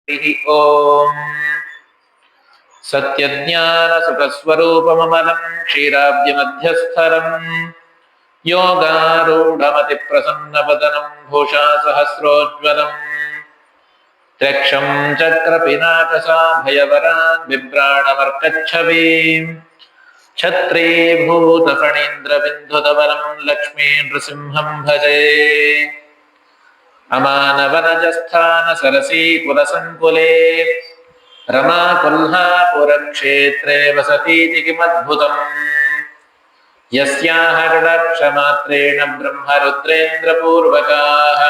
ಓಂ ಸತ್ಯಜ್ಞಾನ ಸುಖಸ್ವರೂಪಮಮಲಂ ಕ್ಷೀರಾಬ್ಧಿ ಮಧ್ಯಸ್ಥರಂ ಯೋಗಾರೂಢಮತಿ ಪ್ರಸನ್ನವದನಂ ಭೂಷಾ ಸಹಸ್ರೋಜ್ವಲಂ ತ್ರಕ್ಷಂ ಚಕ್ರಪಿನಾಕಸಾಭಯವರಾನ್ ಬಿಭ್ರಾಣಮರ್ಕಚ್ಛವೀಂ ಛತ್ರೀಭೂತಫಣೀಂದ್ರಬಿಂದುಧವಲಂ ಲಕ್ಷ್ಮೀ ನೃಸಿಂಹಂ ಭಜೆ ಅಮಾನವನಜಸ್ಥಾನ ಸರಸೀ ಕುಲಸಂಕುಲೇ ರಮಾ ಕೊಲ್ಹಾಪುರಕ್ಷೇತ್ರೇ ವಸತೀತಿ ಕಿಮದ್ಭುತಂ ಯಸ್ಯಾಹ ಕಟಾಕ್ಷಮಾತ್ರೇಣ ಬ್ರಹ್ಮರುದ್ರೇಂದ್ರಪೂರ್ವಕಾಃ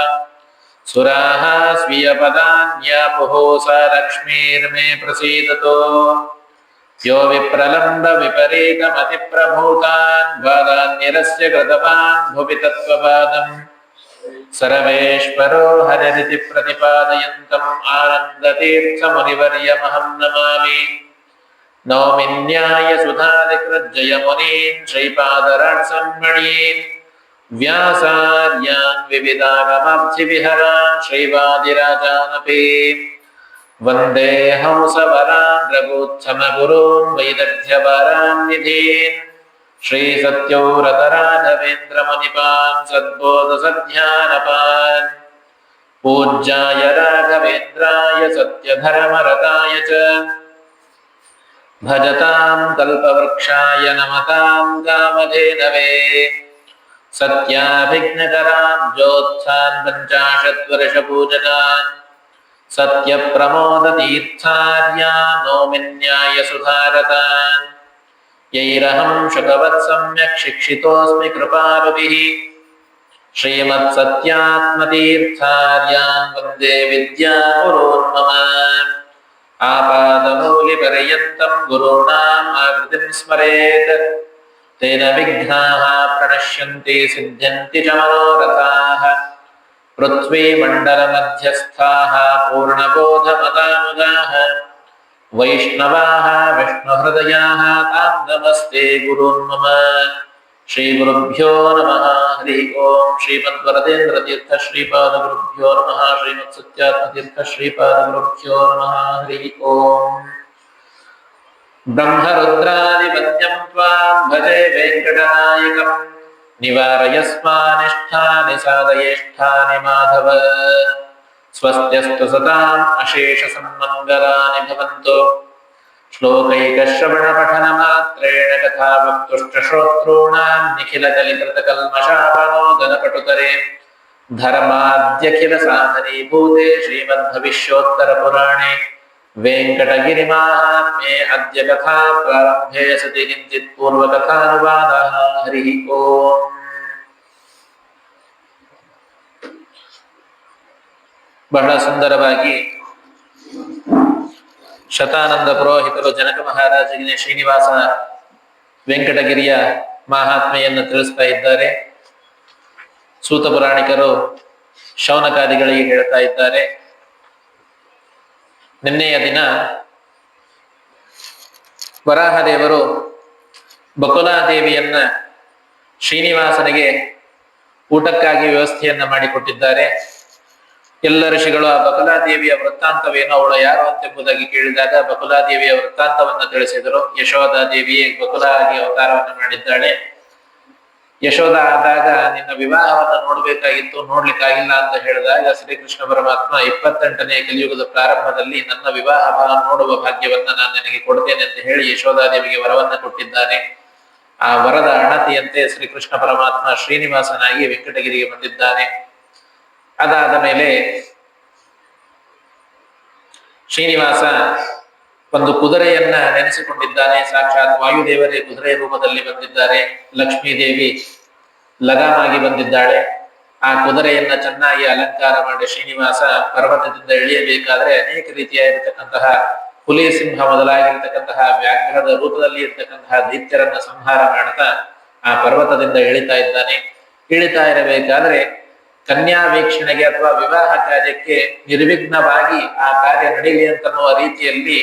ಸುರಾಃ ಸ್ವೀಯಪದಾನ್ಯಾಪುಃ ಸ ಲಕ್ಷ್ಮೀರ್ಮೇ ಪ್ರಸೀದತೋ ಯೋ ವಿಪ್ರಲಂಬ ವಿಪರೀತಮತಿಪ್ರಭೂತಾನ್ ಬಾಲಾನ್ಯರಸ್ಯ ಕೃತವಾನ್ ಭುವಿ ತತ್ವಪಾದಂ ಸರ್ವೇಶ್ವರೋ ಹರಿರಿತಿ ಪ್ರತಿಪಾದಯಂತಂ ಆನಂದತೀರ್ಥಮುನಿವರ್ಯಮಹಂ ನಮಾಮಿ ನೌಮಿ ನ್ಯಾಯಸುಧಾಧಿಕೃಜ್ಜಯಮುನೀನ್ ಶ್ರೀಪಾದರಾಟ್ಸನ್ಮಣೀನ್ ವ್ಯಾಸಾರ್ಯಾನ್ ವಿವಿಧಾಗಮಾಬ್ಧಿವಿಹರಾನ್ ಶ್ರೀವಾದಿರಾಜಾನಪಿ ವಂದೇ ಹಂಸವರಾನ್ ರಘೂತ್ತಮಗುರೂನ್ ವೈದಗ್ಧ್ಯವರಾನ್ ನಿಧೀನ್ ಶ್ರೀ ಸತ್ಯವ್ರತರಾಘವೇಂದ್ರ ಮುನಿಪಾನ್ ಸದ್ಬೋಧ ಸಧ್ಯಾನಪಾನ್ ಪೂಜ್ಯಾಯ ರಾಘವೇಂದ್ರಾಯ ಸತ್ಯಧರ್ಮರತಾಯ ಚ ಭಜತಾಂ ಕಲ್ಪವೃಕ್ಷಾಯ ನಮತಾಂ ಕಾಮಧೇನವೇ ಸತ್ಯಾಭಿಜ್ಞಕರಾಂ ಜ್ಯೋತ್ಸಾನ್ ಪಂಚಾಶದ್ವರ್ಷಪೂಜಕಾನ್ ಸತ್ಯಪ್ರಮೋದತೀರ್ಥಾರ್ಯಾನ್ ನೌಮಿ ನ್ಯಾಯಸುಧಾರತಾನ್ ಯೈರಹಂ ಶತವತ್ ಸಮ್ಯಕ್ ಶಿಕ್ಷಿತೋಸ್ಮಿ ಕೃಪಾಲುಭಿಃ ಶ್ರೀಮತ್ಸತ್ಯಾತ್ಮತೀರ್ಥಾರ್ಯಾನ್ ವಂದೇ ವಿದ್ಯಾಗುರೂನ್ ಮಮ ಆಪಾದಮೂಲಿಪರ್ಯಂತಂ ಗುರೂಣಾಂ ಆಕೃತಿಂ ಸ್ಮರೇತ್ ತೇನ ವಿಘ್ನಾಃ ಪ್ರಣಶ್ಯಂತಿ ಸಿದ್ಧ್ಯಂತಿ ಚ ಮನೋರಥಾಃ ಪೃಥ್ವೀಮಂಡಲಮಧ್ಯಸ್ಥಾಃ ಪೂರ್ಣಬೋಧಮತಾನುಗಾಃ ವೈಷ್ಣವಾಃ ವಿಷ್ಣುಹೃದಯಾಃ ತಾಂ ನಮಸ್ತೆ ಗುರೂನ್ ಮಮ ಶ್ರೀ ಗುರುಭ್ಯೋ ನಮಃ ಹರಿ ಓಂ ಶ್ರೀಮದ್ವರದೇಂದ್ರತೀರ್ಥ ಶ್ರೀಪಾದಗುರುಭ್ಯೋ ನಮಃ ಶ್ರೀಮತ್ಸತ್ಯಾತ್ಮತೀರ್ಥ ಶ್ರೀಪಾದಗುರುಭ್ಯೋ ನಮಃ ಹರಿ ಓಂ ಬ್ರಹ್ಮರುದ್ರಾದಿಪತ್ಯಂ ತ್ವಾಂ ಭಜೆ ವೆಂಕಟನಾಯಕಂ ನಿವಾರಯಸ್ಮಾನಿಷ್ಠಾನಿ ಸಾಧಯೇಷ್ಠಾನಿ ಮಾಧವ ಸ್ವಸ್ತ್ಯಸ್ತು ಸತಾಂ ಅಶೇಷ ಸನ್ಮಂಗಲಾನಿ ಭವಂತು ಶ್ಲೋಕೈಕಶ್ರವಣ ಪಠನ ಮಾತ್ರೇಣ ಕಥಾ ವಕ್ತುಶ್ಚ ಶ್ರೋತॄಣಾಂ ನಿಖಿಲ ಕಲಿಕೃತ ಕಲ್ಮಷಾಪನೋದನ ಪಟುತರೆ ಧರ್ಮಾದ್ಯಖಿಲ ಸಾಧನೀಭೂತೆ ಶ್ರೀಮದ್ಭವಿಷ್ಯೋತ್ತರ ಪುರಾಣೆ ವೆಂಕಟಗಿರಿ ಮಾಹಾತ್ಮ್ಯೆ ಅದ್ಯ ಕಥಾ ಪ್ರಾರಂಭೆ ಸತಿ ಕಿಂಚಿತ್ ಪೂರ್ವ ಕಥಾನುವಾದಃ ಹರಿ ಓಂ ಬಹಳ ಸುಂದರವಾಗಿ ಶತಾನಂದ ಪುರೋಹಿತರು ಜನಕ ಮಹಾರಾಜರಿಗೆ ಶ್ರೀನಿವಾಸ ವೆಂಕಟಗಿರಿಯ ಮಹಾತ್ಮೆಯನ್ನು ತಿಳಿಸ್ತಾ ಇದ್ದಾರೆ. ಸೂತ ಪುರಾಣಿಕರು ಶೌನಕಾದಿಗಳಿಗೆ ಹೇಳ್ತಾ ಇದ್ದಾರೆ. ನಿನ್ನೆಯ ದಿನ ವರಾಹದೇವರು ಬಕುಲಾದೇವಿಯನ್ನ ಶ್ರೀನಿವಾಸನಿಗೆ ಊಟಕ್ಕಾಗಿ ವ್ಯವಸ್ಥೆಯನ್ನ ಮಾಡಿಕೊಟ್ಟಿದ್ದಾರೆ. ಎಲ್ಲ ಋಷಿಗಳು ಆ ಬಕುಲಾದೇವಿಯ ವೃತ್ತಾಂತವೇನೋ, ಅವಳು ಯಾರು ಅಂತೆಂಬುದಾಗಿ ಕೇಳಿದಾಗ ಬಕುಲಾದೇವಿಯ ವೃತ್ತಾಂತವನ್ನು ತಿಳಿಸಿದರು. ಯಶೋಧಾದೇವಿಯೇ ಬಕುಲ ಆಗಿ ಅವತಾರವನ್ನು ಮಾಡಿದ್ದಾಳೆ. ಯಶೋಧ ಆದಾಗ ನಿನ್ನ ವಿವಾಹವನ್ನು ನೋಡ್ಬೇಕಾಗಿತ್ತು, ನೋಡ್ಲಿಕ್ಕಾಗಿಲ್ಲ ಅಂತ ಹೇಳಿದಾಗ ಶ್ರೀಕೃಷ್ಣ ಪರಮಾತ್ಮ 28ನೇ ಕಲಿಯುಗದ ಪ್ರಾರಂಭದಲ್ಲಿ ನನ್ನ ವಿವಾಹ ನೋಡುವ ಭಾಗ್ಯವನ್ನ ನಾನು ನಿನಗೆ ಕೊಡ್ತೇನೆ ಅಂತ ಹೇಳಿ ಯಶೋಧಾದೇವಿಗೆ ವರವನ್ನ ಕೊಟ್ಟಿದ್ದಾನೆ. ಆ ವರದ ಅಣತಿಯಂತೆ ಶ್ರೀಕೃಷ್ಣ ಪರಮಾತ್ಮ ಶ್ರೀನಿವಾಸನಾಗಿ ವೆಂಕಟಗಿರಿಗೆ ಬಂದಿದ್ದಾನೆ. ಅದಾದ ಮೇಲೆ ಶ್ರೀನಿವಾಸ ಒಂದು ಕುದುರೆಯನ್ನ ನೆನೆಸಿಕೊಂಡಿದ್ದಾನೆ. ಸಾಕ್ಷಾತ್ ವಾಯುದೇವರೇ ಕುದುರೆ ರೂಪದಲ್ಲಿ ಬಂದಿದ್ದಾರೆ. ಲಕ್ಷ್ಮೀದೇವಿ ಲಗಾಮಾಗಿ ಬಂದಿದ್ದಾಳೆ. ಆ ಕುದುರೆಯನ್ನ ಚೆನ್ನಾಗಿ ಅಲಂಕಾರ ಮಾಡಿ ಶ್ರೀನಿವಾಸ ಪರ್ವತದಿಂದ ಇಳಿಯಬೇಕಾದ್ರೆ ಅನೇಕ ರೀತಿಯಾಗಿರ್ತಕ್ಕಂತಹ ಹುಲಿ ಸಿಂಹ ಮೊದಲಾಗಿರ್ತಕ್ಕಂತಹ ವ್ಯಾಘ್ರದ ರೂಪದಲ್ಲಿ ಇರ್ತಕ್ಕಂತಹ ದೈತ್ಯರನ್ನ ಸಂಹಾರ ಮಾಡ್ತಾ ಆ ಪರ್ವತದಿಂದ ಇಳಿತಾ ಇದ್ದಾನೆ. ಇಳಿತಾ ಇರಬೇಕಾದ್ರೆ ಕನ್ಯಾ ವೀಕ್ಷಣೆಗೆ ಅಥವಾ ವಿವಾಹ ಕಾರ್ಯಕ್ಕೆ ನಿರ್ವಿಘ್ನವಾಗಿ ಆ ಕಾರ್ಯ ನಡೀಲಿ ಅಂತನ್ನುವ ರೀತಿಯಲ್ಲಿ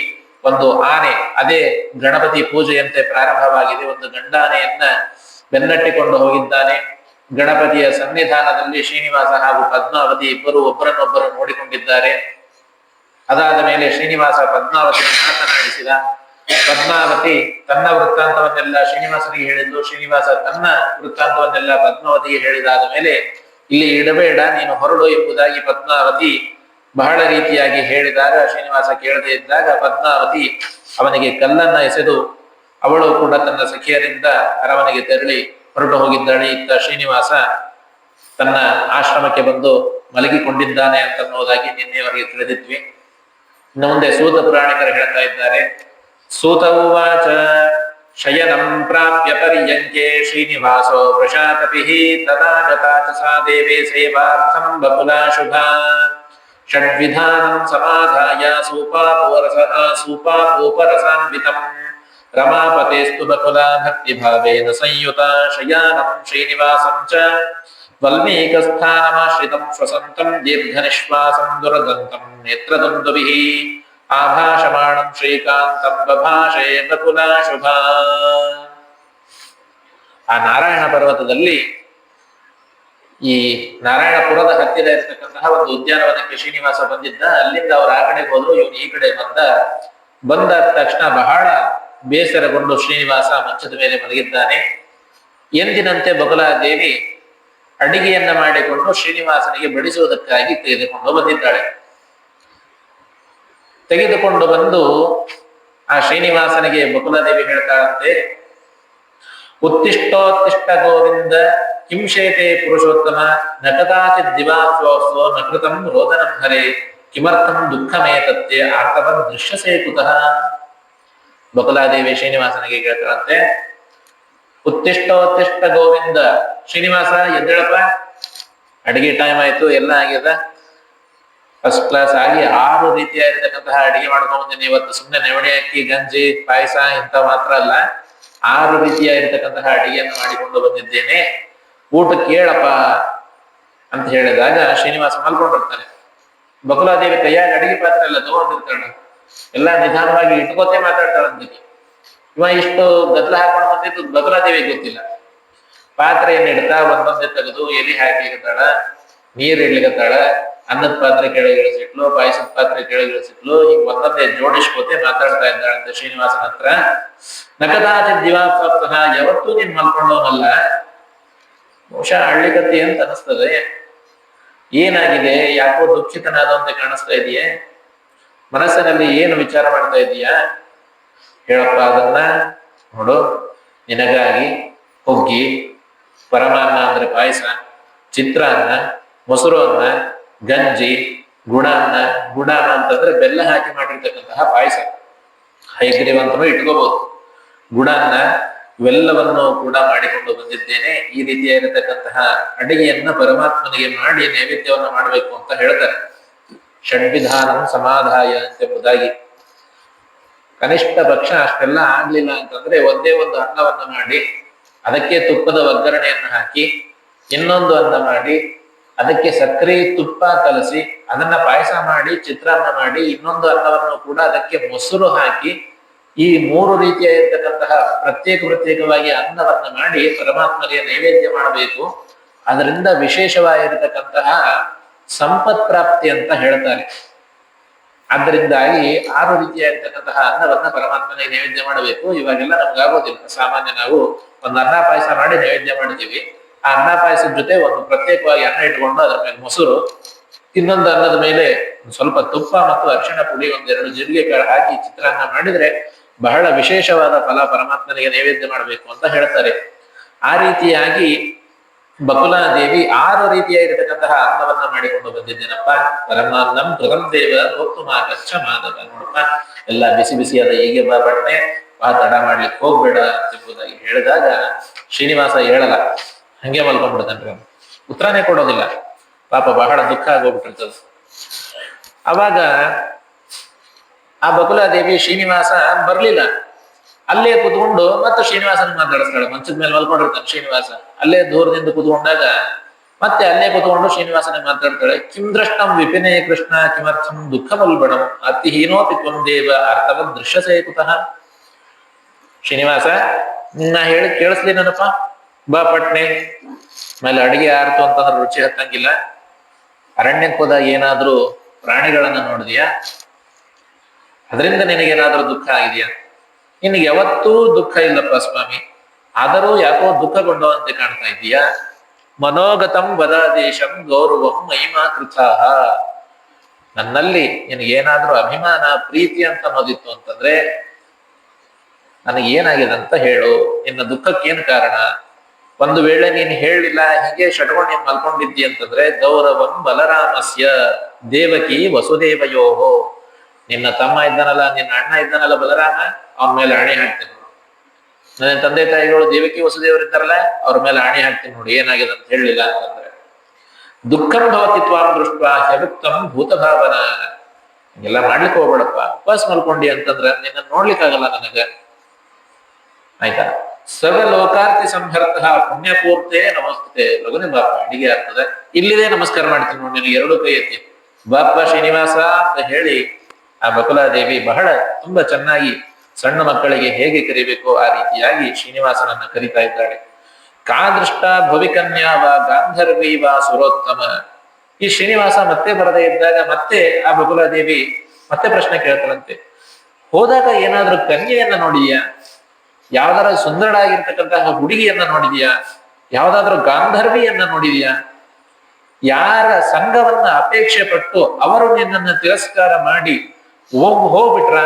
ಒಂದು ಆನೆ, ಅದೇ ಗಣಪತಿ ಪೂಜೆಯಂತೆ ಪ್ರಾರಂಭವಾಗಿದೆ. ಒಂದು ಗಂಡಾನೆಯನ್ನ ಬೆನ್ನಟ್ಟಿಕೊಂಡು ಹೋಗಿದ್ದಾನೆ. ಗಣಪತಿಯ ಸನ್ನಿಧಾನದಲ್ಲಿ ಶ್ರೀನಿವಾಸ ಹಾಗೂ ಪದ್ಮಾವತಿ ಇಬ್ಬರು ಒಬ್ಬರನ್ನೊಬ್ಬರು ನೋಡಿಕೊಂಡಿದ್ದಾರೆ. ಅದಾದ ಮೇಲೆ ಶ್ರೀನಿವಾಸ ಪದ್ಮಾವತಿ ಮಾತನಾಡಿಸಿದ. ಪದ್ಮಾವತಿ ತನ್ನ ವೃತ್ತಾಂತವನ್ನೆಲ್ಲ ಶ್ರೀನಿವಾಸನಿಗೆ ಹೇಳಿದ್ಲು. ಶ್ರೀನಿವಾಸ ತನ್ನ ವೃತ್ತಾಂತವನ್ನೆಲ್ಲ ಪದ್ಮಾವತಿಗೆ ಹೇಳಿದಾದ ಮೇಲೆ ಇಲ್ಲಿ ಇಡಬೇಡ, ನೀನು ಹೊರಡು ಎಂಬುದಾಗಿ ಪದ್ಮಾವತಿ ಬಹಳ ರೀತಿಯಾಗಿ ಹೇಳಿದಾಗ ಶ್ರೀನಿವಾಸ ಕೇಳದೆ ಇದ್ದಾಗ ಪದ್ಮಾವತಿ ಅವನಿಗೆ ಕಲ್ಲನ್ನ ಎಸೆದು ಅವಳು ಕೂಡ ತನ್ನ ಸಖಿಯರಿಂದ ಅರಮನೆಗೆ ತೆರಳಿ ಹೊರಟು ಹೋಗಿದ್ದಾಳೆ. ಇತ್ತ ಶ್ರೀನಿವಾಸ ತನ್ನ ಆಶ್ರಮಕ್ಕೆ ಬಂದು ಮಲಗಿಕೊಂಡಿದ್ದಾನೆ ಅಂತನ್ನೋದಾಗಿ ನಿನ್ನೆವರೆಗೆ ತಿಳಿದಿದ್ವಿ. ಇನ್ನು ಮುಂದೆ ಸೂತ ಪುರಾಣಿಕರು ಹೇಳ್ತಾ ಇದ್ದಾರೆ. ಸೂತ ಉವಾಚ ಶಯನಂ ಪ್ರಾಪ್ಯ ಪರ್ಯಂಕೆ ಶ್ರೀನಿವಾಸೋ ವೃಷಾಕಪಿಃ ತದಾ ಗತಾ ಚ ಸಾ ದೇವೇ ಸೇವಾರ್ಥಂ ಬಕುಲಾ ಶುಭಾ ಷಡ್ವಿಧಾನಂ ಸಮಾಧಾಯ ಸೂಪಾಪೋಪರಸಾನ್ವಿತಂ ರಮಾಪತೇಸ್ತು ಬಕುಲಾ ಭಕ್ತಿಭಾವೇನ ಸಂಯುತ ಶಯಾನಂ ಶ್ರೀನಿವಾಸಂ ಚ ವಲ್ಮೀಕಸ್ಥಾನಮಾಶ್ರಿತಂ ಶ್ವಸಂತಂ ದೀರ್ಘನಿಶ್ವಾಸಂ ದುರದಂತಂ ನೇತ್ರದುಂದುಭಿಃ ಆಭಾಷಮಾಣಂ ಶ್ರೀಕಾಂತಂ ಬಭಾಷೆ ಬಕುಲಾ ಶುಭಾ. ಆ ನಾರಾಯಣ ಪರ್ವತದಲ್ಲಿ ಈ ನಾರಾಯಣಪುರದ ಹತ್ತಿರ ಇರತಕ್ಕಂತಹ ಒಂದು ಉದ್ಯಾನವನಕ್ಕೆ ಶ್ರೀನಿವಾಸ ಬಂದಿದ್ದ. ಅಲ್ಲಿಂದ ಅವರು ಆ ಕಡೆಗೆ ಹೋದ್ರು, ಇವನು ಈ ಕಡೆ ಬಂದ ತಕ್ಷಣ ಬಹಳ ಬೇಸರಗೊಂಡು ಶ್ರೀನಿವಾಸ ಮಂಚದ ಮೇಲೆ ಮಲಗಿದ್ದಾನೆ. ಎಂದಿನಂತೆ ಬಕುಲಾದೇವಿ ಅಡಿಗೆಯನ್ನ ಮಾಡಿಕೊಂಡು ಶ್ರೀನಿವಾಸನಿಗೆ ಬಡಿಸುವುದಕ್ಕಾಗಿ ತೆಗೆದುಕೊಂಡು ಬಂದಿದ್ದಾಳೆ. ತೆಗೆದುಕೊಂಡು ಬಂದು ಆ ಶ್ರೀನಿವಾಸನಿಗೆ ಬಕುಲಾದೇವಿ ಹೇಳ್ತಾಳಂತೆ, ಉತ್ತಿಷ್ಟೋತ್ತಿಷ್ಟ ಗೋವಿಂದ ಕಿಂಶೇತೆ ಪುರುಷೋತ್ತಮ ನ ಕದಾಚಿತ್ ದಿವಾಸ್ವೋ ನ ಕೃತಂ ರೋದನಂ ಹರೇ ಕಿಮರ್ಥಂ ದುಃಖಮೇತತ್ಯೆ ಆರ್ತವನ್ ದೃಶ್ಯಸೇ ಕುತಃ. ಬಕುಲಾದೇವಿ ಶ್ರೀನಿವಾಸನಿಗೆ ಕೇಳ್ತಾಳಂತೆ, ಉತ್ತಿಷ್ಟೋತ್ತಿಷ್ಟ ಗೋವಿಂದ, ಶ್ರೀನಿವಾಸ ಎದ್ದೇಳಪ್ಪ, ಅಡಿಗೆ ಟೈಮ್ ಆಯ್ತು, ಎಲ್ಲ ಆಗ್ಯದ, ಫಸ್ಟ್ ಕ್ಲಾಸ್ ಆಗಿ 6 ರೀತಿಯಾಗಿರ್ತಕ್ಕಂತಹ ಅಡಿಗೆ ಮಾಡ್ಕೊಂಡ್ ಬಂದಿನಿ ಇವತ್ತು. ಸುಮ್ಮನೆ ನವಣೆ ಅಕ್ಕಿ, ಗಂಜಿ, ಪಾಯಸ ಇಂತ ಮಾತ್ರ ಅಲ್ಲ, 6 ರೀತಿಯಾಗಿರ್ತಕ್ಕಂತಹ ಅಡಿಗೆಯನ್ನು ಮಾಡಿಕೊಂಡು ಬಂದಿದ್ದೇನೆ, ಊಟ ಕೇಳಪ್ಪ ಅಂತ ಹೇಳಿದಾಗ ಶ್ರೀನಿವಾಸ ಮಲ್ಕೊಂಡಿರ್ತಾನೆ. ಬಕುಲಾದೇವಿ ಕೈಯಾಗ ಅಡಿಗೆ ಪಾತ್ರ ಎಲ್ಲ ತಗೊಂಡಿರ್ತಾಳ, ಎಲ್ಲಾ ನಿಧಾನವಾಗಿ ಇಟ್ಕೋತೆ ಮಾತಾಡ್ತಾಳಂತೀನಿ. ಇವ ಇಷ್ಟು ಗದ್ದಲ ಹಾಕೊಂಡು ಬಂದಿದ್ದು ಬಕುಲಾದೇವಿಗೆ ಗೊತ್ತಿಲ್ಲ. ಪಾತ್ರೆಯನ್ನು ಇಡ್ತಾ ಒಂದೊಂದೇ ತೆಗೆದು ಎಲಿ ಹಾಕಿ ಇಡ್ತಾಳ, ನೀರ್ ಇಡ್ಲಿಕತ್ತಾಳ, ಅನ್ನದ ಪಾತ್ರೆ ಕೆಳಗಿಳಿಸಿಟ್ಲು, ಪಾಯಸದ ಪಾತ್ರೆ ಕೆಳಗಿಳಿಸಿಟ್ಲು, ಹಿಂಗ್ ಒಂದೊಂದೇ ಜೋಡಿಸ್ಕೋತೆ ಮಾತಾಡ್ತಾ ಇದ್ದಾಳಂತೆ ಶ್ರೀನಿವಾಸನ ಹತ್ರ. ನಕದಾಚಿತ್ ದಿವಾಸ್ವಪ್ತಃ, ಯಾವತ್ತೂ ನೀನ್ ಮಲ್ಕೊಂಡವನಲ್ಲ, ಬಹುಶಃ ಹಳ್ಳಿಕತ್ತಿ ಅಂತ ಅನಿಸ್ತದೆ, ಏನಾಗಿದೆ, ಯಾಕೋ ದುಃಖಿತನಾದಂತೆ ಕಾಣಿಸ್ತಾ ಇದೆಯೇ, ಮನಸ್ಸಿನಲ್ಲಿ ಏನು ವಿಚಾರ ಮಾಡ್ತಾ ಇದೀಯಾ, ಹೇಳಪ್ಪ ಅದನ್ನ. ನೋಡು, ನಿನಗಾಗಿ ಹುಗ್ಗಿ, ಪರಮಾನ್ನ ಅಂದ್ರೆ ಪಾಯಸ, ಚಿತ್ರಾನ್ನ, ಮೊಸರು ಅನ್ನ, ಗಂಜಿ, ಗುಡಾನ್ನ. ಗುಡಾನ್ನ ಅಂತಂದ್ರೆ ಬೆಲ್ಲ ಹಾಕಿ ಮಾಡಿರ್ತಕ್ಕಂತಹ ಪಾಯಸ, ಹೈಗ್ರೀವಂತನೂ ಇಟ್ಕೋಬಹುದು. ಗುಡಾನ್ನ ಇವೆಲ್ಲವನ್ನು ಕೂಡ ಮಾಡಿಕೊಂಡು ಬಂದಿದ್ದೇನೆ. ಈ ರೀತಿಯಾಗಿರತಕ್ಕಂತಹ ಅಡಿಗೆಯನ್ನ ಪರಮಾತ್ಮನಿಗೆ ಮಾಡಿ ನೈವೇದ್ಯವನ್ನ ಮಾಡಬೇಕು ಅಂತ ಹೇಳ್ತಾರೆ. ಷಡ್ವಿಧಾನಂ ಸಮಾಧಾಯ ಎಂಬುದಾಗಿ. ಕನಿಷ್ಠ ಪಕ್ಷ ಅಷ್ಟೆಲ್ಲ ಆಗ್ಲಿಲ್ಲ ಅಂತಂದ್ರೆ ಒಂದೇ ಒಂದು ಅನ್ನವನ್ನ ಮಾಡಿ ಅದಕ್ಕೆ ತುಪ್ಪದ ಒಗ್ಗರಣೆಯನ್ನು ಹಾಕಿ, ಇನ್ನೊಂದು ಅನ್ನ ಮಾಡಿ ಅದಕ್ಕೆ ಸಕ್ಕರೆ ತುಪ್ಪ ಕಲಸಿ ಅದನ್ನ ಪಾಯಸ ಮಾಡಿ, ಚಿತ್ರಾನ್ನ ಮಾಡಿ, ಇನ್ನೊಂದು ಅನ್ನವನ್ನು ಕೂಡ ಅದಕ್ಕೆ ಮೊಸರು ಹಾಕಿ, ಈ 3 ರೀತಿಯಾಗಿರ್ತಕ್ಕಂತಹ ಪ್ರತ್ಯೇಕವಾಗಿ ಅನ್ನವನ್ನ ಮಾಡಿ ಪರಮಾತ್ಮನಿಗೆ ನೈವೇದ್ಯ ಮಾಡಬೇಕು. ಅದರಿಂದ ವಿಶೇಷವಾಗಿರತಕ್ಕಂತಹ ಸಂಪತ್ ಪ್ರಾಪ್ತಿ ಅಂತ ಹೇಳ್ತಾರೆ. ಆದ್ದರಿಂದಾಗಿ 6 ರೀತಿಯಾಗಿರ್ತಕ್ಕಂತಹ ಅನ್ನವನ್ನ ಪರಮಾತ್ಮನಿಗೆ ನೈವೇದ್ಯ ಮಾಡಬೇಕು. ಇವಾಗೆಲ್ಲ ನಮ್ಗಾಗೋದಿಲ್ಲ. ಸಾಮಾನ್ಯ ನಾವು ಒಂದು ಅನ್ನ ಪಾಯಸ ಮಾಡಿ ನೈವೇದ್ಯ ಮಾಡಿದ್ದೀವಿ. ಆ ಅನ್ನ ಪಾಯಸದ ಜೊತೆ ಒಂದು ಪ್ರತ್ಯೇಕವಾಗಿ ಅನ್ನ ಇಟ್ಕೊಂಡು ಅದ್ರ ಮೇಲೆ ಮೊಸರು, ಇನ್ನೊಂದು ಅನ್ನದ ಮೇಲೆ ಸ್ವಲ್ಪ ತುಪ್ಪ ಮತ್ತು ಅರಿಶಿಣ ಪುಡಿ, 1-2 ಜೀರಿಗೆ ಕಾಳು ಹಾಕಿ ಚಿತ್ರಾನ್ನ ಮಾಡಿದ್ರೆ ಬಹಳ ವಿಶೇಷವಾದ ಫಲ ಪರಮಾತ್ಮನಿಗೆ ನೈವೇದ್ಯ ಮಾಡಬೇಕು ಅಂತ ಹೇಳ್ತಾರೆ. ಆ ರೀತಿಯಾಗಿ ಬಕುಲಾದೇವಿ 6 ರೀತಿಯಾಗಿರ್ತಕ್ಕಂತಹ ಅನ್ನವನ್ನ ಮಾಡಿಕೊಂಡು ಬಂದಿದ್ದೇನಪ್ಪ. ಪರಮಾನ್ನಂ ಕೃತಂ ದೇವ ಭೋಕ್ತು ಮಾಗಚ್ಚ ಮಾದವ. ನೋಡಪ್ಪ, ಎಲ್ಲ ಬಿಸಿ ಬಿಸಿಯಾದ ಹೀಗೆ ಬಟ್ಟೆ ಬಾ, ತಡ ಮಾಡ್ಲಿಕ್ಕೆ ಹೋಗ್ಬೇಡ ಎಂಬುದಾಗಿ ಹೇಳಿದಾಗ ಶ್ರೀನಿವಾಸ ಹೇಳಲ್ಲ, ಹಂಗೆ ಮಲ್ಕೊಂಡ್ಬಿಡ್ತಾನ್ರಿ. ಉತ್ತರನೇ ಕೊಡೋದಿಲ್ಲ. ಪಾಪ ಬಹಳ ದುಃಖ ಆಗೋಗ್ಬಿಟ್ಟಿರ್ತದ. ಅವಾಗ ಆ ಬಕುಲಾದೇವಿ ಶ್ರೀನಿವಾಸ ಬರ್ಲಿಲ್ಲ, ಅಲ್ಲೇ ಕುತ್ಕೊಂಡು ಮತ್ತೆ ಶ್ರೀನಿವಾಸನ ಮಾತಾಡಿಸ್ತಾಳೆ. ಮಂಚದ ಮೇಲೆ ಮಲ್ಕೊಂಡಿರ್ತಾನೆ ಶ್ರೀನಿವಾಸ, ಅಲ್ಲೇ ದೂರದಿಂದ ಕುತ್ಕೊಂಡಾಗ ಮತ್ತೆ ಅಲ್ಲೇ ಕುತ್ಕೊಂಡು ಶ್ರೀನಿವಾಸನ ಮಾತಾಡ್ತಾಳೆ. ಕಿಂ ದೃಷ್ಟಂ ವಿಪಿನೇ ಕೃಷ್ಣ ಕಿಮರ್ಥಂ ದುಃಖಮಲ್ಬಣಂ ಅತಿಹೀನೋಪಿ ತ್ವಂ ದೇವ ಅರ್ಥವನ್ ದೃಶ್ಯಸೇ ಕುತಃ. ಶ್ರೀನಿವಾಸ, ನಾ ಹೇಳಿ ಕೇಳಿಸ್ಲಿ ನನಪ್ಪ, ಬಾ ಪಟ್ನೆ. ಆಮೇಲೆ ಅಡಿಗೆ ಆರ್ತು ಅಂತಂದ್ರೆ ರುಚಿ ಹತ್ತಂಗಿಲ್ಲ. ಅರಣ್ಯಕ್ಕೆ ಹೋದಾಗ ಏನಾದ್ರೂ ಪ್ರಾಣಿಗಳನ್ನ ನೋಡಿದ್ಯಾ? ಅದರಿಂದ ನಿನಗೇನಾದ್ರೂ ದುಃಖ ಆಗಿದೆಯಾ? ನಿನಗೆ ಯಾವತ್ತೂ ದುಃಖ ಇಲ್ಲಪ್ಪ ಸ್ವಾಮಿ, ಆದರೂ ಯಾಕೋ ದುಃಖಗೊಂಡವಂತೆ ಕಾಣ್ತಾ ಇದೀಯಾ? ಮನೋಗತಂ ವದಾದೇಶಂ ಗೌರವಂ ಮಹಿಮಾ ಕೃತಾಹ. ನನ್ನಲ್ಲಿ ನಿನಗೇನಾದ್ರೂ ಅಭಿಮಾನ ಪ್ರೀತಿ ಅಂತ ಅನ್ನೋದಿತ್ತು ಅಂತಂದ್ರೆ ನನಗೇನಾಗಿದೆ ಅಂತ ಹೇಳು. ನಿನ್ನ ದುಃಖಕ್ಕೇನು ಕಾರಣ? ಒಂದು ವೇಳೆ ನೀನು ಹೇಳಲಿಲ್ಲ, ಹೀಗೆ ಶಟ್ಕೊಂಡು ನೀನ್ ಮಲ್ಕೊಂಡಿದ್ದಿ ಅಂತಂದ್ರೆ ಗೌರವಂ ಬಲರಾಮಸ್ಯ ದೇವಕಿ ವಸುದೇವಯೋಹೋ. ನಿನ್ನ ತಮ್ಮ ಇದ್ದಾನಲ್ಲ, ನಿನ್ನ ಅಣ್ಣ ಇದ್ದಾನಲ್ಲ ಬಲರಾಮ, ಅವನ ಮೇಲೆ ಆಣೆ ಹಾಕ್ತೀನಿ ನೋಡು. ನನ್ನ ತಂದೆ ತಾಯಿಗಳು ದೇವಕಿ ವಸುದೇವರಿದ್ದಾರಲ್ಲ, ಅವ್ರ ಮೇಲೆ ಆಣೆ ಹಾಕ್ತೀನಿ ನೋಡಿ, ಏನಾಗಿದೆ ಅಂತ ಹೇಳಲಿಲ್ಲ ಅಂತಂದ್ರೆ. ದುಃಖಂ ಭವತಿ ತ್ವಾಂ ದೃಷ್ಟ ಹ್ಯಗುಪ್ತಂ ಭೂತಭಾವನ. ಎಲ್ಲ ಮಾಡ್ಲಿಕ್ಕೆ ಹೋಗ್ಬೇಡಪ್ಪ. ಉಪವಾಸ ಮಲ್ಕೊಂಡಿ ಅಂತಂದ್ರೆ ನಿನ್ನ ನೋಡ್ಲಿಕ್ಕಾಗಲ್ಲ ನನಗ, ಆಯ್ತಾ? ಸರ್ವಲೋಕಾರ್ತಿ ಸಂಹರ್ತಃ ಪುಣ್ಯಪೂರ್ತೆ ನಮಸ್ತೆ. ಲಗುನೆ ಬಾಪ, ಅಡಿಗೆ ಆಗ್ತದೆ, ಇಲ್ಲಿದೆ ನಮಸ್ಕಾರ ಮಾಡ್ತೀನಿ ನೋಡಿ ನಿನಗೆ, ಎರಡು ಕೈ ಎತ್ತಿ ಬಾಪ ಶ್ರೀನಿವಾಸ ಅಂತ ಹೇಳಿ ಆ ಬಕುಲಾದೇವಿ ಬಹಳ ತುಂಬಾ ಚೆನ್ನಾಗಿ ಸಣ್ಣ ಮಕ್ಕಳಿಗೆ ಹೇಗೆ ಕರಿಬೇಕು ಆ ರೀತಿಯಾಗಿ ಶ್ರೀನಿವಾಸನನ್ನ ಕರಿತಾ ಇದ್ದಾಳೆ. ಕಾದೃಷ್ಟ ಭವಿಕನ್ಯಾವ ಗಾಂಧರ್ವೀವ ಸುರೋತ್ತಮ. ಈ ಶ್ರೀನಿವಾಸ ಮತ್ತೆ ಬರದೇ ಇದ್ದಾಗ ಮತ್ತೆ ಆ ಬಕುಲಾದೇವಿ ಮತ್ತೆ ಪ್ರಶ್ನೆ ಕೇಳ್ತಾಳಂತೆ, ಹೋದಾಗ ಏನಾದ್ರೂ ಕನ್ಯೆಯನ್ನ ನೋಡಿದ್ಯಾ? ಯಾವ್ದಾರ ಸುಂದರಳಾಗಿರ್ತಕ್ಕಂತಹ ಹುಡುಗಿಯನ್ನ ನೋಡಿದ್ಯಾ? ಯಾವ್ದಾದ್ರೂ ಗಾಂಧರ್ವಿಯನ್ನ ನೋಡಿದ್ಯಾ? ಯಾರ ಸಂಘವನ್ನ ಅಪೇಕ್ಷೆ ಪಟ್ಟು ಅವರು ನಿನ್ನನ್ನು ತಿರಸ್ಕಾರ ಮಾಡಿ ಹೋಗ್ಬಿಟ್ರ?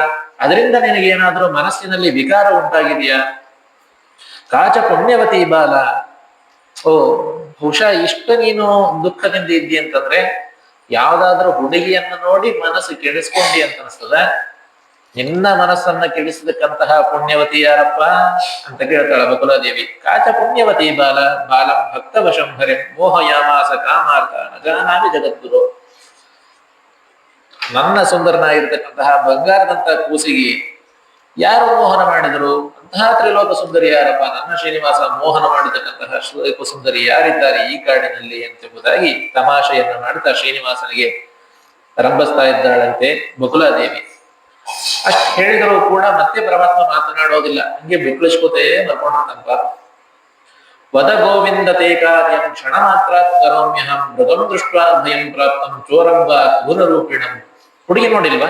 ಅದರಿಂದ ನಿನಗೇನಾದ್ರೂ ಮನಸ್ಸಿನಲ್ಲಿ ವಿಕಾರ ಉಂಟಾಗಿದೆಯಾ? ಕಾಚ ಪುಣ್ಯವತಿ ಬಾಲ. ಓ, ಬಹುಶಃ ಇಷ್ಟ ನೀನು ದುಃಖದಿಂದ ಇದ್ದಿ ಅಂತಂದ್ರೆ ಯಾವ್ದಾದ್ರೂ ಹುಡುಗಿಯನ್ನ ನೋಡಿ ಮನಸ್ಸು ಕೆಡಿಸ್ಕೊಂಡಿ ಅಂತ ಅನಿಸ್ತದ? ನಿನ್ನ ಮನಸ್ಸನ್ನ ಕೆಡಿಸತಕ್ಕಂತಹ ಪುಣ್ಯವತಿ ಯಾರಪ್ಪ ಅಂತ ಕೇಳ್ತಾಳ ಬಕುಲಾದೇವಿ. ಕಾಚ ಪುಣ್ಯವತಿ ಬಾಲ ಬಾಲಂ ಭಕ್ತ ವಶಂಭರೆ ಮೋಹಯಾಮಾಸ ಕಾಮಾರ್ಥ ನಜಾನಾಮಿ ಜಗದ್ಗುರು. ನನ್ನ ಸುಂದರನಾಗಿರ್ತಕ್ಕಂತಹ ಬಂಗಾರದಂತ ಕೂಸಿಗೆ ಯಾರು ಮೋಹನ ಮಾಡಿದರು? ಅಂತಹ ತ್ರಿಲೋಕ ಸುಂದರಿ ಯಾರಪ್ಪ? ನನ್ನ ಶ್ರೀನಿವಾಸ ಮೋಹನ ಮಾಡಿರ್ತಕ್ಕಂತಹ ಶ್ರೀಲೋಕ ಸುಂದರಿ ಯಾರಿದ್ದಾರೆ ಈ ಕಾಡಿನಲ್ಲಿ ಎಂಬುದಾಗಿ ತಮಾಷೆಯನ್ನು ಮಾಡ್ತಾ ಶ್ರೀನಿವಾಸನಿಗೆ ರಂಭಿಸ್ತಾ ಇದ್ದಾಳಂತೆ ಬಕುಲಾದೇವಿ. ಅಷ್ಟು ಹೇಳಿದರೂ ಕೂಡ ಮತ್ತೆ ಪರಮಾತ್ಮ ಮಾತನಾಡೋದಿಲ್ಲ, ಹಂಗೆ ಬಿಕ್ಕಳಿಸ್ಕೋತೇ ಮಲ್ಕೊಂಡಿರ್ತಾನಪ್ಪ. ವದ ಗೋವಿಂದತೆ ಕಾರ್ಯಂ ಕ್ಷಣ ಮಾತ್ರ ಕರೋಮ್ಯಹಂ ಮೃಗಂ ದೃಷ್ಟ ಭಯಂ ಪ್ರಾಪ್ತಂ ಚೋರಂಬ ಕ್ರೂರ ರೂಪಿಣಂ. ಹುಡುಗಿ ನೋಡಿಲ್ವಾ?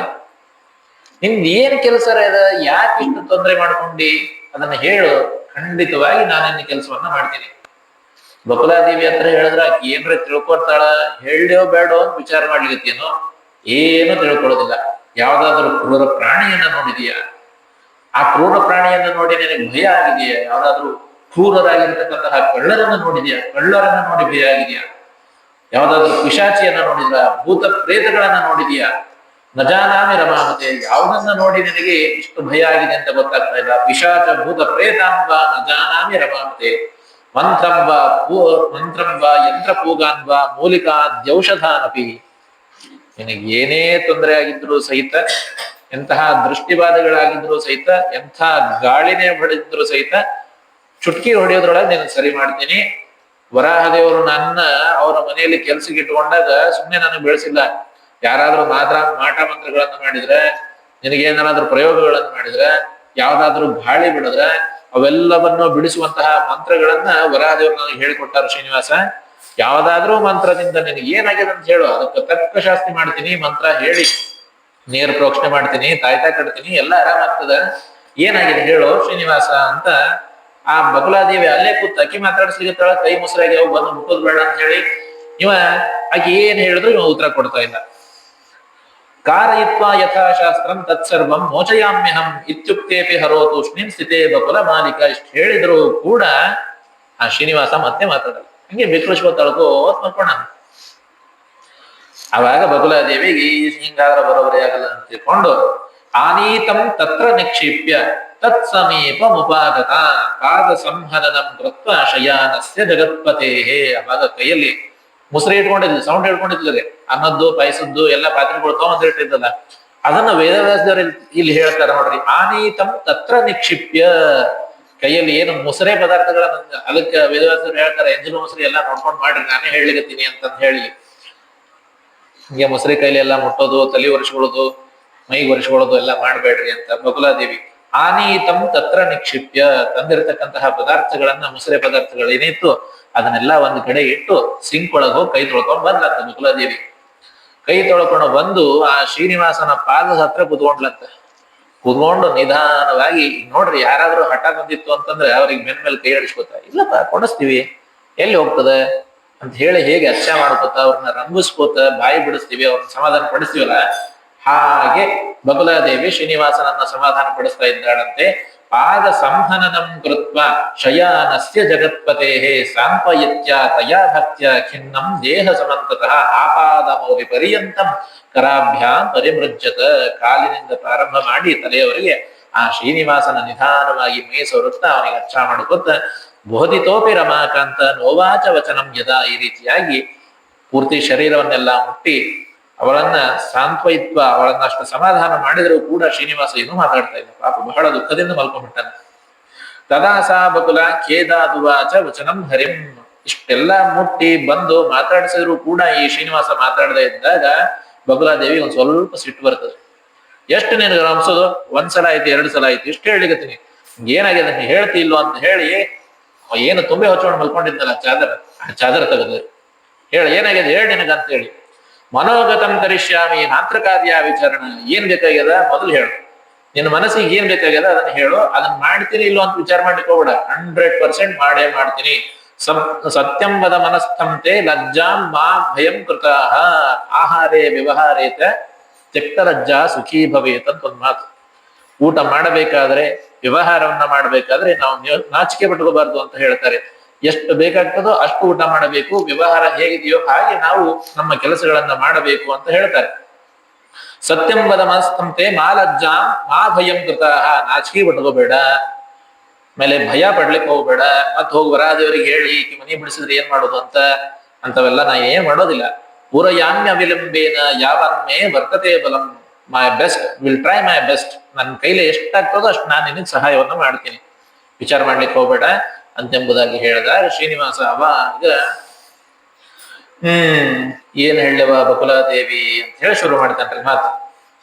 ನಿಮ್ದು ಏನ್ ಕೆಲಸ ಅದ? ಯಾಕೆ ಇಷ್ಟು ತೊಂದರೆ ಮಾಡ್ಕೊಂಡಿ? ಅದನ್ನ ಹೇಳು, ಖಂಡಿತವಾಗಿ ನಾನಿನ್ನ ಕೆಲಸವನ್ನ ಮಾಡ್ತೀನಿ. ಬಕುಲಾದೇವಿ ಹತ್ರ ಹೇಳಿದ್ರ ಆಕಿ ಏನ್ರ ತಿಳ್ಕೊತಾಳ, ಹೇಳೋ ಬೇಡೋ ಅಂತ ವಿಚಾರ ಮಾಡ್ಲಿಕ್ಕೇನೋ, ಏನು ತಿಳ್ಕೊಳ್ಳೋದಿಲ್ಲ. ಯಾವ್ದಾದ್ರು ಕ್ರೂರ ಪ್ರಾಣಿಯನ್ನ ನೋಡಿದೀಯಾ? ಆ ಕ್ರೂರ ಪ್ರಾಣಿಯನ್ನ ನೋಡಿ ನಿನಗೆ ಭಯ ಆಗಿದೆಯಾ? ಯಾವ್ದಾದ್ರು ಕ್ರೂರರಾಗಿರ್ತಕ್ಕಂತಹ ಕಳ್ಳರನ್ನ ನೋಡಿದ್ಯಾ? ಕಳ್ಳರನ್ನ ನೋಡಿ ಭಯ ಆಗಿದೆಯಾ? ಯಾವ್ದಾದ್ರು ಪಿಶಾಚಿಯನ್ನ ನೋಡಿದ್ರ? ಭೂತ ಪ್ರೇತಗಳನ್ನ ನೋಡಿದ್ಯಾ? ನಜಾನಾಮಿ ರಮಾಮತೆ. ಯಾವುದನ್ನ ನೋಡಿ ನಿನಗೆ ಇಷ್ಟು ಭಯ ಆಗಿದೆ ಅಂತ ಗೊತ್ತಾಗ್ತಾ ಇಲ್ಲ. ಪಿಶಾಚ ಭೂತ ಪ್ರೇತಾಂಬ ನಜಾನಾಮಿ ರಮಾಮತೆ. ಮಂತ್ರಂಬ ಯಂತ್ರ ಪೂಗಾನ್ವ ಮೂಲಿಕಾ ದ್ಯೌಷಧಾನಪಿ. ನಿನಗೆ ಏನೇ ತೊಂದರೆ ಆಗಿದ್ರು ಸಹಿತ, ಎಂತಹ ದೃಷ್ಟಿಬಾಧೆಗಳಾಗಿದ್ರು ಸಹಿತ, ಎಂಥ ಗಾಳಿನೇ ಹೊಡೆದಿದ್ರು ಸಹಿತ ಚುಟ್ಕಿ ಹೊಡೆಯೋದ್ರೊಳಗೆ ನೀನು ಸರಿ ಮಾಡ್ತೀನಿ. ವರಾಹದೇವರು ನನ್ನ ಅವರ ಮನೆಯಲ್ಲಿ ಕೆಲ್ಸಕ್ಕೆ ಇಟ್ಕೊಂಡಾಗ ಸುಮ್ಮನೆ ನನಗೆ ಬೆಳೆಸಿಲ್ಲ. ಯಾರಾದ್ರೂ ಮಾಟ ಮಂತ್ರಗಳನ್ನ ಮಾಡಿದ್ರೆ, ನಿನಗೇನಾದ್ರೂ ಪ್ರಯೋಗಗಳನ್ನು ಮಾಡಿದ್ರೆ, ಯಾವ್ದಾದ್ರು ಗಾಳಿ ಬಿಡಿದ್ರೆ ಅವೆಲ್ಲವನ್ನು ಬಿಡಿಸುವಂತಹ ಮಂತ್ರಗಳನ್ನ ವರಾಹದೇವರು ನನಗೆ ಹೇಳಿಕೊಟ್ಟಾರ ಶ್ರೀನಿವಾಸ. ಯಾವ್ದಾದ್ರೂ ಮಂತ್ರದಿಂದ ನಿನಗೆ ಏನಾಗಿದೆ ಅಂತ ಹೇಳು, ಅದಕ್ಕೆ ತಕ್ಕ ಶಾಸ್ತಿ ಮಾಡ್ತೀನಿ. ಮಂತ್ರ ಹೇಳಿ ನೇರ ಪ್ರೋಕ್ಷಣೆ ಮಾಡ್ತೀನಿ, ತಾಯ್ತಾ ಕಟ್ತೀನಿ, ಎಲ್ಲ ಆರಾಮಾಗ್ತದ. ಏನಾಗಿದೆ ಹೇಳು ಶ್ರೀನಿವಾಸ ಅಂತ ಆ ಬಕುಲಾದೇವಿ ಅಲ್ಲೇ ಕೂತ್ ಅಕ್ಕಿ ಮಾತಾಡ್ಸ್ಲಿಕ್ಕತ್ತಾಳ. ಕೈ ಮುಸ್ರಾಗಿ ಅವ್ ಬಂದು ಮುಟ್ಟೋದ್ ಬೇಡ ಅಂತ ಹೇಳಿ ಇವ ಆಕಿ ಏನ್ ಹೇಳಿದ್ರು ಇವ ಉತ್ತರ ಕೊಡ್ತಾ ಇಲ್ಲ. ಕಾರಯಿತ್ವಾ ಯಥಾಶಾಸ್ತ್ರಂ ತತ್ಸರ್ವಂ ಮೋಚಯಾಮ್ಯಹಂ ಇತ್ಯುಕ್ತೇಪಿ ಹರೋ ತೂಷ್ಣೀಂ ಸ್ಥಿತೇ ಬಕುಲ ಮಾಲಿಕ. ಇಷ್ಟು ಹೇಳಿದ್ರು ಕೂಡ ಆ ಶ್ರೀನಿವಾಸ ಮತ್ತೆ ಮಾತಾಡಲ್ಲ, ಹಂಗೆ ಬಿಕ್ಳಿಸ್ಕೊತಾಳ್ಕೋ ಮಲ್ಕೊಂಡ. ಅವಾಗ ಬಕುಲಾದೇವಿಗೆ ಹಿಂಗಾದ್ರ ಬರೋಬರಿ ಆಗಲ್ಲ ಅಂತ ತಿಳ್ಕೊಂಡು ಆನೀತಂ ತತ್ರ ನಿಕ್ಷಿಪ್ಯ ತತ್ ಸಮೀಪ ಮುಪಾಗತ ಕಾದ ಸಂಹನನಂ ಕೃತ್ವ ಶಯಾನಸ್ಯ ಜಗತ್ಪತೇಹೇ. ಅವಾಗ ಕೈಯಲ್ಲಿ ಮುಸ್ರಿ ಇಟ್ಕೊಂಡಿದ್ಲು, ಸೌಂಡ್ ಇಟ್ಕೊಂಡಿದ್ಲದೆ, ಅನ್ನದ್ದು ಪಾಯಸದ್ದು ಎಲ್ಲ ಪಾತ್ರೆಗಳು ತಗೊಂಡಿಟ್ಟಿದ್ದಲ್ಲ, ಅದನ್ನ ವೇದವ್ಯಾಸದವ್ರು ಇಲ್ಲಿ ಹೇಳ್ತಾರ ನೋಡ್ರಿ. ಆನೀತಂ ತತ್ರ ನಿಕ್ಷಿಪ್ಯ. ಕೈಯಲ್ಲಿ ಏನು ಮುಸರೆ ಪದಾರ್ಥಗಳನ್ನ, ಅದಕ್ಕೆ ವೇದವ್ಯಾಸರು ಹೇಳ್ತಾರೆ ಎಂಜಿನ ಮುಸರಿ ಎಲ್ಲಾ ನೋಡ್ಕೊಂಡ್ ಮಾಡ್ರಿ, ನಾನೇ ಹೇಳಿಗತ್ತೀನಿ ಅಂತಂದ ಹೇಳಿ. ಹಿಂಗೆ ಮುಸರಿ ಕೈಲಿ ಎಲ್ಲಾ ಮುಟ್ಟೋದು, ತಲೆ ಒರೆಸ್ಕೊಳ್ಳೋದು, ಮೈಗೆ ಒರೆಸ್ಕೊಳ್ಳೋದು ಎಲ್ಲ ಮಾಡ್ಬೇಡ್ರಿ ಅಂತ ಬಕುಲಾದೇವಿ. ಆನೀತಂ ತತ್ರ ನಿಕ್ಷಿಪ್ಯ. ತಂದಿರತಕ್ಕಂತಹ ಪದಾರ್ಥಗಳನ್ನ, ಮುಸರೆ ಪದಾರ್ಥಗಳು ಏನಿತ್ತು ಅದನ್ನೆಲ್ಲ ಒಂದ್ ಕಡೆ ಇಟ್ಟು ಸಿಂಕ್ ಒಳಗೆ ಹೋಗಿ ಕೈ ತೊಳ್ಕೊಂಡ್ ಬಂದ್ಲಂತ ಬಕುಲಾದೇವಿ. ಕೈ ತೊಳ್ಕೊಂಡು ಬಂದು ಆ ಶ್ರೀನಿವಾಸನ ಪಾದದ ಹತ್ರ ಕುತ್ಕೊಂಡ್ಲಂತ. ಕೂತ್ಕೊಂಡು ನಿಧಾನವಾಗಿ ನೋಡ್ರಿ, ಯಾರಾದ್ರೂ ಹಠ ಬಂದಿತ್ತು ಅಂತಂದ್ರೆ ಅವ್ರಿಗೆ ಬೆನ್ ಮೇಲೆ ಕೈ ಆಡಿಸ್ಕೊತ, ಇಲ್ಲಪ್ಪ ಕೊಡಿಸ್ತೀವಿ, ಎಲ್ಲಿ ಹೋಗ್ತದೆ ಅಂತ ಹೇಳಿ ಹೇಗೆ ಅಚ್ಚ ಮಾಡ್ಕೋತ ಅವ್ರನ್ನ ರಂಗಿಸ್ಕೋತ ಬಾಯಿ ಬಿಡಿಸ್ತೀವಿ, ಅವ್ರನ್ನ ಸಮಾಧಾನ ಪಡಿಸ್ತೀವಲ್ಲ, ಹಾಗೆ ಬಕುಲಾದೇವಿ ಶ್ರೀನಿವಾಸನನ್ನ ಸಮಾಧಾನ ಪಡಿಸ್ತಾ ಇದ್ದಾಳಂತೆ. ಪಾದ ಸಂಹನನಂ ಕೃತ್ವ ಶಯಾನಸ್ಯ ಜಗತ್ಪತೆ ಸಾಂಪಯತ್ಯ ತಯಾ ಭಕ್ತ್ಯ ಖಿನ್ನಂ ದೇಹ ಸಮಂತತಃ ಆಪಾದಮೌಲಿ ಪರ್ಯಂತಂ ಕರಾಭ್ಯಾಂ ಪರಿಮೃಜ್ಯತ. ಕಾಲಿನಿಂದ ಪ್ರಾರಂಭ ಮಾಡಿ ತಲೆಯವರೆಗೆ ಆ ಶ್ರೀನಿವಾಸನ ನಿಧಾನವಾಗಿ ಮೇಸವೃತ್ತ ಅವನಿಗೆ ಅಚ್ಚ ಮಾಡ್ಕೊತ ಬೋಧಿತೋಪಿ ರಮಾಕಾಂತ ನೋವಾಚ ವಚನಂ ಯದಾ, ಈ ರೀತಿಯಾಗಿ ಪೂರ್ತಿ ಶರೀರವನ್ನೆಲ್ಲ ಮುಟ್ಟಿ ಅವಳನ್ನ ಸಾಂತ್ವಯಿತ್ವ, ಅವಳನ್ನ ಅಷ್ಟು ಸಮಾಧಾನ ಮಾಡಿದರೂ ಕೂಡ ಶ್ರೀನಿವಾಸ ಏನು ಮಾತಾಡ್ತಾ ಇಲ್ಲ, ಪಾಪ ಬಹಳ ದುಃಖದಿಂದ ಮಲ್ಕೊಂಡ್ಬಿಟ್ಟಾನೆ. ತದಾ ಸಾ ಬಕುಲ ಖೇದಾದುವಾಚ ವಚನಂ ಹರಿಂ. ಇಷ್ಟೆಲ್ಲ ಮುಟ್ಟಿ ಬಂದು ಮಾತಾಡಿಸಿದ್ರು ಕೂಡ ಈ ಶ್ರೀನಿವಾಸ ಮಾತಾಡದೇ ಇದ್ದಾಗ ಬಕುಲಾದೇವಿ ಒಂದ್ ಸ್ವಲ್ಪ ಸಿಟ್ಟು ಬರ್ತದೆ. ಎಷ್ಟು ನಿನಗೆ ಅನ್ಸೋದು, ಒಂದ್ಸಲ ಆಯ್ತು, 2 ಸಲ ಆಯ್ತು, ಇಷ್ಟು ಹೇಳಿಕತ್ತೀನಿ, ಏನಾಗಿದೆ ಹೇಳ್ತಿ ಇಲ್ವೋ ಅಂತ ಹೇಳಿ ಏನು ತುಂಬೆ ಹೊಚ್ಕೊಂಡು ಮಲ್ಕೊಂಡಿದ್ದಲ್ಲ ಚಾದರ ತೆಗೆದು ಹೇಳಿ, ಏನಾಗಿದೆ ಹೇಳಿ ನಿನಗಂತ ಹೇಳಿ. ಮನೋಗತಂ ಕರಿಷ್ಯಾಮಿ ನಾತ್ರಕಾರ್ಯ ವಿಚಾರಣ. ಏನ್ ಬೇಕಾಗ್ಯದ ಮೊದಲು ಹೇಳು, ನಿನ್ನ ಮನಸ್ಸಿಗೆ ಏನ್ ಬೇಕಾಗ್ಯದ ಅದನ್ನ ಹೇಳು, ಅದನ್ನ ಮಾಡ್ತೀನಿ ಇಲ್ಲೋ ಅಂತ ವಿಚಾರ ಮಾಡ್ಲಿಕ್ಕೆ ಹೋಗ್ಬೇಡ, 100% ಮಾಡೇ ಮಾಡ್ತೀನಿ. ಸತ್ಯಂ ವದ ಮನಸ್ಥಂತೆ ಲಜ್ಜಾಂ ಮಾ ಭಯಂ ಕೃತಾಹ ಆಹಾರೇ ವ್ಯವಹಾರೇತ ತ್ಯಕ್ತ ಲಜ್ಜಾ ಸುಖೀ ಭವೇತ್ ಅಂತ ಒಂದ್ ಮಾತು. ಊಟ ಮಾಡಬೇಕಾದ್ರೆ, ವ್ಯವಹಾರವನ್ನ ಮಾಡಬೇಕಾದ್ರೆ ನಾವು ನಾಚಿಕೆ ಪಟ್ಕೋಬಾರ್ದು ಅಂತ ಹೇಳ್ತಾರೆ. ಎಷ್ಟು ಬೇಕಾಗ್ತದೋ ಅಷ್ಟು ಊಟ ಮಾಡಬೇಕು, ವ್ಯವಹಾರ ಹೇಗಿದೆಯೋ ಹಾಗೆ ನಾವು ನಮ್ಮ ಕೆಲಸಗಳನ್ನ ಮಾಡಬೇಕು ಅಂತ ಹೇಳ್ತಾರೆ. ಸತ್ಯಂ ವದ ಮನಸ್ಥಂತೆ ಮಾ ಲಜ್ಜಾಂ ಮಾ ಭಯಂ ಕೃತಾಹ, ನಾಚಿಕೆ ಪಟ್ಕೋಬೇಡ, ಆಮೇಲೆ ಭಯ ಪಡ್ಲಿಕ್ಕೆ ಹೋಗ್ಬೇಡ, ಮತ್ ಹೋಗಿ ವರಾದೇವರಿಗೆ ಹೇಳಿ ಈಕಿ ಮನಿ ಬಿಡಿಸಿದ್ರೆ ಏನ್ ಮಾಡೋದು ಅಂತವೆಲ್ಲ ನಾ ಏನ್ ಮಾಡೋದಿಲ್ಲ. ಪೂರಯಾಮ್ಯ ವಿಲಂಬೇನ ಯಾವನ್ಮೇ ವರ್ತತೆ ಬಲಂ, my best, will try my best, ನನ್ನ ಕೈಲಿ ಎಷ್ಟಾಗ್ತದೋ ಅಷ್ಟು ನಾನು ನಿನಗೆ ಸಹಾಯವನ್ನು ಮಾಡ್ತೀನಿ, ವಿಚಾರ ಮಾಡ್ಲಿಕ್ಕೆ ಹೋಗ್ಬೇಡ ಅಂತೆಂಬುದಾಗಿ ಹೇಳಿದಾಗ ಶ್ರೀನಿವಾಸ ಅವಾಗ ಏನ್ ಹೇಳವ ಬಕುಲಾದೇವಿ ಅಂತ ಹೇಳಿ ಶುರು ಮಾಡ್ತಾನ್ರಿ ಮಾತು.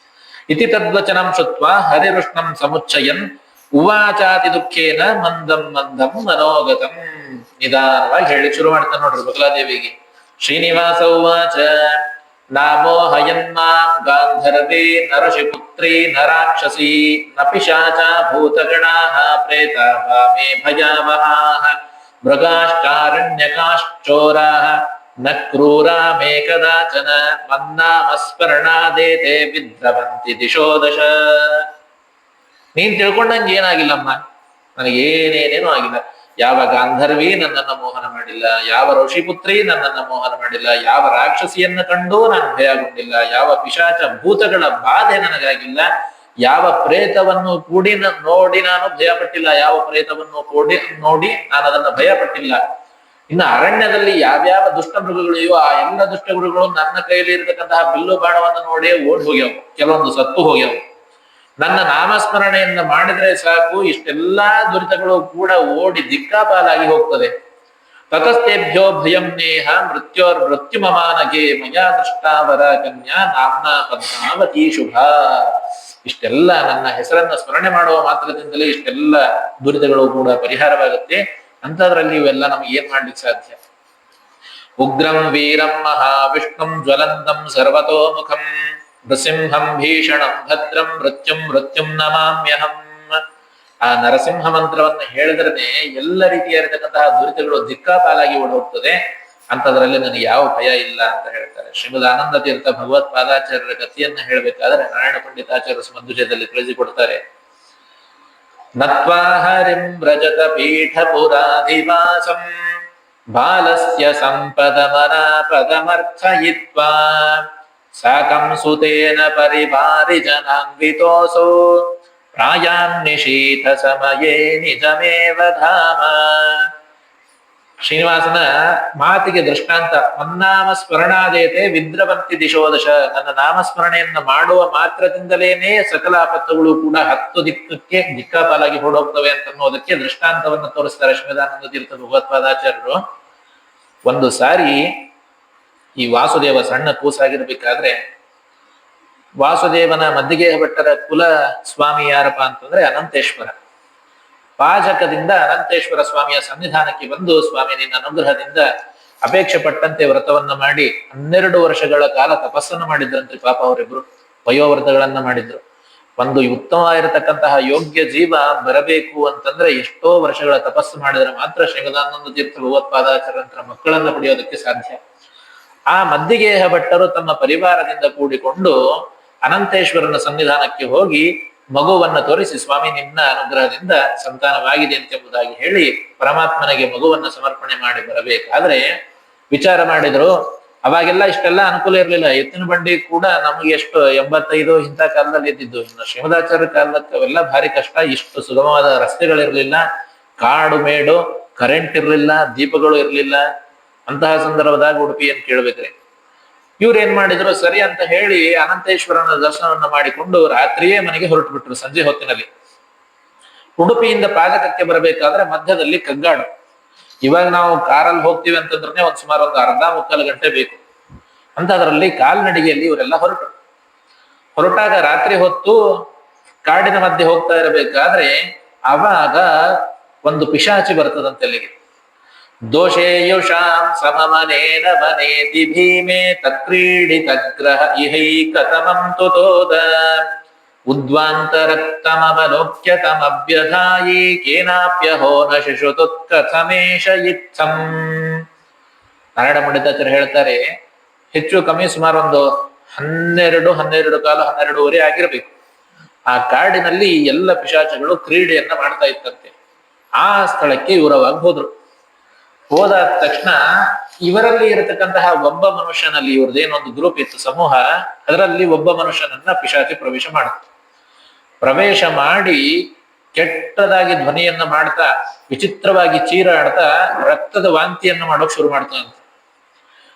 ಇತಿ ತದ್ವಚನಂ ಶುತ್ವ ಹರಿವೃಷ್ಣಂ ಸಮುಚ್ಚಯನ್ ಉವಾಚಾತಿ ದುಃಖೇನ ಮಂದಂ ಮಂದಂ ಮನೋಗತಂ. ನಿಧಾನವಾಗಿ ಹೇಳಿ ಶುರು ಮಾಡ್ತಾನೆ ನೋಡ್ರಿ ಬಕುಲಾದೇವಿಗೆ. ಶ್ರೀನಿವಾಸ ಉವಾಚ ನಾಮೋ ಹಯನ್ಮಾಂ ಗಾಂಧರ್ವೇ ನರಷಿಪುತ್ರಿ ನರಾಕ್ಷಸಿ ನ ಪಿಶಾಚ ಭೂತಗಣಾಃ ಪ್ರೇತಾ ಮೇ ಭಯಾವಹಾಃ ಮೃಗಾಶ್ಚಾರಣ್ಯಕಾಶ್ಚೋರಾಃ ನ ಕ್ರೂರಾ ಮೇ ಕದಾಚನ ಮನ್ನಾಮಸ್ಮರಣಾದೇತೆ ವಿದ್ರವಂತಿ ದಿಶೋ ದಶ. ನೀನ್ ತಿಳ್ಕೊಂಡಂಗೆ ಏನಾಗಿಲ್ಲಮ್ಮ, ನನಗೇನೇನೇನೂ ಆಗಿಲ್ಲ. ಯಾವ ಗಾಂಧರ್ವಿ ನನ್ನನ್ನ ಮೋಹನ ಮಾಡಿಲ್ಲ, ಯಾವ ಋಷಿಪುತ್ರಿ ನನ್ನನ್ನ ಮೋಹನ ಮಾಡಿಲ್ಲ, ಯಾವ ರಾಕ್ಷಸಿಯನ್ನ ಕಂಡು ನಾನು ಭಯಗೊಂಡಿಲ್ಲ, ಯಾವ ಪಿಶಾಚ ಭೂತಗಳ ಬಾಧೆ ನನಗಾಗಿಲ್ಲ, ಯಾವ ಪ್ರೇತವನ್ನು ಕೂಡಿ ನೋಡಿ ನಾನು ಭಯಪಟ್ಟಿಲ್ಲ, ಯಾವ ಪ್ರೇತವನ್ನು ನೋಡಿ ನಾನು ಅದನ್ನ ಭಯಪಟ್ಟಿಲ್ಲ. ಇನ್ನು ಅರಣ್ಯದಲ್ಲಿ ಯಾವ್ಯಾವ ದುಷ್ಟ ಮೃಗಗಳಿವೆಯೋ ಆ ಎಲ್ಲ ದುಷ್ಟ ಮೃಗಗಳು ನನ್ನ ಕೈಯಲ್ಲಿ ಇರತಕ್ಕಂತಹ ಬಿಲ್ಲು ಬಾಣವನ್ನು ನೋಡಿ ಓಡಿ ಹೋಗ್ಯಾವ, ಕೆಲವೊಂದು ಸತ್ತು ಹೋಗ್ಯಾವ. ನನ್ನ ನಾಮಸ್ಮರಣೆಯನ್ನ ಮಾಡಿದ್ರೆ ಸಾಕು, ಇಷ್ಟೆಲ್ಲಾ ದುರಿತಗಳು ಕೂಡ ಓಡಿ ದಿಕ್ಕಾಪಾಲಾಗಿ ಹೋಗ್ತದೆ. ತತಸ್ತೇಭ್ಯೋ ಭಯಂ ನೇಹ ಮೃತ್ಯೋರ್ ಮೃತ್ಯುಮಮಾನಗೆ ಮಯಾ ದೃಷ್ಟಾವರ ಕನ್ಯಾ ನಾಮ್ನಾ ಪದ್ಮಾವತಿ ಶುಭ. ಇಷ್ಟೆಲ್ಲ ನನ್ನ ಹೆಸರನ್ನ ಸ್ಮರಣೆ ಮಾಡುವ ಮಾತ್ರದಿಂದಲೇ ಇಷ್ಟೆಲ್ಲ ದುರಿತಗಳು ಕೂಡ ಪರಿಹಾರವಾಗುತ್ತೆ. ಅಂತದ್ರಲ್ಲಿ ಇವೆಲ್ಲ ನಮ್ಗೆ ಏನ್ ಮಾಡ್ಲಿಕ್ಕೆ ಸಾಧ್ಯ? ಉಗ್ರಂ ವೀರಂ ಮಹಾವಿಷ್ಣುಂ ಜ್ವಲಂತಂ ಸರ್ವತೋಮುಖಂ ನೃಸಿಂಹಂ ಭೀಷಣಂ ಭದ್ರಂ ಮೃತ್ಯುಂ ನಮಾಮ್ಯಹಂ. ಆ ನರಸಿಂಹ ಮಂತ್ರವನ್ನು ಹೇಳಿದ್ರೆ ಎಲ್ಲ ರೀತಿಯಾಗಿರ್ತಕ್ಕಂತಹ ದುರಿತಗಳು ದಿಕ್ಕಾಪಾಲಾಗಿ ಓಡೋಗ್ತದೆ. ಅಂತದ್ರಲ್ಲಿ ನನಗೆ ಯಾವ ಭಯ ಇಲ್ಲ ಅಂತ ಹೇಳ್ತಾರೆ. ಶ್ರೀಮದ್ ಆನಂದ ತೀರ್ಥ ಭಗವತ್ ಪಾದಾಚಾರ್ಯರ ಕಥೆಯನ್ನ ಹೇಳ್ಬೇಕಾದ್ರೆ ನಾರಾಯಣ ಪಂಡಿತಾಚಾರ್ಯ ಮಧ್ವಜದಲ್ಲಿ ತಿಳಿಸಿಕೊಡ್ತಾರೆ. ನತ್ವಾ ಹರಿಂ ವ್ರಜತ ಪೀಠ ಪುರಾಧಿವಾಸಂ ಬಾಲಸ್ಯ ಸಂಪದಮನಾಪದಮರ್ಥಯಿತ್ವಾ ಸಾಕಂ ಸುತೇನ ಪರಿವಾರಿ ಜನಾನ್ವಿತೋಸೋ ಪ್ರಾಯಾನ್ನಿಶೀಥ ಸಮಯೇ ನಿಜಮೇವ ಧಾಮ. ಶ್ರೀನಿವಾಸನ ಮಾತಿಗೆ ದೃಷ್ಟಾಂತ ಮನ್ನಾಮ ಸ್ಮರಣಾದೇತೆ ವಿದ್ರವಂತಿ ದಿಶೋದಶ. ನನ್ನ ನಾಮಸ್ಮರಣೆಯನ್ನ ಮಾಡುವ ಮಾತ್ರದಿಂದಲೇನೆ ಸಕಲ ಆಪತ್ತುಗಳು ಕೂಡ 10 ದಿಕ್ಕಕ್ಕೆ ದಿಕ್ಕಾಪಾಲಾಗಿ ಹೊರಡೋಗ್ತವೆ ಅಂತ ಅನ್ನೋದಕ್ಕೆ ದೃಷ್ಟಾಂತವನ್ನು ತೋರಿಸ್ತಾರೆ ಶ್ರೀಮದಾನಂದ ತೀರ್ಥ ಭಗವತ್ಪಾದಾಚಾರ್ಯರು. ಒಂದು ಸಾರಿ ಈ ವಾಸುದೇವ ಸಣ್ಣ ಕೂಸಾಗಿರ್ಬೇಕಾದ್ರೆ ವಾಸುದೇವನ ಮದ್ದಿಗೆಯ ಭಟ್ಟರ ಕುಲ ಸ್ವಾಮಿ ಯಾರಪ್ಪ ಅಂತಂದ್ರೆ ಅನಂತೇಶ್ವರ. ಪಾಜಕದಿಂದ ಅನಂತೇಶ್ವರ ಸ್ವಾಮಿಯ ಸನ್ನಿಧಾನಕ್ಕೆ ಬಂದು, ಸ್ವಾಮಿ ನಿನ್ನ ಅನುಗ್ರಹದಿಂದ ಅಪೇಕ್ಷೆ ಪಟ್ಟಂತೆ ವ್ರತವನ್ನ ಮಾಡಿ 12 ವರ್ಷಗಳ ಕಾಲ ತಪಸ್ಸನ್ನು ಮಾಡಿದ್ರಂತೆ. ಪಾಪ ಅವರಿಬ್ರು ವಯೋವ್ರತಗಳನ್ನ ಮಾಡಿದ್ರು. ಒಂದು ಉತ್ತಮವಾಗಿರತಕ್ಕಂತಹ ಯೋಗ್ಯ ಜೀವ ಬರಬೇಕು ಅಂತಂದ್ರೆ ಎಷ್ಟೋ ವರ್ಷಗಳ ತಪಸ್ಸು ಮಾಡಿದ್ರೆ ಮಾತ್ರ ಶ್ರೀಮದಾನಂದ ತೀರ್ಥ ಭಗವತ್ಪಾದಾಚಾರ್ಯಂತರ ಮಕ್ಕಳನ್ನ ಪಡೆಯೋದಕ್ಕೆ ಸಾಧ್ಯ. ಆ ಮದ್ದಿಗೇಹ ಭಟ್ಟರು ತಮ್ಮ ಪರಿವಾರದಿಂದ ಕೂಡಿಕೊಂಡು ಅನಂತೇಶ್ವರನ ಸನ್ನಿಧಾನಕ್ಕೆ ಹೋಗಿ ಮಗುವನ್ನ ತೋರಿಸಿ, ಸ್ವಾಮಿ ನಿನ್ನ ಅನುಗ್ರಹದಿಂದ ಸಂತಾನವಾಗಿದೆ ಎಂತೆಂಬುದಾಗಿ ಹೇಳಿ ಪರಮಾತ್ಮನಿಗೆ ಮಗುವನ್ನ ಸಮರ್ಪಣೆ ಮಾಡಿ ಬರಬೇಕಾದ್ರೆ ವಿಚಾರ ಮಾಡಿದ್ರು. ಅವಾಗೆಲ್ಲ ಇಷ್ಟೆಲ್ಲ ಅನುಕೂಲ ಇರಲಿಲ್ಲ. ಎತ್ತಿನ ಬಂಡಿ ಕೂಡ ನಮ್ಗೆ ಎಷ್ಟು 85 ಇಂಥ ಕಾಲದಲ್ಲಿ ಇದ್ದಿದ್ದು. ಇನ್ನು ಶ್ರೀಮದಾಚಾರ್ಯ ಕಾಲಕ್ಕೆ ಅವೆಲ್ಲ ಭಾರಿ ಕಷ್ಟ. ಇಷ್ಟು ಸುಗಮವಾದ ರಸ್ತೆಗಳಿರ್ಲಿಲ್ಲ, ಕಾಡು ಮೇಡು, ಕರೆಂಟ್ ಇರ್ಲಿಲ್ಲ, ದೀಪಗಳು ಇರ್ಲಿಲ್ಲ. ಅಂತಹ ಸಂದರ್ಭದಾಗ ಉಡುಪಿಯನ್ನು ಕೇಳ್ಬೇಕ್ರಿ. ಇವ್ರು ಏನ್ ಮಾಡಿದ್ರು, ಸರಿ ಅಂತ ಹೇಳಿ ಅನಂತೇಶ್ವರನ ದರ್ಶನವನ್ನ ಮಾಡಿಕೊಂಡು ರಾತ್ರಿಯೇ ಮನೆಗೆ ಹೊರಟು ಬಿಟ್ರು. ಸಂಜೆ ಹೊತ್ತಿನಲ್ಲಿ ಉಡುಪಿಯಿಂದ ಪಾದಕಕ್ಕೆ ಬರಬೇಕಾದ್ರೆ ಮಧ್ಯದಲ್ಲಿ ಕಗ್ಗಾಡು. ಇವಾಗ ನಾವು ಕಾರಲ್ಲಿ ಹೋಗ್ತೀವಿ ಅಂತಂದ್ರೆ ಸುಮಾರು ಒಂದು ಅರ್ಧ ಮುಕ್ಕಾಲು ಗಂಟೆ ಬೇಕು. ಅಂತದ್ರಲ್ಲಿ ಕಾಲ್ನಡಿಗೆಯಲ್ಲಿ ಇವರೆಲ್ಲ ಹೊರಟಾಗ ರಾತ್ರಿ ಹೊತ್ತು ಕಾಡಿನ ಮಧ್ಯೆ ಹೋಗ್ತಾ ಇರಬೇಕಾದ್ರೆ ಅವಾಗ ಒಂದು ಪಿಶಾಚಿ ಬರ್ತದಂತೆ ಅಲ್ಲಿಗೆ. ದೋಷೇಯುಷಾಂ ಸಮಮನೇನ ವನೇತಿ ಭೀಮೆ ತತ್ಕ್ರೀಡಿತಗ್ರಹ ಇಹೈಕತಮಂ ತುತೋದ ಉದ್ವಾಂತರಕ್ತಮವಲೋಕ್ಯತಮಭ್ಯಧಾಯಿ ಕೇನಾಪ್ಯಹೋ ನ ಶಿಶುತುತ್ಕಥಮೇಶ ಇತ್ತಂ. ನಾರಾಯಣ ಪಂಡಿತಾಚಾರ್ಯ ಹೇಳ್ತಾರೆ, ಹೆಚ್ಚು ಕಮ್ಮಿ ಸುಮಾರು ಒಂದು 12:12 ಆಗಿರ್ಬೇಕು. ಆ ಕಾಡಿನಲ್ಲಿ ಎಲ್ಲ ಪಿಶಾಚಗಳು ಕ್ರೀಡೆಯನ್ನ ಮಾಡ್ತಾ ಇತ್ತಂತೆ. ಆ ಸ್ಥಳಕ್ಕೆ ಇವರವಾಗ ಹೋದ್ರು. ಹೋದ ತಕ್ಷಣ ಇವರಲ್ಲಿ ಇರತಕ್ಕಂತಹ ಒಬ್ಬ ಮನುಷ್ಯನಲ್ಲಿ, ಇವ್ರದ್ದೇನೊಂದು ಗ್ರೂಪ್ ಇತ್ತು, ಸಮೂಹ, ಅದರಲ್ಲಿ ಒಬ್ಬ ಮನುಷ್ಯನನ್ನ ಪಿಶಾಚಿ ಪ್ರವೇಶ ಮಾಡಿ ಕೆಟ್ಟದಾಗಿ ಧ್ವನಿಯನ್ನ ಮಾಡ್ತಾ, ವಿಚಿತ್ರವಾಗಿ ಚೀರಾಡ್ತಾ ರಕ್ತದ ವಾಂತಿಯನ್ನ ಮಾಡೋಕ್ ಶುರು ಮಾಡ್ತಾನಂತೆ.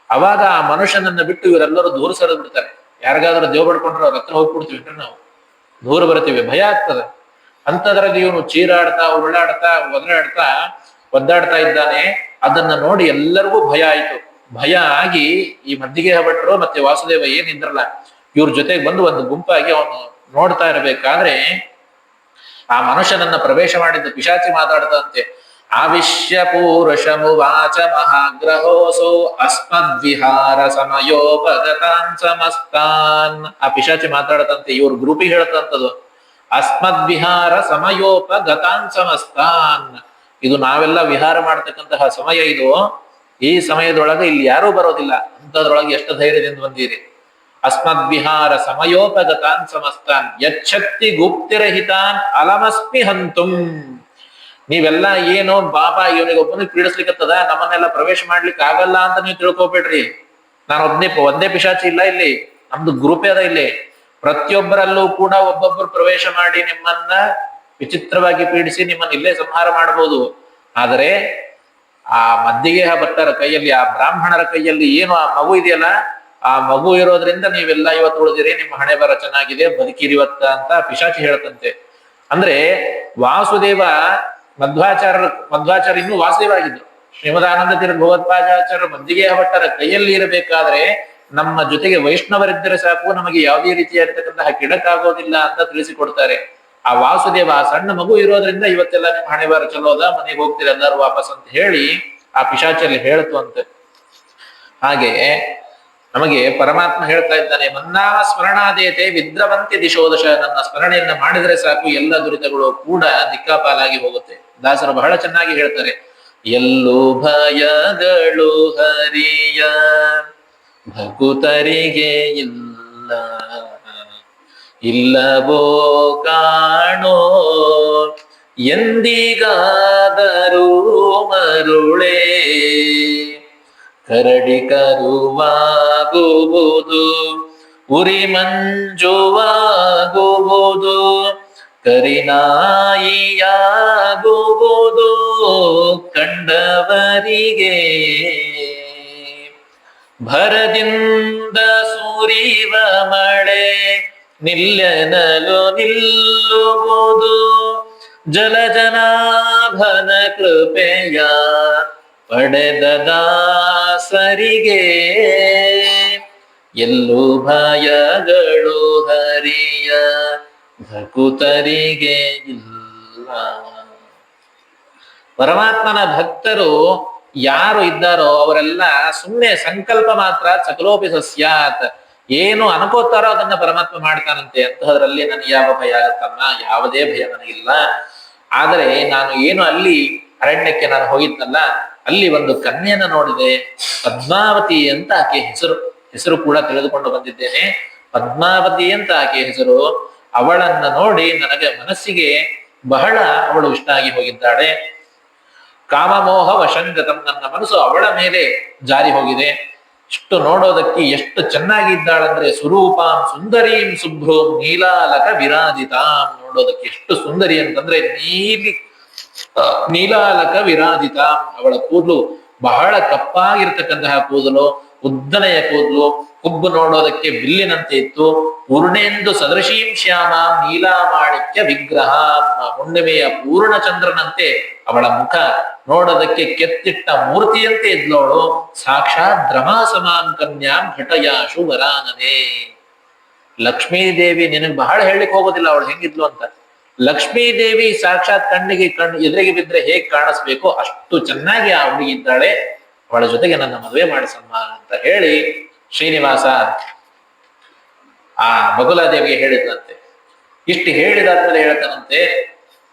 ಅವಾಗ ಆ ಮನುಷ್ಯನನ್ನ ಬಿಟ್ಟು ಇವರೆಲ್ಲರೂ ದೂರ ಸರಿದು ಬಿಡ್ತಾರೆ. ಯಾರಿಗಾದ್ರೂ ದೇವ್ ಬಡ್ಕೊಂಡ್ರೆ ಅವ್ರ ಹತ್ರ ಹೋಗ್ಬಿಡ್ತೀವಿ, ನಾವು ದೂರ ಬರ್ತೀವಿ, ಭಯ ಆಗ್ತದೆ. ಅಂತದ್ರಲ್ಲಿ ಇವನು ಚೀರಾಡ್ತಾ, ಉರುಳಾಡ್ತಾ, ಒದ್ದಾಡ್ತಾ ಇದ್ದಾನೆ. ಅದನ್ನ ನೋಡಿ ಎಲ್ಲರಿಗೂ ಭಯ ಆಯ್ತು. ಭಯ ಆಗಿ ಈ ಮದ್ದಿಗೇಹ ಭಟ್ರು ಮತ್ತೆ ವಾಸುದೇವ ಏನಿದ್ರಲ್ಲ, ಇವ್ರ ಜೊತೆಗೆ ಬಂದು ಒಂದು ಗುಂಪಾಗಿ ಅವನು ನೋಡ್ತಾ ಇರಬೇಕಾದ್ರೆ ಆ ಮನುಷ್ಯನನ್ನ ಪ್ರವೇಶ ಮಾಡಿದ್ದ ಪಿಶಾಚಿ ಮಾತಾಡ್ತಂತೆ. ಆವಿಶ್ಯ ಪೂರುಷಮುವಾಚ ಮಹಾಗ್ರಹೋಸೋ ಅಸ್ಮದ್ವಿಹಾರ ಸಮಯೋಪಗತಾನ್ ಸಮಸ್ತಾನ್. ಆ ಪಿಶಾಚಿ ಮಾತಾಡತಂತೆ, ಇವ್ರ ಗ್ರೂಪಿಗೆ ಹೇಳ್ತಂತದು, ಅಸ್ಮದ್ವಿಹಾರ ಸಮಯೋಪಗತಾನ್ ಸಮಸ್ತಾನ್. ಇದು ನಾವೆಲ್ಲ ವಿಹಾರ ಮಾಡ್ತಕ್ಕಂತಹ ಸಮಯ ಇದು. ಈ ಸಮಯದೊಳಗೆ ಇಲ್ಲಿ ಯಾರೂ ಬರೋದಿಲ್ಲ. ಅಂತದ್ರೊಳಗೆ ಎಷ್ಟು ಧೈರ್ಯದಿಂದ ಬಂದಿರಿ. ಅಸ್ಮದ್ವಿಹಾರ ಸಮಯೋಪಗತಾನ್ ಸಮಸ್ತಾನ್ ಯಚ್ಛಕ್ತಿ ಗುಪ್ತಿರಹಿತಾನ್ ಅಲಮಸ್ಮಿ ಹಂತುಂ. ನೀವೆಲ್ಲ ಏನು ಬಾಬಾ ಇವನಿಗೊಬ್ಬನಿಗೆ ಪೀಡಿಸ್ಲಿಕ್ಕತ್ತದ, ನಮ್ಮನ್ನೆಲ್ಲ ಪ್ರವೇಶ ಮಾಡ್ಲಿಕ್ಕೆ ಆಗಲ್ಲ ಅಂತ ನೀವು ತಿಳ್ಕೊಬೇಡ್ರಿ. ನಾನು ಒಂದೇ ಪಿಶಾಚಿ ಇಲ್ಲ ಇಲ್ಲಿ, ನಮ್ದು ಗ್ರೂಪೇ ಅದ ಇಲ್ಲಿ. ಪ್ರತಿಯೊಬ್ಬರಲ್ಲೂ ಕೂಡ ಒಬ್ಬೊಬ್ಬರು ಪ್ರವೇಶ ಮಾಡಿ ನಿಮ್ಮನ್ನ ವಿಚಿತ್ರವಾಗಿ ಪೀಡಿಸಿ ನಿಮ್ಮನ್ನ ಇಲ್ಲೇ ಸಂಹಾರ ಮಾಡಬಹುದು. ಆದರೆ ಆ ಮದ್ದಿಗೇಹ ಭಟ್ಟರ ಕೈಯಲ್ಲಿ, ಆ ಬ್ರಾಹ್ಮಣರ ಕೈಯಲ್ಲಿ ಏನು ಆ ಮಗು ಇದೆಯಲ್ಲ, ಆ ಮಗು ಇರೋದ್ರಿಂದ ನೀವೆಲ್ಲ ಇವತ್ತು ಉಳಿದಿರಿ, ನಿಮ್ಮ ಹಣೆ ಬರ ಚೆನ್ನಾಗಿದೆ, ಬದುಕಿರಿವತ್ತ ಅಂತ ಪಿಶಾಚಿ ಹೇಳ್ತಂತೆ. ಅಂದ್ರೆ ವಾಸುದೇವ ಮಧ್ವಾಚಾರ್ಯ ಇನ್ನೂ ವಾಸುದೇವ ಆಗಿದ್ರು. ಶ್ರೀಮದಾನಂದ ತೀರ್ಥ ಭಗವತ್ಪಾದಾಚಾರ್ಯ ಮದ್ದಿಗೇಹ ಭಟ್ಟರ ಕೈಯಲ್ಲಿ ಇರಬೇಕಾದ್ರೆ ನಮ್ಮ ಜೊತೆಗೆ ವೈಷ್ಣವರಿದ್ದರೆ ಸಾಕು, ನಮಗೆ ಯಾವುದೇ ರೀತಿಯಾಗಿರ್ತಕ್ಕಂತಹ ಕಿಡಕಾಗೋದಿಲ್ಲ ಅಂತ ತಿಳಿಸಿಕೊಡ್ತಾರೆ. ಆ ವಾಸುದೇವ ಆ ಸಣ್ಣ ಮಗು ಇರೋದ್ರಿಂದ ಇವತ್ತೆಲ್ಲ ನಿಮ್ಮ ಹಣೆ ಬಾರ ಚಲೋದ, ಮನೆಗೆ ಹೋಗ್ತೀರಿ ಎಲ್ಲರೂ ವಾಪಸ್ ಅಂತ ಹೇಳಿ ಆ ಪಿಶಾಚಲ್ಲಿ ಹೇಳ್ತು ಅಂತೆ. ಹಾಗೆ ನಮಗೆ ಪರಮಾತ್ಮ ಹೇಳ್ತಾ ಇದ್ದಾನೆ, ಮನ್ನಾಮ ಸ್ಮರಣಾದೇತೆ ವಿದ್ರವಂತಿ ದಿಶೋದಶ. ನನ್ನ ಸ್ಮರಣೆಯನ್ನ ಮಾಡಿದ್ರೆ ಸಾಕು, ಎಲ್ಲ ದುರಿತಗಳು ಕೂಡ ದಿಕ್ಕಾಪಾಲಾಗಿ ಹೋಗುತ್ತೆ. ದಾಸರು ಬಹಳ ಚೆನ್ನಾಗಿ ಹೇಳ್ತಾರೆ, ಎಲ್ಲೂ ಭಯಗಳು ಹರಿಯ ಭಕುತರಿಗೆ ಇಲ್ಲ, ಇಲ್ಲವೋ ಕಾಣೋ ಎಂದಿಗಾದರೂ ಮರುಳೇ. ಕರಡಿ ಕರುವಾಗುವುದು, ಉರಿ ಮಂಜುವಾಗುವುದು, ಕರಿನಾಯಿಯಾಗುವುದು ಕಂಡವರಿಗೆ. ಭರದಿಂದ ಸುರಿವ ಮಳೆ ನಿಲ್ಲನಲು ನಿಲ್ಲುವುದು, ಜಲಜನಾಭನ ಕೃಪೆಯ ಪಡೆದ ದಾಸರಿಗೆ. ಎಲ್ಲೂ ಭಯಗಳು ಹರಿಯ ಭಕುತರಿಗೆ ಇಲ್ಲ. ಪರಮಾತ್ಮನ ಭಕ್ತರು ಯಾರು ಇದ್ದಾರೋ ಅವರೆಲ್ಲ ಸುಮ್ಮನೆ ಸಂಕಲ್ಪ ಮಾತ್ರ ಸಕಲೋಪಿ ಸಸ್ಯಾತ್. ಏನು ಅನ್ಕೋತಾರೋ ಅದನ್ನ ಪರಮಾತ್ಮ ಮಾಡ್ತಾನಂತೆ. ಅಂತಹದ್ರಲ್ಲಿ ನನಗೆ ಯಾವ ಭಯ ಆಗತ್ತಲ್ಲ, ಯಾವುದೇ ಭಯ ನನಗಿಲ್ಲ. ಆದರೆ ನಾನು ಏನು ಅಲ್ಲಿ ಅರಣ್ಯಕ್ಕೆ ನಾನು ಹೋಗಿದ್ನಲ್ಲ, ಅಲ್ಲಿ ಒಂದು ಕನ್ಯೆಯನ್ನು ನೋಡಿದೆ, ಪದ್ಮಾವತಿ ಅಂತ ಆಕೆ ಹೆಸರು ಕೂಡ ತಿಳಿದುಕೊಂಡು ಬಂದಿದ್ದೇನೆ. ಪದ್ಮಾವತಿ ಅಂತ ಆಕೆ ಹೆಸರು. ಅವಳನ್ನ ನೋಡಿ ನನಗೆ ಮನಸ್ಸಿಗೆ ಬಹಳ ಅವಳು ಇಷ್ಟ ಆಗಿ ಹೋಗಿದ್ದಾಳೆ. ಕಾಮಮೋಹ ವಶಂಗತಂ, ನನ್ನ ಮನಸ್ಸು ಅವಳ ಮೇಲೆ ಜಾರಿ ಹೋಗಿದೆ. ಇಷ್ಟು ನೋಡೋದಕ್ಕೆ ಎಷ್ಟು ಚೆನ್ನಾಗಿದ್ದಾಳಂದ್ರೆ, ಸುರೂಪಾಂ ಸುಂದರೀಂ ಶುಭ್ರೋಂ ನೀಲಾಲಕ ವಿರಾಜಿತಾಂ, ನೋಡೋದಕ್ಕೆ ಎಷ್ಟು ಸುಂದರಿ ಅಂತಂದ್ರೆ ನೀಲಾಲಕ ವಿರಾಜಿತಾಂ. ಅವಳ ಕೂದಲು ಬಹಳ ಕಪ್ಪಾಗಿರ್ತಕ್ಕಂತಹ ಕೂದಲು, ಉದ್ದನೆಯ ಕೂದಲು, ಹುಬ್ಬು ನೋಡೋದಕ್ಕೆ ಬಿಲ್ಲಿನಂತೆ ಇತ್ತು. ಪೂರ್ಣೇಂದು ಸದೃಶೀಂ ಶ್ಯಾಮ ನೀಲಾಮಾಣಿಕ್ಯ ವಿಗ್ರಹ, ಹುಣ್ಣಿಮೆಯ ಪೂರ್ಣ ಚಂದ್ರನಂತೆ ಅವಳ ಮುಖ, ನೋಡೋದಕ್ಕೆ ಕೆತ್ತಿಟ್ಟ ಮೂರ್ತಿಯಂತೆ ಇದ್ಲವಳು. ಸಾಕ್ಷಾತ್ ದ್ರಮಾ ಸಮಾನ್ ಕನ್ಯಾಂ ಘಟಯಾಶು ವರಾನನೆ. ಲಕ್ಷ್ಮೀದೇವಿ ನಿನಗೆ ಬಹಳ ಹೇಳಲಿಕ್ಕೆ ಹೋಗೋದಿಲ್ಲ ಅವಳು ಹೆಂಗಿದ್ಲು ಅಂತ. ಲಕ್ಷ್ಮೀದೇವಿ ಸಾಕ್ಷಾತ್ ಎದುರಿಗೆ ಬಿದ್ರೆ ಹೇಗ್ ಕಾಣಿಸ್ಬೇಕು ಅಷ್ಟು ಚೆನ್ನಾಗಿ ಆ ಹುಡುಗಿ ಇದ್ದಾಳೆ. ಅವಳ ಜೊತೆಗೆ ನನ್ನ ಮದುವೆ ಮಾಡಿಸಮ್ಮ ಅಂತ ಹೇಳಿ ಶ್ರೀನಿವಾಸ ಆ ಬಗುಲಾದೇವಿಗೆ ಹೇಳಿದ್ದಂತೆ. ಇಷ್ಟು ಹೇಳಿದಾದ್ಮೇಲೆ ಹೇಳ್ತಾನಂತೆ,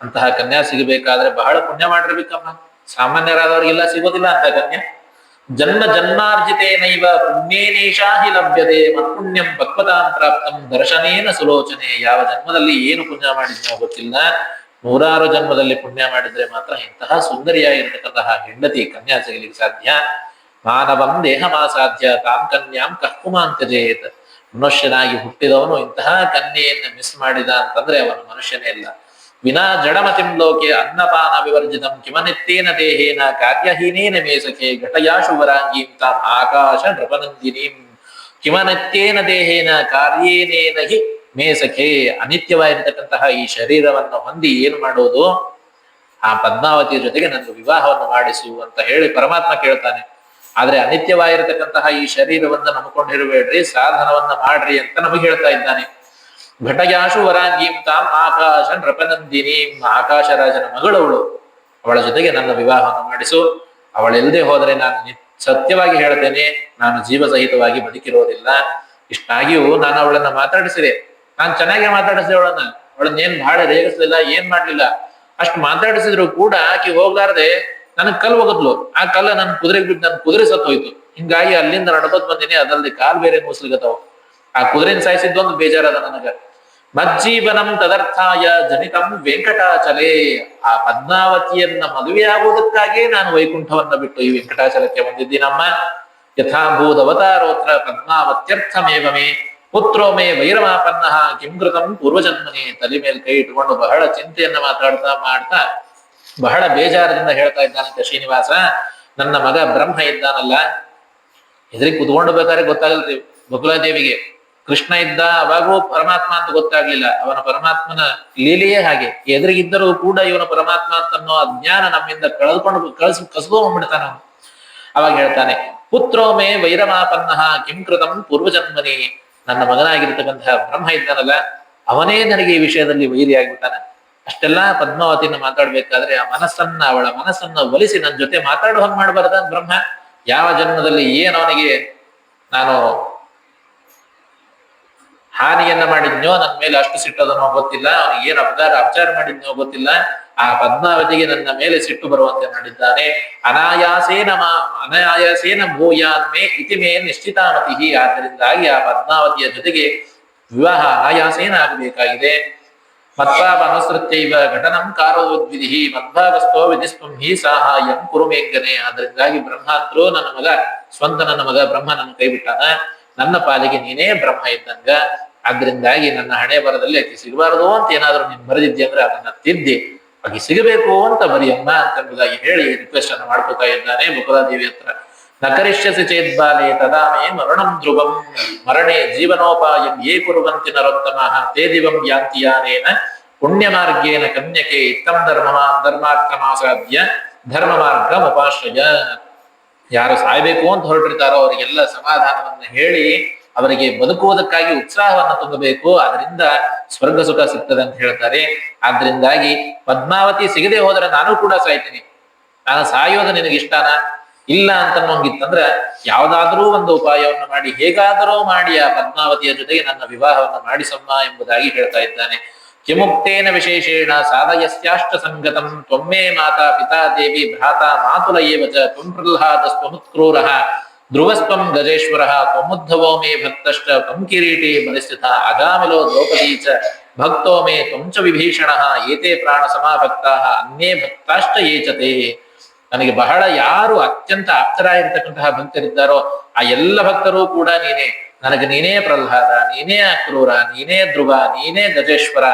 ಅಂತಹ ಕನ್ಯಾ ಸಿಗಬೇಕಾದ್ರೆ ಬಹಳ ಪುಣ್ಯ ಮಾಡಿರ್ಬೇಕಮ್ಮ, ಸಾಮಾನ್ಯರಾದವ್ರಿಗೆಲ್ಲ ಸಿಗೋದಿಲ್ಲ ಅಂತ ಕನ್ಯಾ. ಜನ್ಮ ಜನ್ಮಾರ್ಜಿತೇನೈವ ಪುಣ್ಯೇನೇಷಾ ಹಿ ಲಭ್ಯತೆ ಮತ್ಪುಣ್ಯಂ ಭಕ್ವತಾಂ ಪ್ರಾಪ್ತಂ ದರ್ಶನೇನ ಸುಲೋಚನೆ. ಯಾವ ಜನ್ಮದಲ್ಲಿ ಏನು ಪುಣ್ಯ ಮಾಡಿದ್ನೋ ಗೊತ್ತಿಲ್ಲ, 100 ಜನ್ಮದಲ್ಲಿ ಪುಣ್ಯ ಮಾಡಿದ್ರೆ ಮಾತ್ರ ಇಂತಹ ಸುಂದರಿಯಾಗಿರ್ತಕ್ಕಂತಹ ಹೆಂಡತಿ ಕನ್ಯಾ ಸಿಗಲಿಕ್ಕೆ ಸಾಧ್ಯ. ಮಾನವಂ ದೇಹಮಾಸಾಧ್ಯ ತಾಂ ಕನ್ಯಾಂ ಕಃಪುಮಾಂತ್ಯಜೇತ್. ಮನುಷ್ಯನಾಗಿ ಹುಟ್ಟಿದವನು ಇಂತಹ ಕನ್ಯೆಯನ್ನು ಮಿಸ್ ಮಾಡಿದ ಅಂತಂದ್ರೆ ಅವನು ಮನುಷ್ಯನೇ ಇಲ್ಲ. ವಿನಾ ಜಡಮತಿಂ ಲೋಕೆ ಅನ್ನಪಾನ ವಿವರ್ಜಿತಂ ಕಿಮನಿತ್ತೇನ ದೇಹೇನ ಕಾರ್ಯಹೀನೇನ ಮೇಸಖೆ ಘಟಯಾಶು ವರಾಂಗೀಂ ತಾಂ ಆಕಾಶ ನೃಪನಂದಿನೀಂ ಕಿಮನಿತ್ತೇನ ದೇಹೇನ ಕಾರ್ಯೇನೇನ ಹಿ ಮೇಸಖೆ. ಅನಿತ್ಯವಾಗಿರತಕ್ಕಂತಹ ಈ ಶರೀರವನ್ನು ಹೊಂದಿ ಏನು ಮಾಡೋದು, ಆ ಪದ್ಮಾವತಿಯ ಜೊತೆಗೆ ನನ್ನ ವಿವಾಹವನ್ನು ಮಾಡಿಸು ಅಂತ ಹೇಳಿ ಪರಮಾತ್ಮ ಕೇಳ್ತಾನೆ. ಆದ್ರೆ ಅನಿತ್ಯವಾಗಿರತಕ್ಕಂತಹ ಈ ಶರೀರವನ್ನ ನಂಬಿಕೊಂಡಿರಬೇಡ್ರಿ, ಸಾಧನವನ್ನ ಮಾಡ್ರಿ ಅಂತ ನಮಗೆ ಹೇಳ್ತಾ ಇದ್ದಾನೆ. ಘಟಯಾಶು ವರಾಂಗೀಂ ತಾಂ ಆಕಾಶ ನೃಪನಂದಿನೀಂ, ಆಕಾಶರಾಜನ ಮಗಳವಳು, ಅವಳ ಜೊತೆಗೆ ನನ್ನ ವಿವಾಹವನ್ನು ಮಾಡಿಸು. ಅವಳೆಲ್ಲದೆ ಹೋದರೆ ನಾನು ಸತ್ಯವಾಗಿ ಹೇಳ್ತೇನೆ, ನಾನು ಜೀವಸಹಿತವಾಗಿ ಬದುಕಿರೋದಿಲ್ಲ. ಇಷ್ಟಾಗಿಯೂ ನಾನು ಅವಳನ್ನ ಮಾತಾಡಿಸಿದೆ, ನಾನು ಚೆನ್ನಾಗಿ ಮಾತಾಡಿಸಿದೆ ಅವಳನ್ನ ಏನ್ ಬಹಳ ರೇಗಿಸ್ಲಿಲ್ಲ, ಏನ್ ಮಾಡ್ಲಿಲ್ಲ. ಅಷ್ಟು ಮಾತಾಡಿಸಿದ್ರು ಕೂಡ ಆಕಿ ಹೋಗ್ಲಾರ್ದೆ ನನಗ್ ಕಲ್ಲು ಹೋಗದ್ಲು. ಆ ಕಲ್ಲ ನನ್ ಕುದುರೆಗೆ ಬಿಟ್ಟು ನನ್ ಕುದುರೆ ಸತ್ತೋಯ್ತು. ಹಿಂಗಾಗಿ ಅಲ್ಲಿಂದ ನಡ್ಕೋತ್ ಬಂದಿನಿ, ಅದಲ್ದೆ ಕಾಲ್ ಬೇರೆ ಮೂಸ್ಲಿಗತ್ತವ. ಆ ಕುದುರೆನ ಸಾಯಿಸಿದ್ದೊಂದು ಬೇಜಾರದ ನನಗ. ಮಜ್ಜೀವನಂ ತದರ್ಥಾಯ ಜನಿತಂ ವೆಂಕಟಾಚಲೇ. ಆ ಪದ್ಮಾವತಿಯನ್ನ ಮದುವೆ ಆಗುವುದಕ್ಕಾಗೇ ನಾನು ವೈಕುಂಠವನ್ನ ಬಿಟ್ಟು ಈ ವೆಂಕಟಾಚಲಕ್ಕೆ ಬಂದಿದ್ದೀನಮ್ಮ. ಯಥಾಭೂತ ಅವತಾರೋತ್ರ ಪದ್ಮಾವತ್ಯರ್ಥಮೇವ ಮೇ ಪುತ್ರೋ ಮೇ ವೈರಮಾಪನ್ನ ಕಿಂಕೃತಂ ಪೂರ್ವಜನ್ಮನೆ. ತಲೆ ಮೇಲೆ ಕೈ ಇಟ್ಕೊಂಡು ಬಹಳ ಚಿಂತೆಯನ್ನ ಮಾಡ್ತಾ ಬಹಳ ಬೇಜಾರದಿಂದ ಹೇಳ್ತಾ ಇದ್ದಾನಂತೆ ಶ್ರೀನಿವಾಸ, ನನ್ನ ಮಗ ಬ್ರಹ್ಮ ಇದ್ದಾನಲ್ಲ, ಎದುರಿಗೆ ಕುತ್ಕೊಂಡು ಬೇಕಾದ್ರೆ ಗೊತ್ತಾಗಲ್ರಿ ಬಕುಲಾದೇವಿಗೆ. ಕೃಷ್ಣ ಇದ್ದ ಅವಾಗೂ ಪರಮಾತ್ಮ ಅಂತ ಗೊತ್ತಾಗ್ಲಿಲ್ಲ, ಅವನ ಪರಮಾತ್ಮನ ಲೀಲೆಯೇ ಹಾಗೆ. ಎದುರಿಗಿದ್ದರೂ ಕೂಡ ಇವನ ಪರಮಾತ್ಮ ಅಂತನ್ನೋ ಅಜ್ಞಾನ ನಮ್ಮಿಂದ ಕಸ್ಕೊಂಡ್ಬಿಡ್ತಾನ. ಅವಾಗ ಹೇಳ್ತಾನೆ, ಪುತ್ರೋ ಮೇ ವೈರಮಾಪನ್ನ ಕಿಂಕೃತಂ ಪೂರ್ವಜನ್ಮನಿ. ನನ್ನ ಮಗನಾಗಿರ್ತಕ್ಕಂತಹ ಬ್ರಹ್ಮ ಇದ್ದಾನಲ್ಲ, ಅವನೇ ನನಗೆ ಈ ವಿಷಯದಲ್ಲಿ ವೈರಿ ಆಗ್ಬಿಟ್ಟಾನ. ಅಷ್ಟೆಲ್ಲಾ ಪದ್ಮಾವತಿನ ಮಾತಾಡ್ಬೇಕಾದ್ರೆ ಅವಳ ಮನಸ್ಸನ್ನ ಒಲಿಸಿ ನನ್ನ ಜೊತೆ ಮಾತಾಡುವಂಗ್ ಮಾಡ್ಬಾರ್ದ ಬ್ರಹ್ಮ. ಯಾವ ಜನ್ಮದಲ್ಲಿ ಏನ್ ಅವನಿಗೆ ನಾನು ಹಾನಿಯನ್ನ ಮಾಡಿದ್ನೋ, ನನ್ನ ಮೇಲೆ ಅಷ್ಟು ಸಿಟ್ಟದನೋ ಗೊತ್ತಿಲ್ಲ, ಅವನಿಗೆ ಏನ್ ಅಪಚಾರ ಮಾಡಿದ್ನೋ ಗೊತ್ತಿಲ್ಲ. ಆ ಪದ್ಮಾವತಿಗೆ ನನ್ನ ಮೇಲೆ ಸಿಟ್ಟು ಬರುವಂತೆ ಮಾಡಿದ್ದಾನೆ. ಅನಾಯಾಸೇನ ಭೂಯಾನ್ಮೇ ಇತಿ ಮೇ ನಿಶ್ಚಿತಾಮತಿ. ಆದ್ದರಿಂದಾಗಿ ಆ ಪದ್ಮಾವತಿಯ ಜೊತೆಗೆ ವಿವಾಹ ಅನಾಯಾಸೇನ ಆಗಬೇಕಾಗಿದೆ. ಮತ್ಪಾಪನುಸೃತ್ಯೈವ ಘಟನಂ ಕಾರೋದ್ವಿಧಿ ಮದ್ಭಾಗಸ್ಥೋ ವಿಧಿಸ್ತ್ವಂ ಹಿ ಸಾಹಾಯಂ ಕುರು ಮೇಂಗನೆ. ಆದ್ರಿಂದಾಗಿ ಬ್ರಹ್ಮಾಂತರು ನನ್ನ ಮಗ ಬ್ರಹ್ಮ ನನ್ನ ಕೈ ಬಿಟ್ಟಾನ, ನನ್ನ ಪಾಲಿಗೆ ನೀನೇ ಬ್ರಹ್ಮ ಇದ್ದಂಗ. ಆದ್ರಿಂದಾಗಿ ನನ್ನ ಹಣೆ ಬರದಲ್ಲಿ ಆಕೆ ಸಿಗಬಾರದು ಅಂತ ಏನಾದ್ರು ನೀನ್ ಬರೆದಿದ್ದೆ ಅಂದ್ರೆ ಅದನ್ನ ತಿದ್ದಿ ಆಕೆ ಸಿಗಬೇಕು ಅಂತ ಬರಿಯಮ್ಮ ಅಂತಂಬುದಾಗಿ ಹೇಳಿ ರಿಕ್ವೆಸ್ಟ್ ಅನ್ನು ಮಾಡ್ಕೋತಾ ಇದ್ದಾನೆ ಬಕುಲಾದೇವಿ ಹತ್ರ. ನಕರಿಷ್ಯಸಿ ಚೇದ್ಬಾಲೆ ತದಾಮೇ ಮರಣಂ ಧ್ರುವಂ ಮರಣೆ ಜೀವನೋಪಾಯಂ ಯೇ ಕುರುವಂತಿ ನರೋತ್ತಮಃ ತೇ ದಿವಂ ಯಾಂತಿಯಾನೇನ ಪುಣ್ಯ ಮಾರ್ಗೇನ ಕನ್ಯಕೆ ಇತ್ತಂ ಧರ್ಮಾರ್ಥಮಾಸಾಧ್ಯ ಧರ್ಮ ಮಾರ್ಗ ಉಪಾಶ್ರಯ. ಯಾರು ಸಾಯ್ಬೇಕು ಅಂತ ಹೊರಟಿರ್ತಾರೋ ಅವರಿಗೆಲ್ಲ ಸಮಾಧಾನವನ್ನು ಹೇಳಿ ಅವರಿಗೆ ಬದುಕುವುದಕ್ಕಾಗಿ ಉತ್ಸಾಹವನ್ನು ತುಂಬಬೇಕು, ಅದರಿಂದ ಸ್ವರ್ಗ ಸುಖ ಸಿಗ್ತದೆ ಅಂತ ಹೇಳ್ತಾರೆ. ಆದ್ರಿಂದಾಗಿ ಪದ್ಮಾವತಿ ಸಿಗದೆ ಹೋದರೆ ನಾನು ಕೂಡ ಸಾಯ್ತೀನಿ. ನಾನು ಸಾಯೋದು ನಿನಗೆ ಇಷ್ಟನಾ? ಇಲ್ಲ ಅಂತ ನೋಂಗಿತ್ತಂದ್ರ ಯಾವ್ದಾದ್ರೂ ಒಂದು ಉಪಾಯವನ್ನು ಮಾಡಿ ಹೇಗಾದರೂ ಮಾಡಿ ಆ ಪದ್ಮಾವತಿಯ ಜೊತೆಗೆ ನನ್ನ ವಿವಾಹವನ್ನು ಮಾಡಿಸಮ್ಮ ಎಂಬುದಾಗಿ ಹೇಳ್ತಾ ಇದ್ದಾನೆ. ಕಿಮುಕ್ತೇನ ವಿಶೇಷೇಣ ಸಾಧಯಸ್ಯಾಷ್ಟ ಸಂಗತಂ ತ್ವಮ್ಮೇ ಮಾತಾ ಪಿತಾ ದೇವಿ ಭ್ರಾತಾ ಮಾತುಲ ಏವ ಚ ತ್ವಂ ಪ್ರಹ್ಲಾದಸ್ತ್ವಮುತ್ಕ್ರೂರಃ ಧ್ರುವಸ್ತ್ವಂ ಗಜೇಶ್ವರಃ ತ್ವಮುದ್ಧವೋ ಮೇ ಭಕ್ತಶ್ಚ ತ್ವಂ ಕಿರೀಟೇ ಬಲಿಸ್ಥಿತ ಅಗಾಮಿಲೋ ದ್ರೌಪದಿ ಚ ಭಕ್ತೋ ಮೇ ತ್ವಂ ಚ ವಿಭೀಷಣಃ ಏತೆ ಪ್ರಾಣ ಸಮಾಭಕ್ತಾಃ ಅನ್ಯೇ ಭಕ್ತಾಶ್ಚ ಯೇಚತೆ. ನನಗೆ ಬಹಳ ಯಾರು ಅತ್ಯಂತ ಆಪ್ತರಾಗಿರ್ತಕ್ಕಂತಹ ಭಕ್ತರಿದ್ದಾರೋ ಆ ಎಲ್ಲ ಭಕ್ತರು ಕೂಡ ನೀನೇ. ನನಗೆ ನೀನೇ ಪ್ರಹ್ಲಾದ, ನೀನೇ ಅಕ್ರೂರ, ನೀನೇ ಧ್ರುವ, ನೀನೇ ಗಜೇಶ್ವರ.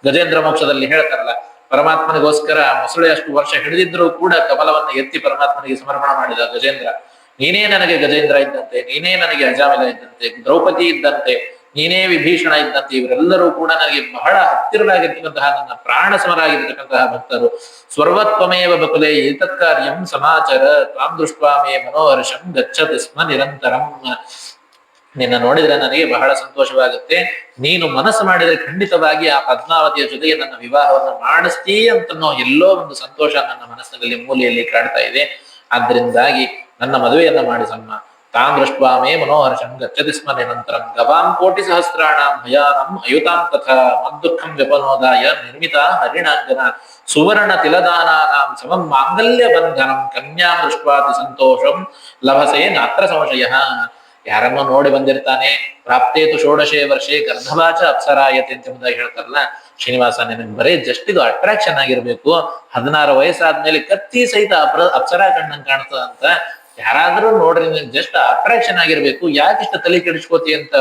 ಗಜೇಂದ್ರ ಮೋಕ್ಷದಲ್ಲಿ ಹೇಳ್ತಾರಲ್ಲ, ಪರಮಾತ್ಮನಿಗೋಸ್ಕರ ಮೊಸಳೆಯಷ್ಟು ವರ್ಷ ಹಿಡಿದಿದ್ರು ಕೂಡ ಕಮಲವನ್ನು ಎತ್ತಿ ಪರಮಾತ್ಮನಿಗೆ ಸಮರ್ಪಣೆ ಮಾಡಿದ ಗಜೇಂದ್ರ. ನೀನೇ ನನಗೆ ಗಜೇಂದ್ರ ಇದ್ದಂತೆ, ನೀನೇ ನನಗೆ ಅಜಾಮಿಲ ಇದ್ದಂತೆ, ದ್ರೌಪದಿ ಇದ್ದಂತೆ, ನೀನೇ ವಿಭೀಷಣ ಇದ್ದಂತೆ. ಇವರೆಲ್ಲರೂ ಕೂಡ ನನಗೆ ಬಹಳ ಹತ್ತಿರವಾಗಿರ್ತಕ್ಕಂತಹ ನನ್ನ ಪ್ರಾಣ ಸಮರಾಗಿರ್ತಕ್ಕಂತಹ ಭಕ್ತರು. ಸ್ವರ್ವತ್ವಮೇವ ಬಕುಲೆ ಏತತ್ ಕಾರ್ಯಂ ಸಮಾಚಾರ ತ್ವಾಂ ದೃಷ್ಟ್ವಾ ಮೇ ಮನೋಹರ್ಷಂ ಗಚ್ಚತಿ ಸ್ಮ ನಿರಂತರಂ. ನಿನ್ನ ನೋಡಿದ್ರೆ ನನಗೆ ಬಹಳ ಸಂತೋಷವಾಗುತ್ತೆ. ನೀನು ಮನಸ್ಸು ಮಾಡಿದ್ರೆ ಖಂಡಿತವಾಗಿ ಆ ಪದ್ಮಾವತಿಯ ಜೊತೆಗೆ ನನ್ನ ವಿವಾಹವನ್ನು ಮಾಡಿಸ್ತೀ ಅಂತನೋ ಎಲ್ಲೋ ಒಂದು ಸಂತೋಷ ನನ್ನ ಮನಸ್ಸಿನಲ್ಲಿ ಮೂಲೆಯಲ್ಲಿ ಕಾಡ್ತಾ ಇದೆ. ಆದ್ರಿಂದಾಗಿ ನನ್ನ ಮದುವೆಯನ್ನ ಮಾಡಿಸಮ್ಮ. ತಾಂ ದೃಷ್ಟ್ವಾ ಮೇ ಮನೋಹರ್ಷಂ ಗಚ್ಚತಿ ಸ್ಮ ನಿರಂತರಂ ಗವಾಂ ಕೋಟಿ ಸಹಸ್ರಾಣಾಂ ಭಯಾನಂ ಅಯುತಾಂ ತಥಾ ಮದ್ದುಃಖಂ ವ್ಯಪನೋದಾಯ ನಿರ್ಮಿತ ಹರಿಣಾಂಗನ ಸುವರ್ಣ ತಿಲದಾನಾನಾಂ ಸಮಂ ಮಾಂಗಲ್ಯ ಬಂಧನಂ ಕನ್ಯಾಂ ದೃಷ್ಟ್ವಾತಿ ಸಂತೋಷಂ ಲಭಸೆ ನಾತ್ರ ಸಂಶಯಃ. ಯಾರನ್ನೋ ನೋಡಿ ಬಂದಿರ್ತಾನೆ, ಪ್ರಾಪ್ತೇತು ಷೋಡಶೇ ವರ್ಷೆ ಗರ್ಧವಾಚ ಅಪ್ಸರಾಯತೆ ಎಂಬುದಾಗಿ ಹೇಳ್ತಾರಲ್ಲ, ಶ್ರೀನಿವಾಸ ನಿನಗೆ ಬರೀ ಜಸ್ಟ್ ಇದು ಅಟ್ರಾಕ್ಷನ್ ಆಗಿರ್ಬೇಕು. 16 ವಯಸ್ಸಾದ್ಮೇಲೆ ಕತ್ತಿ ಸಹಿತ ಅಪ್ಸರಾ ಕಣ್ಣಂಗ್ ಕಾಣ್ತದ ಅಂತ ಯಾರಾದ್ರೂ ನೋಡ್ರಿ, ಜಸ್ಟ್ ಅಟ್ರಾಕ್ಷನ್ ಆಗಿರ್ಬೇಕು, ಯಾಕಿಷ್ಟ ತಲೆ ಕೆಡಿಸ್ಕೋತಿ ಅಂತ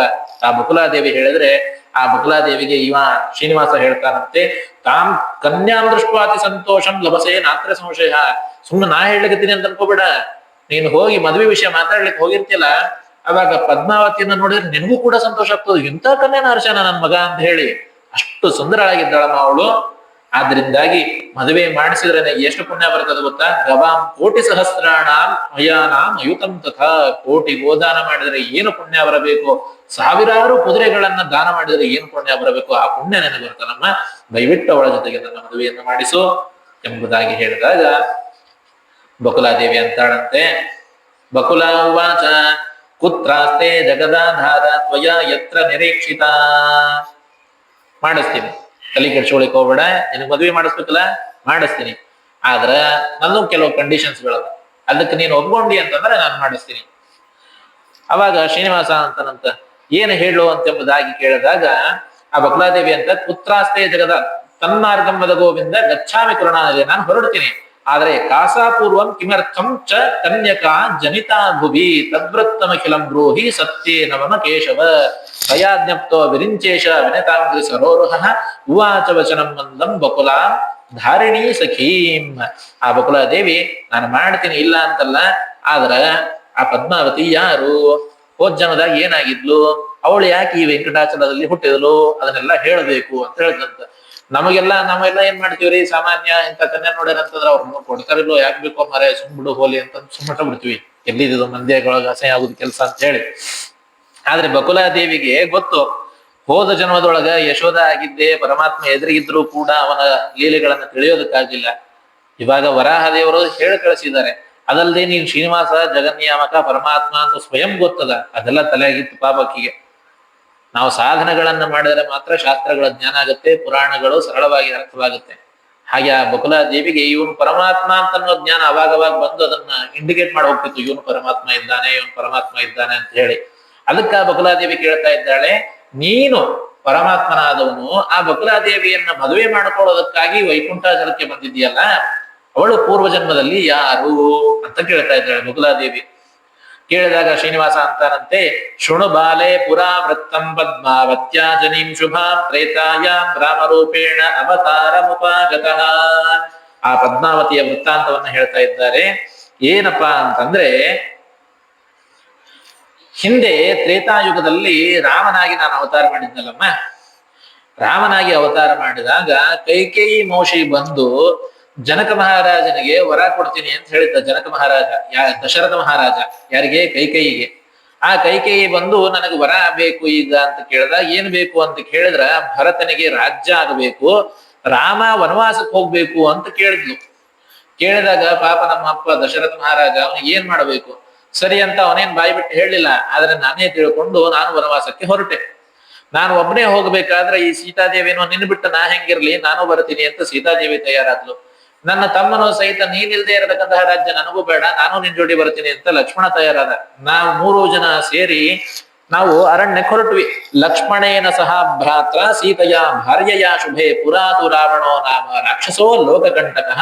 ಆ ಬಕುಲಾದೇವಿ ಹೇಳಿದ್ರೆ, ಆ ಬಕುಲಾದೇವಿಗೆ ಇವ ಶ್ರೀನಿವಾಸ ಹೇಳ್ತಾನಂತೆ, ತಾಂ ಕನ್ಯಾಂ ದೃಷ್ಟ್ವಾತಿ ಸಂತೋಷಂ ಲಭಸೆ ನಾತ್ರ ಸಂಶಯ. ಸುಮ್ಮನೆ ನಾ ಹೇಳ್ಲಿಕತ್ತೀನಿ ಅಂತ ಅನ್ಕೋಬೇಡ. ನೀನು ಹೋಗಿ ಮದ್ವೆ ವಿಷಯ ಮಾತಾಡ್ಲಿಕ್ಕೆ ಹೋಗಿರ್ತಿಲ್ಲ, ಅವಾಗ ಪದ್ಮಾವತಿಯನ್ನ ನೋಡಿದ್ರೆ ನಿನಗೂ ಕೂಡ ಸಂತೋಷ ಆಗ್ತದೆ. ಇಂಥ ಕನ್ಯಾನ ಹರ್ಷನ ನನ್ ಮಗ ಅಂತ ಹೇಳಿ ಅಷ್ಟು ಸುಂದರಳಾಗಿದ್ದಾಳಮ್ಮ ಅವಳು. ಆದ್ರಿಂದಾಗಿ ಮದುವೆ ಮಾಡಿಸಿದ್ರೆ ಎಷ್ಟು ಪುಣ್ಯ ಬರ್ತದೆ ಗೊತ್ತಾ? ಗವಾಂ ಕೋಟಿ ಸಹಸ್ರಾಣಾಂ ಅಯಾನಾಂ ಅಯುತಂ ತಥಾ. ಕೋಟಿ ಗೋದಾನ ಮಾಡಿದ್ರೆ ಏನು ಪುಣ್ಯ ಬರಬೇಕು, ಸಾವಿರಾರು ಕುದುರೆಗಳನ್ನ ದಾನ ಮಾಡಿದ್ರೆ ಏನು ಪುಣ್ಯ ಬರಬೇಕು, ಆ ಪುಣ್ಯ ನನಗೆ ಬರ್ತನಮ್ಮ. ದಯವಿಟ್ಟು ಅವಳ ಜೊತೆಗೆ ನನ್ನ ಮದುವೆಯನ್ನು ಮಾಡಿಸು ಎಂಬುದಾಗಿ ಹೇಳಿದಾಗ ಬಕುಲಾದೇವಿ ಅಂತಾಳಂತೆ, ಬಕುಲ ಉವಾಚ ಕುತ್ರಾಸ್ತೆ ಜಗದಾಧಾರ ತ್ವಯಾ ಯತ್ರ ನಿರೀಕ್ಷಿತ. ಮಾಡಿಸ್ತೀನಿ, ತಲೆ ಕೆಡ್ಸ್ಕೊಳಿಕ್ ಹೋಗ್ಬೇಡ. ನಿನಗೆ ಮದ್ವೆ ಮಾಡಿಸ್ಬೇಕಲ್ಲ, ಮಾಡಿಸ್ತೀನಿ. ಆದ್ರ ನನ್ನೂ ಕೆಲವು ಕಂಡೀಷನ್ಸ್ಗಳದ, ಅದಕ್ಕೆ ನೀನು ಒಪ್ಕೊಂಡಿ ಅಂತಂದ್ರೆ ನಾನು ಮಾಡಿಸ್ತೀನಿ. ಅವಾಗ ಶ್ರೀನಿವಾಸ ಅಂತನಂತ ಏನು ಹೇಳು ಅಂತೆಂಬುದಾಗಿ ಕೇಳಿದಾಗ ಆ ಬಕುಲಾದೇವಿ ಅಂತ, ಪುತ್ರಾಸ್ತೆ ಜಗದ ತನ್ಮಾರ್ಗಂಬದ ಗೋವಿಂದ ಗಚ್ಚಾಮಿ ಕರುಣಾನಿಧಿ. ನಾನು ಹೊರಡ್ತೀನಿ, ಆದ್ರೆ ಕಾಸಾಪೂರ್ವಂ ಕಿಮರ್ಥಂ ಚ ಕನ್ಯಕಾ ಜನಿತಾ ಭುವಿ ತದ್ವೃತ್ತಮಖಿಲಂ ಬ್ರೂಹಿ ಸತ್ಯೇ ನವಮ ಕೇಶವ. ತಯಾಜ್ಞಪ್ತೋ ವಿರಿಂಚೇಶ ವಿನತಾಂಗ್ರಿ ಸರೋರುಹ ಉವಾಚ ವಚನಂ ಮಂದಂ ಬಕುಲಾ ಧಾರಿಣೀ ಸಖೀಂ. ಆ ಬಕುಲಾದೇವಿ ನಾನು ಮಾಡ್ತೀನಿ ಇಲ್ಲ ಅಂತಲ್ಲ, ಆದ್ರ ಆ ಪದ್ಮಾವತಿ ಯಾರು, ಹೋದ್ ಜನ್ಮದಾಗ ಏನಾಗಿದ್ಲು, ಅವಳು ಯಾಕೆ ಈ ವೆಂಕಟಾಚಲದಲ್ಲಿ ಹುಟ್ಟಿದಳು, ಅದನ್ನೆಲ್ಲ ಹೇಳಬೇಕು ಅಂತ ಹೇಳಿದಂತ. ನಾವೆಲ್ಲ ಏನ್ ಮಾಡ್ತೀವ್ರಿ, ಸಾಮಾನ್ಯ ಇಂಥ ಕನ್ಯಾ ನೋಡ್ಯಾರಂತಂದ್ರ ಅವ್ರು ಕೊಡ್ತಾರಿಲ್ಲೋ, ಯಾಕೆ ಬೇಕೋ ಮಾರೆ ಸುಮ್ಬಿಡು ಹೋಲಿ ಅಂತ ಸುಮ್ಮಟ ಬಿಡ್ತೀವಿ, ಎಲ್ಲಿದ್ದು ಮಂದಿಯೊಳಗ ಅಸಹ್ಯ ಆಗುದು ಕೆಲಸ ಅಂತ ಹೇಳಿ. ಆದ್ರೆ ಬಕುಲಾದೇವಿಗೆ ಗೊತ್ತು, ಹೋದ ಜನ್ಮದೊಳಗ ಯಶೋಧ ಆಗಿದ್ದೆ, ಪರಮಾತ್ಮ ಎದುರಿಗಿದ್ರು ಕೂಡ ಅವನ ಲೀಲೆಗಳನ್ನ ತಿಳಿಯೋದಕ್ಕಾಗಿಲ್ಲ. ಇವಾಗ ವರಾಹ ದೇವರು ಹೇಳಿ ಕಳಿಸಿದ್ದಾರೆ, ಅದಲ್ಲದೆ ನೀನ್ ಶ್ರೀನಿವಾಸ ಜಗನ್ನಿಯಾಮಕ ಪರಮಾತ್ಮ ಅಂತ ಸ್ವಯಂ ಗೊತ್ತದ, ಅದೆಲ್ಲ ತಲೆಯಾಗಿತ್ತು ಪಾಪಕ್ಕಿಗೆ. ನಾವು ಸಾಧನೆಗಳನ್ನ ಮಾಡಿದ್ರೆ ಮಾತ್ರ ಶಾಸ್ತ್ರಗಳ ಜ್ಞಾನ ಆಗುತ್ತೆ, ಪುರಾಣಗಳು ಸರಳವಾಗಿ ಅರ್ಥವಾಗುತ್ತೆ. ಹಾಗೆ ಆ ಬಕುಲಾದೇವಿಗೆ ಇವನು ಪರಮಾತ್ಮ ಅಂತ ಅನ್ನೋ ಜ್ಞಾನ ಅವಾಗವಾಗ ಬಂದು ಅದನ್ನ ಇಂಡಿಕೇಟ್ ಮಾಡಿ ಹೋಗ್ತಿತ್ತು, ಇವನು ಪರಮಾತ್ಮ ಇದ್ದಾನೆ, ಇವನು ಪರಮಾತ್ಮ ಇದ್ದಾನೆ ಅಂತ ಹೇಳಿ. ಅದಕ್ಕ ಬಕುಲಾದೇವಿ ಕೇಳ್ತಾ ಇದ್ದಾಳೆ, ನೀನು ಪರಮಾತ್ಮನಾದವನು ಆ ಬಕುಲಾದೇವಿಯನ್ನ ಮದುವೆ ಮಾಡ್ಕೊಳ್ಳೋದಕ್ಕಾಗಿ ವೈಕುಂಠಾಚಲಕ್ಕೆ ಬಂದಿದ್ದೀಯಲ್ಲ, ಅವಳು ಪೂರ್ವ ಜನ್ಮದಲ್ಲಿ ಯಾರು ಅಂತ ಕೇಳ್ತಾ ಇದ್ದಾಳೆ ಬಕುಲಾದೇವಿ. ಕೇಳಿದಾಗ ಶ್ರೀನಿವಾಸ ಅಂತಾನಂತೆ, ಶೃಣು ಬಾಲೆ ಪುರಾ ವೃತ್ತಂ ಪದ್ಮಾವತ್ಯಾ ಜನಿಂ ಶುಭಾಂ ತ್ರೇತಾಯಾಂ ರಾಮರೂಪೇಣ ಅವತಾರಮುಪಾಗತಃ. ಆ ಪದ್ಮಾವತಿಯ ವೃತ್ತಾಂತವನ್ನ ಹೇಳ್ತಾ ಇದ್ದಾರೆ. ಏನಪ್ಪಾ ಅಂತಂದ್ರೆ, ಹಿಂದೆ ತ್ರೇತಾಯುಗದಲ್ಲಿ ರಾಮನಾಗಿ ನಾನು ಅವತಾರ ಮಾಡಿದ್ನಲ್ಲಮ್ಮ, ರಾಮನಾಗಿ ಅವತಾರ ಮಾಡಿದಾಗ ಕೈಕೇಯಿ ಮೌಷಿ ಬಂದು ಜನಕ ಮಹಾರಾಜನಿಗೆ ವರ ಕೊಡ್ತೀನಿ ಅಂತ ಹೇಳಿದ್ದ. ಜನಕ ಮಹಾರಾಜ, ದಶರಥ ಮಹಾರಾಜ, ಯಾರಿಗೆ? ಕೈಕೇಯಿಗೆ. ಆ ಕೈಕೇಯಿ ಬಂದು ನನಗೆ ವರ ಬೇಕು ಈಗ ಅಂತ ಕೇಳಿದಾಗ, ಏನ್ ಬೇಕು ಅಂತ ಕೇಳಿದ್ರ, ಭರತನಿಗೆ ರಾಜ್ಯ ಆಗಬೇಕು, ರಾಮ ವನವಾಸಕ್ಕೆ ಹೋಗ್ಬೇಕು ಅಂತ ಕೇಳಿದ್ಲು. ಕೇಳಿದಾಗ ಪಾಪ ನಮ್ಮ ಅಪ್ಪ ದಶರಥ ಮಹಾರಾಜ ಅವನಿಗೆ ಏನ್ ಮಾಡಬೇಕು ಸರಿ ಅಂತ ಅವನೇನ್ ಬಾಯಿ ಬಿಟ್ಟು ಹೇಳಿಲ್ಲ. ಆದ್ರೆ ನಾನೇ ತಿಳ್ಕೊಂಡು ನಾನು ವನವಾಸಕ್ಕೆ ಹೊರಟೆ. ನಾನು ಒಬ್ಬನೇ ಹೋಗ್ಬೇಕಾದ್ರೆ ಈ ಸೀತಾದೇವಿನೋ ನಿನ್ ಬಿಟ್ಟು ನಾ ಹೆಂಗಿರ್ಲಿ, ನಾನು ಬರ್ತೀನಿ ಅಂತ ಸೀತಾದೇವಿ ತಯಾರಾದ್ಲು. ನನ್ನ ತಮ್ಮನೂ ಸಹಿತ ನೀನಿಲ್ದೇ ಇರತಕ್ಕಂತಹ ರಾಜ್ಯ ನನಗೂ ಬೇಡ, ನಾನು ನಿನ್ ಜೋಡಿ ಬರ್ತೀನಿ ಅಂತ ಲಕ್ಷ್ಮಣ ತಯಾರಾದ. ನಾವು 3 ಜನ ಸೇರಿ ನಾವು ಅರಣ್ಯಕ್ಕೆ ಹೊರಟ್ವಿ. ಲಕ್ಷ್ಮಣೇನ ಸಹ ಭ್ರಾತ್ರ ಸೀತೆಯ ಭಾರ್ಯಯ ಶುಭೆ ಪುರಾತು ರಾವಣೋ ನಾಮ ರಾಕ್ಷಸೋ ಲೋಕಕಂಟಕಃ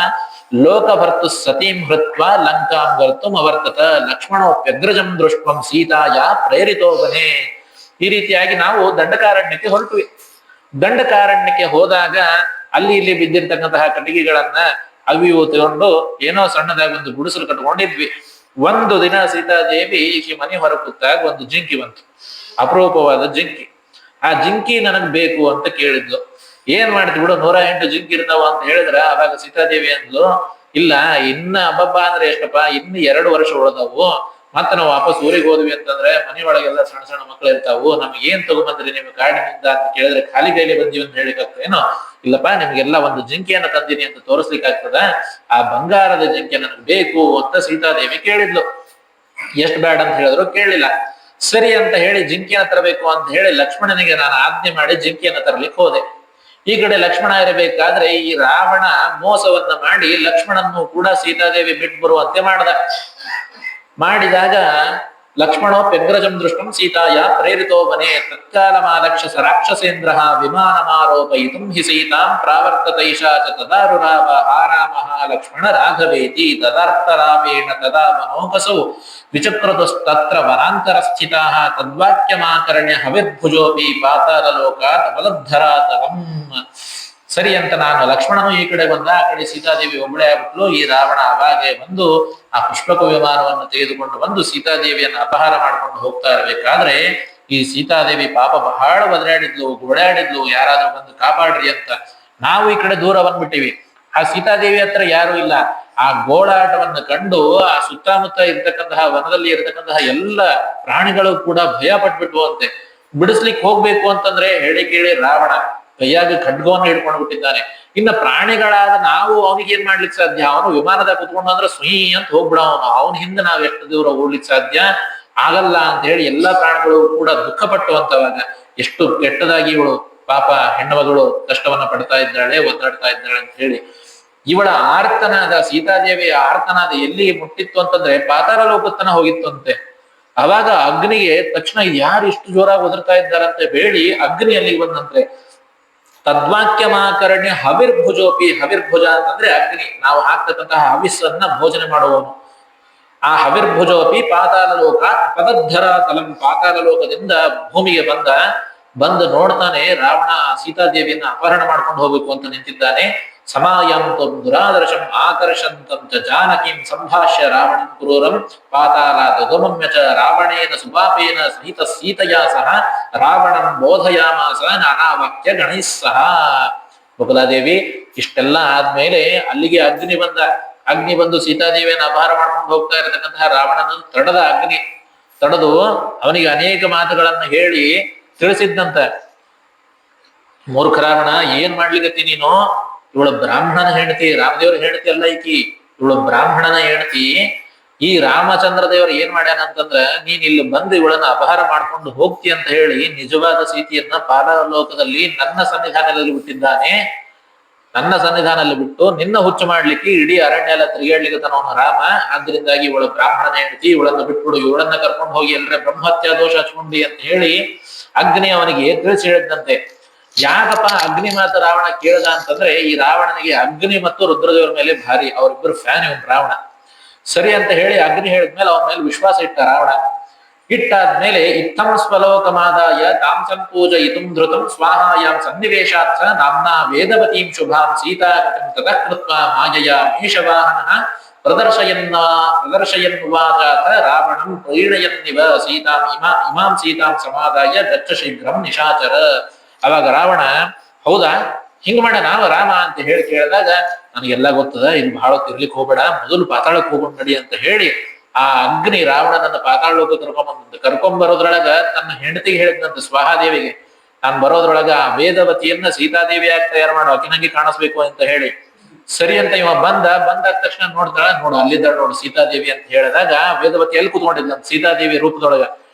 ಲೋಕಭರ್ತು ಸತೀಂ ಹೃತ್ವಾ ಲಂಕಾಂ ಗರ್ತುಂ ಅವರ್ತತ ಲಕ್ಷ್ಮಣೋಪ್ಯಗ್ರಜಂ ದೃಷ್ಟ್ವಂ ಸೀತಾಯ ಪ್ರೇರಿತೋಬನೆ. ಈ ರೀತಿಯಾಗಿ ನಾವು ದಂಡಕಾರಣ್ಯಕ್ಕೆ ಹೊರಟ್ವಿ. ದಂಡಕಾರಣ್ಯಕ್ಕೆ ಹೋದಾಗ ಅಲ್ಲಿ ಇಲ್ಲಿ ಬಿದ್ದಿರ್ತಕ್ಕಂತಹ ಕಟ್ಟಿಗೆಗಳನ್ನ ಅವಿವು ತಗೊಂಡು ಏನೋ ಸಣ್ಣದಾಗಿ ಒಂದು ಗುಡಿಸಲು ಕಟ್ಕೊಂಡಿದ್ವಿ. ಒಂದು ದಿನ ಸೀತಾದೇವಿ ಈಕೆ ಮನೆ ಹೊರ ಕೂತಾಗ ಒಂದು ಜಿಂಕಿ ಬಂತು, ಅಪರೂಪವಾದ ಜಿಂಕಿ. ಆ ಜಿಂಕಿ ನನಗ್ ಬೇಕು ಅಂತ ಕೇಳಿದ್ಲು. ಏನ್ ಮಾಡ್ತಿ ಬಿಡು, 108 ಜಿಂಕಿ ಇರ್ತಾವ ಅಂತ ಹೇಳಿದ್ರ ಅವಾಗ ಸೀತಾದೇವಿ ಅಂದ್ಲು, ಇಲ್ಲ ಇನ್ನ ಹಬ್ಬಬ್ಬ ಅಂದ್ರೆ ಎಷ್ಟಪ್ಪ, ಇನ್ನು 2 ವರ್ಷ ಉಳ್ದವು, ಮತ್ತ ನಾವು ವಾಪಸ್ ಊರಿಗೆ ಹೋದ್ವಿ ಅಂತಂದ್ರೆ ಮನೆ ಒಳಗೆಲ್ಲ ಸಣ್ಣ ಸಣ್ಣ ಮಕ್ಳು ಇರ್ತಾವು, ನಮ್ಗೆ ಏನ್ ತಗೊಂಬಂದ್ರಿ ನಿಮ್ಗೆ ಕಾಡಿನಿಂದ ಅಂತ ಕೇಳಿದ್ರೆ ಖಾಲಿ ಕೈಲಿ ಬಂದೀವಿ ಅಂತ ಹೇಳಿಕ್ ಏನೋ, ಇಲ್ಲಪ್ಪ ನಿಮ್ಗೆಲ್ಲ ಒಂದು ಜಿಂಕೆಯನ್ನ ತಂದೀನಿ ಅಂತ ತೋರಿಸ್ಲಿಕ್ಕೆ ಆಗ್ತದ, ಆ ಬಂಗಾರದ ಜಿಂಕೆ ನನಗೆ ಬೇಕು ಅಂತ ಸೀತಾದೇವಿ ಕೇಳಿದ್ಲು. ಎಷ್ಟ್ ಬೇಡ ಅಂತ ಹೇಳಿದ್ರು ಕೇಳಿಲ್ಲ. ಸರಿ ಅಂತ ಹೇಳಿ ಜಿಂಕೆಯನ್ನ ತರಬೇಕು ಅಂತ ಹೇಳಿ ಲಕ್ಷ್ಮಣನಿಗೆ ನಾನು ಆಜ್ಞೆ ಮಾಡಿ ಜಿಂಕೆಯನ್ನ ತರಲಿಕ್ಕೆ ಹೋದೆ. ಈ ಕಡೆ ಲಕ್ಷ್ಮಣ ಇರಬೇಕಾದ್ರೆ ಈ ರಾವಣ ಮೋಸವನ್ನ ಮಾಡಿ ಲಕ್ಷ್ಮಣನ್ನು ಕೂಡ ಸೀತಾದೇವಿ ಬಿಟ್ಟು ಬರುವಂತೆ ಮಾಡಿದಾಗ ಲಕ್ಷ್ಮಣೋಪ್ಯಗ್ರಜಂ ದೃಷ್ಟಂ ಸೀತಾಯ ಪ್ರೇರಿತೋಬನೆ ತತ್ಕಾಲಮಾಲಕ್ಷ್ಯ ಸ ರಾಕ್ಷಸೇಂದ್ರ ವಿಮಾನಮಾರೋಪಯಿತುಂ ಹಿ ಸೀತಾಂ ಪ್ರಾವರ್ತತೈಷಾ ಚ ತದಾರುರಾವ ಆರಾಮಃ ಲಕ್ಷ್ಮಣ ರಾಘವೇತಿ ತದಾರ್ಥರಾವೇಣ ತದಾ ವನೋಕಸೌ ವಿಚಕ್ರತುಸ್ತತ್ರ ವನಾಂತರಸ್ಥಿತಾಃ ತದ್ವಾಕ್ಯಮಾಕರ್ಣ್ಯ ಹವಿರ್ಭುಜೋಪಿ ಪಾತಾಳಲೋಕಾತ್ ಅವಲಬ್ಧರಾತವಂ. ಸರಿ ಅಂತ ನಾನು ಲಕ್ಷ್ಮಣನು ಈ ಕಡೆ ಬಂದ, ಆ ಕಡೆ ಸೀತಾದೇವಿ ಒಬ್ಬಳೇ ಆಗ್ಬಿಟ್ಲು. ಈ ರಾವಣ ಅವಾಗೆ ಬಂದು ಆ ಪುಷ್ಪಕ ವಿಮಾನವನ್ನು ತೆಗೆದುಕೊಂಡು ಬಂದು ಸೀತಾದೇವಿಯನ್ನು ಅಪಹಾರ ಮಾಡ್ಕೊಂಡು ಹೋಗ್ತಾ ಇರ್ಬೇಕಾದ್ರೆ ಈ ಸೀತಾದೇವಿ ಪಾಪ ಬಹಳ ಒದರಾಡಿದ್ಲು, ಗೋಳಾಡಿದ್ಲು, ಯಾರಾದ್ರೂ ಬಂದು ಕಾಪಾಡ್ರಿ ಅಂತ. ನಾವು ಈ ಕಡೆ ದೂರ ಬಂದ್ಬಿಟ್ಟಿವಿ, ಆ ಸೀತಾದೇವಿ ಹತ್ರ ಯಾರು ಇಲ್ಲ. ಆ ಗೋಳಾಟವನ್ನು ಕಂಡು ಆ ಸುತ್ತಮುತ್ತ ಇರ್ತಕ್ಕಂತಹ ವನದಲ್ಲಿ ಇರತಕ್ಕಂತಹ ಎಲ್ಲ ಪ್ರಾಣಿಗಳು ಕೂಡ ಭಯ ಪಟ್ಬಿಟ್ವು ಅಂತೆ. ಬಿಡಿಸ್ಲಿಕ್ಕೆ ಹೋಗ್ಬೇಕು ಅಂತಂದ್ರೆ ಹೇಳಿ ಕೇಳಿ ರಾವಣ ಕೈಯಾಗಿ ಖಡ್ಗವನ್ನು ಹಿಡ್ಕೊಂಡು ಬಿಟ್ಟಿದ್ದಾನೆ. ಇನ್ನು ಪ್ರಾಣಿಗಳಾದ ನಾವು ಅವನಿಗೆ ಏನ್ ಮಾಡ್ಲಿಕ್ಕೆ ಸಾಧ್ಯ? ಅವನು ವಿಮಾನದಾಗ ಕುತ್ಕೊಂಡು ಅಂದ್ರೆ ಸುಯಿ ಅಂತ ಹೋಗ್ಬಿಡ, ಅವನ ಹಿಂದೆ ನಾವ್ ಎಷ್ಟು ದೂರ ಓಡ್ಲಿಕ್ಕೆ ಸಾಧ್ಯ ಆಗಲ್ಲ ಅಂತ ಹೇಳಿ ಎಲ್ಲಾ ಪ್ರಾಣಿಗಳು ಕೂಡ ದುಃಖ ಪಟ್ಟುವಂತವಾಗ ಎಷ್ಟು ಕೆಟ್ಟದಾಗಿ ಇವಳು ಪಾಪ ಹೆಣ್ಣುಮಗಳು ಕಷ್ಟವನ್ನ ಪಡ್ತಾ ಇದ್ದಾಳೆ, ಒದ್ದಾಡ್ತಾ ಇದ್ದಾಳೆ ಅಂತ ಹೇಳಿ ಇವಳ ಆರ್ತನಾದ ಸೀತಾದೇವಿಯ ಆರ್ತನಾದ ಎಲ್ಲಿ ಮುಟ್ಟಿತ್ತು ಅಂತಂದ್ರೆ ಪಾತಾಳ ಲೋಕತ್ತನ ಹೋಗಿತ್ತು ಅಂತೆ. ಅವಾಗ ಅಗ್ನಿಗೆ ತಕ್ಷಣ ಯಾರು ಇಷ್ಟು ಜೋರಾಗಿ ಒದರ್ತಾ ಇದ್ದಾರಂತ ಹೇಳಿ ಅಗ್ನಿ ಅಲ್ಲಿಗೆ ಬಂದಂತೆ. ತದ್ವಾಕ್ಯಮಾಕರ್ಣ್ಯ ಹವಿರ್ಭುಜೋಪಿ, ಹವಿರ್ಭುಜ ಅಂತಂದ್ರೆ ಅಗ್ನಿ, ನಾವು ಹಾಕ್ತಕ್ಕಂತಹ ಹವಿಸ್ಸನ್ನ ಭೋಜನೆ ಮಾಡುವವನು. ಆ ಹವಿರ್ಭುಜೋಪಿ ಪಾತಾಳ ಲೋಕ ಪದದ್ಧರ ತಲಂ, ಪಾತಾಳ ಲೋಕದಿಂದ ಭೂಮಿಗೆ ಬಂದು ನೋಡ್ತಾನೆ ರಾವಣ ಸೀತಾದೇವಿಯನ್ನ ಅಪಹರಣ ಮಾಡ್ಕೊಂಡು ಹೋಗ್ಬೇಕು ಅಂತ ನಿಂತಿದ್ದಾನೆ. ಸಮಾಯಂತಂ ದುರಾದರ್ಶಂ ಆಕರ್ಷಂತಂ ಚ ಜಾನಕೀಂ ಸಂಭಾಷ್ಯ ರಾವಣಂ ಕ್ರೂರಂ ಪಾತಾಲಾದ ಗಮಮ್ಯ ಚ ರಾವಣೇನ ಸುಪಾಪೇನ ಸಹಿತ ಸೀತೆಯಾ ಸಹ ರಾವಣಂ ಬೋಧಯಾಮಾಸ ನಾನಾವಾಕ್ಯ ಗಣೈಃ ಸಹ. ಬಕುಲಾದೇವಿ ಇಷ್ಟೆಲ್ಲ ಆದ್ಮೇಲೆ ಅಲ್ಲಿಗೆ ಅಗ್ನಿ ಬಂದು ಸೀತಾದೇವಿಯನ್ನು ಅಪಹಾರ ಮಾಡ್ಕೊಂಡು ಹೋಗ್ತಾ ಇರತಕ್ಕಂತಹ ರಾವಣನನ್ನು ತಡೆದು ಅವನಿಗೆ ಅನೇಕ ಮಾತುಗಳನ್ನ ಹೇಳಿ ತಿಳಿಸಿದ್ದಂತ. ಮೂರ್ಖ ರಾವಣ, ಏನ್ ಮಾಡ್ಲಿಕತ್ತಿ ನೀನು? ಇವಳು ಬ್ರಾಹ್ಮಣನ ಹೆಂಡತಿ, ರಾಮದೇವ್ರ ಹೆಂಡತಿ ಅಲ್ಲ ಈಕಿ, ಇವಳು ಬ್ರಾಹ್ಮಣನ ಹೆಂಡತಿ. ಈ ರಾಮಚಂದ್ರ ದೇವರು ಏನ್ ಮಾಡ್ಯಾನ ಅಂತಂದ್ರ ನೀನ್ ಇಲ್ಲಿ ಬಂದು ಇವಳನ್ನ ಅಪಹಾರ ಮಾಡ್ಕೊಂಡು ಹೋಗ್ತಿ ಅಂತ ಹೇಳಿ ನಿಜವಾದ ಸೀತೆಯನ್ನ ಪಾತಾಳಲೋಕದಲ್ಲಿ ನನ್ನ ಸನ್ನಿಧಾನದಲ್ಲಿ ಬಿಟ್ಟಿದ್ದಾನೆ. ನನ್ನ ಸನ್ನಿಧಾನದಲ್ಲಿ ಬಿಟ್ಟು ನಿನ್ನ ಹುಚ್ಚು ಮಾಡ್ಲಿಕ್ಕೆ ಇಡೀ ಅರಣ್ಯ ಎಲ್ಲ ತಿರುಗಾಡ್ಲಿಕ್ಕೆ ಅವನು ರಾಮ. ಆದ್ರಿಂದಾಗಿ ಇವಳು ಬ್ರಾಹ್ಮಣನ ಹೆಂಡತಿ, ಇವಳನ್ನ ಬಿಟ್ಬಿಡು, ಇವಳನ್ನ ಕರ್ಕೊಂಡು ಹೋಗಿ ಎಲ್ಲರ ಬ್ರಹ್ಮಹತ್ಯಾ ದೋಷ ಹಚ್ಕೊಂಡಿ ಅಂತ ಹೇಳಿ ಅಗ್ನಿ ಅವನಿಗೆ ತಿಳಿಸಿ ಹೇಳಿದಂತೆ. ಯಾಕಪ್ಪ ಅಗ್ನಿ ಮಾತು ರಾವಣ ಕೇಳ್ದ ಅಂತಂದ್ರೆ ಈ ರಾವಣನಿಗೆ ಅಗ್ನಿ ಮತ್ತು ರುದ್ರದೇವರ ಮೇಲೆ ಭಾರಿ, ಅವರಿಬ್ಬರು ಫ್ಯಾನ್ ಇವನ್ ರಾವಣ. ಸರಿ ಅಂತ ಹೇಳಿ ಅಗ್ನಿ ಹೇಳಿದ್ಮೇಲೆ ಅವನ ಮೇಲೆ ವಿಶ್ವಾಸ ಇಟ್ಟ ರಾವಣ. ಇಟ್ಟಾದ್ಮೇಲೆ ಇತ್ತಂ ಸ್ವಲೋಕಮಾದಾಯ ತಾಂ ಸಂಪೂಜಯಿತುಂ ಧೃತಂ ಸ್ವಾಹಾಯಾಂ ಸನ್ನಿವೇಶಾತ್ ನಾಮ್ನಾ ವೇದವತೀಂ ಶುಭಾಂ ಸೀತಾಕೃತಿಂ ತತಃ ಕೃತ್ವಾ ಮಾಯಯಾ ಮೇಷವಾಹನಃ ಪ್ರದರ್ಶಯನ್ವಾಚಾತ ರಾವಣಂ ಪ್ರೀಣಯನ್ನಿವ ಸೀತಾಂ ಇಮಾಂ ಸೀತಾಂ ಸಮಾದಾಯ ಗಚ್ಚ ಶೀಘ್ರಂ ನಿಶಾಚರ. ಅವಾಗ ರಾವಣ ಹೌದಾ ಹಿಂಗ್ ಮಾಡ ನಾವು ರಾಮ ಅಂತ ಹೇಳಿ ಕೇಳಿದಾಗ ನನಗೆಲ್ಲ ಗೊತ್ತದ, ಇಲ್ಲಿ ಬಹಳ ತಿರ್ಲಿಕ್ಕೆ ಹೋಗ್ಬೇಡ, ಮೊದಲು ಪಾತಾಳಕ್ಕೆ ಹೋಗೋಣ ನಡಿ ಅಂತ ಹೇಳಿ ಆ ಅಗ್ನಿ ರಾವಣನನ್ನ ಪಾತಾಳ ಲೋಕ ಕರ್ಕೊಂಬರೋದ್ರೊಳಗ ತನ್ನ ಹೆಂಡತಿಗೆ ಹೇಳಿದಂತೆ ಸ್ವಾಹಾದೇವಿಗೆ, ನಾನ್ ಬರೋದ್ರೊಳಗ ಆ ವೇದವತಿಯನ್ನ ಸೀತಾದೇವಿಯಾಗಿ ತಯಾರು ಮಾಡೋ, ಅಕಿನಂಗೆ ಕಾಣಿಸ್ಬೇಕು ಅಂತ ಹೇಳಿ ಸರಿ ಅಂತ ಇವ ಬಂದಾದ ತಕ್ಷಣ ನೋಡ್ತಾಳ, ನೋಡು ಅಲ್ಲಿದ್ದಾಳ ನೋಡು ಸೀತಾದೇವಿ ಅಂತ ಹೇಳಿದಾಗ ವೇದವತಿ ಎಲ್ಲಿ ಕೂತ್ಕೊಂಡಿದ್ಲ ಸೀತಾದೇವಿ ರೂಪದೊಳಗ,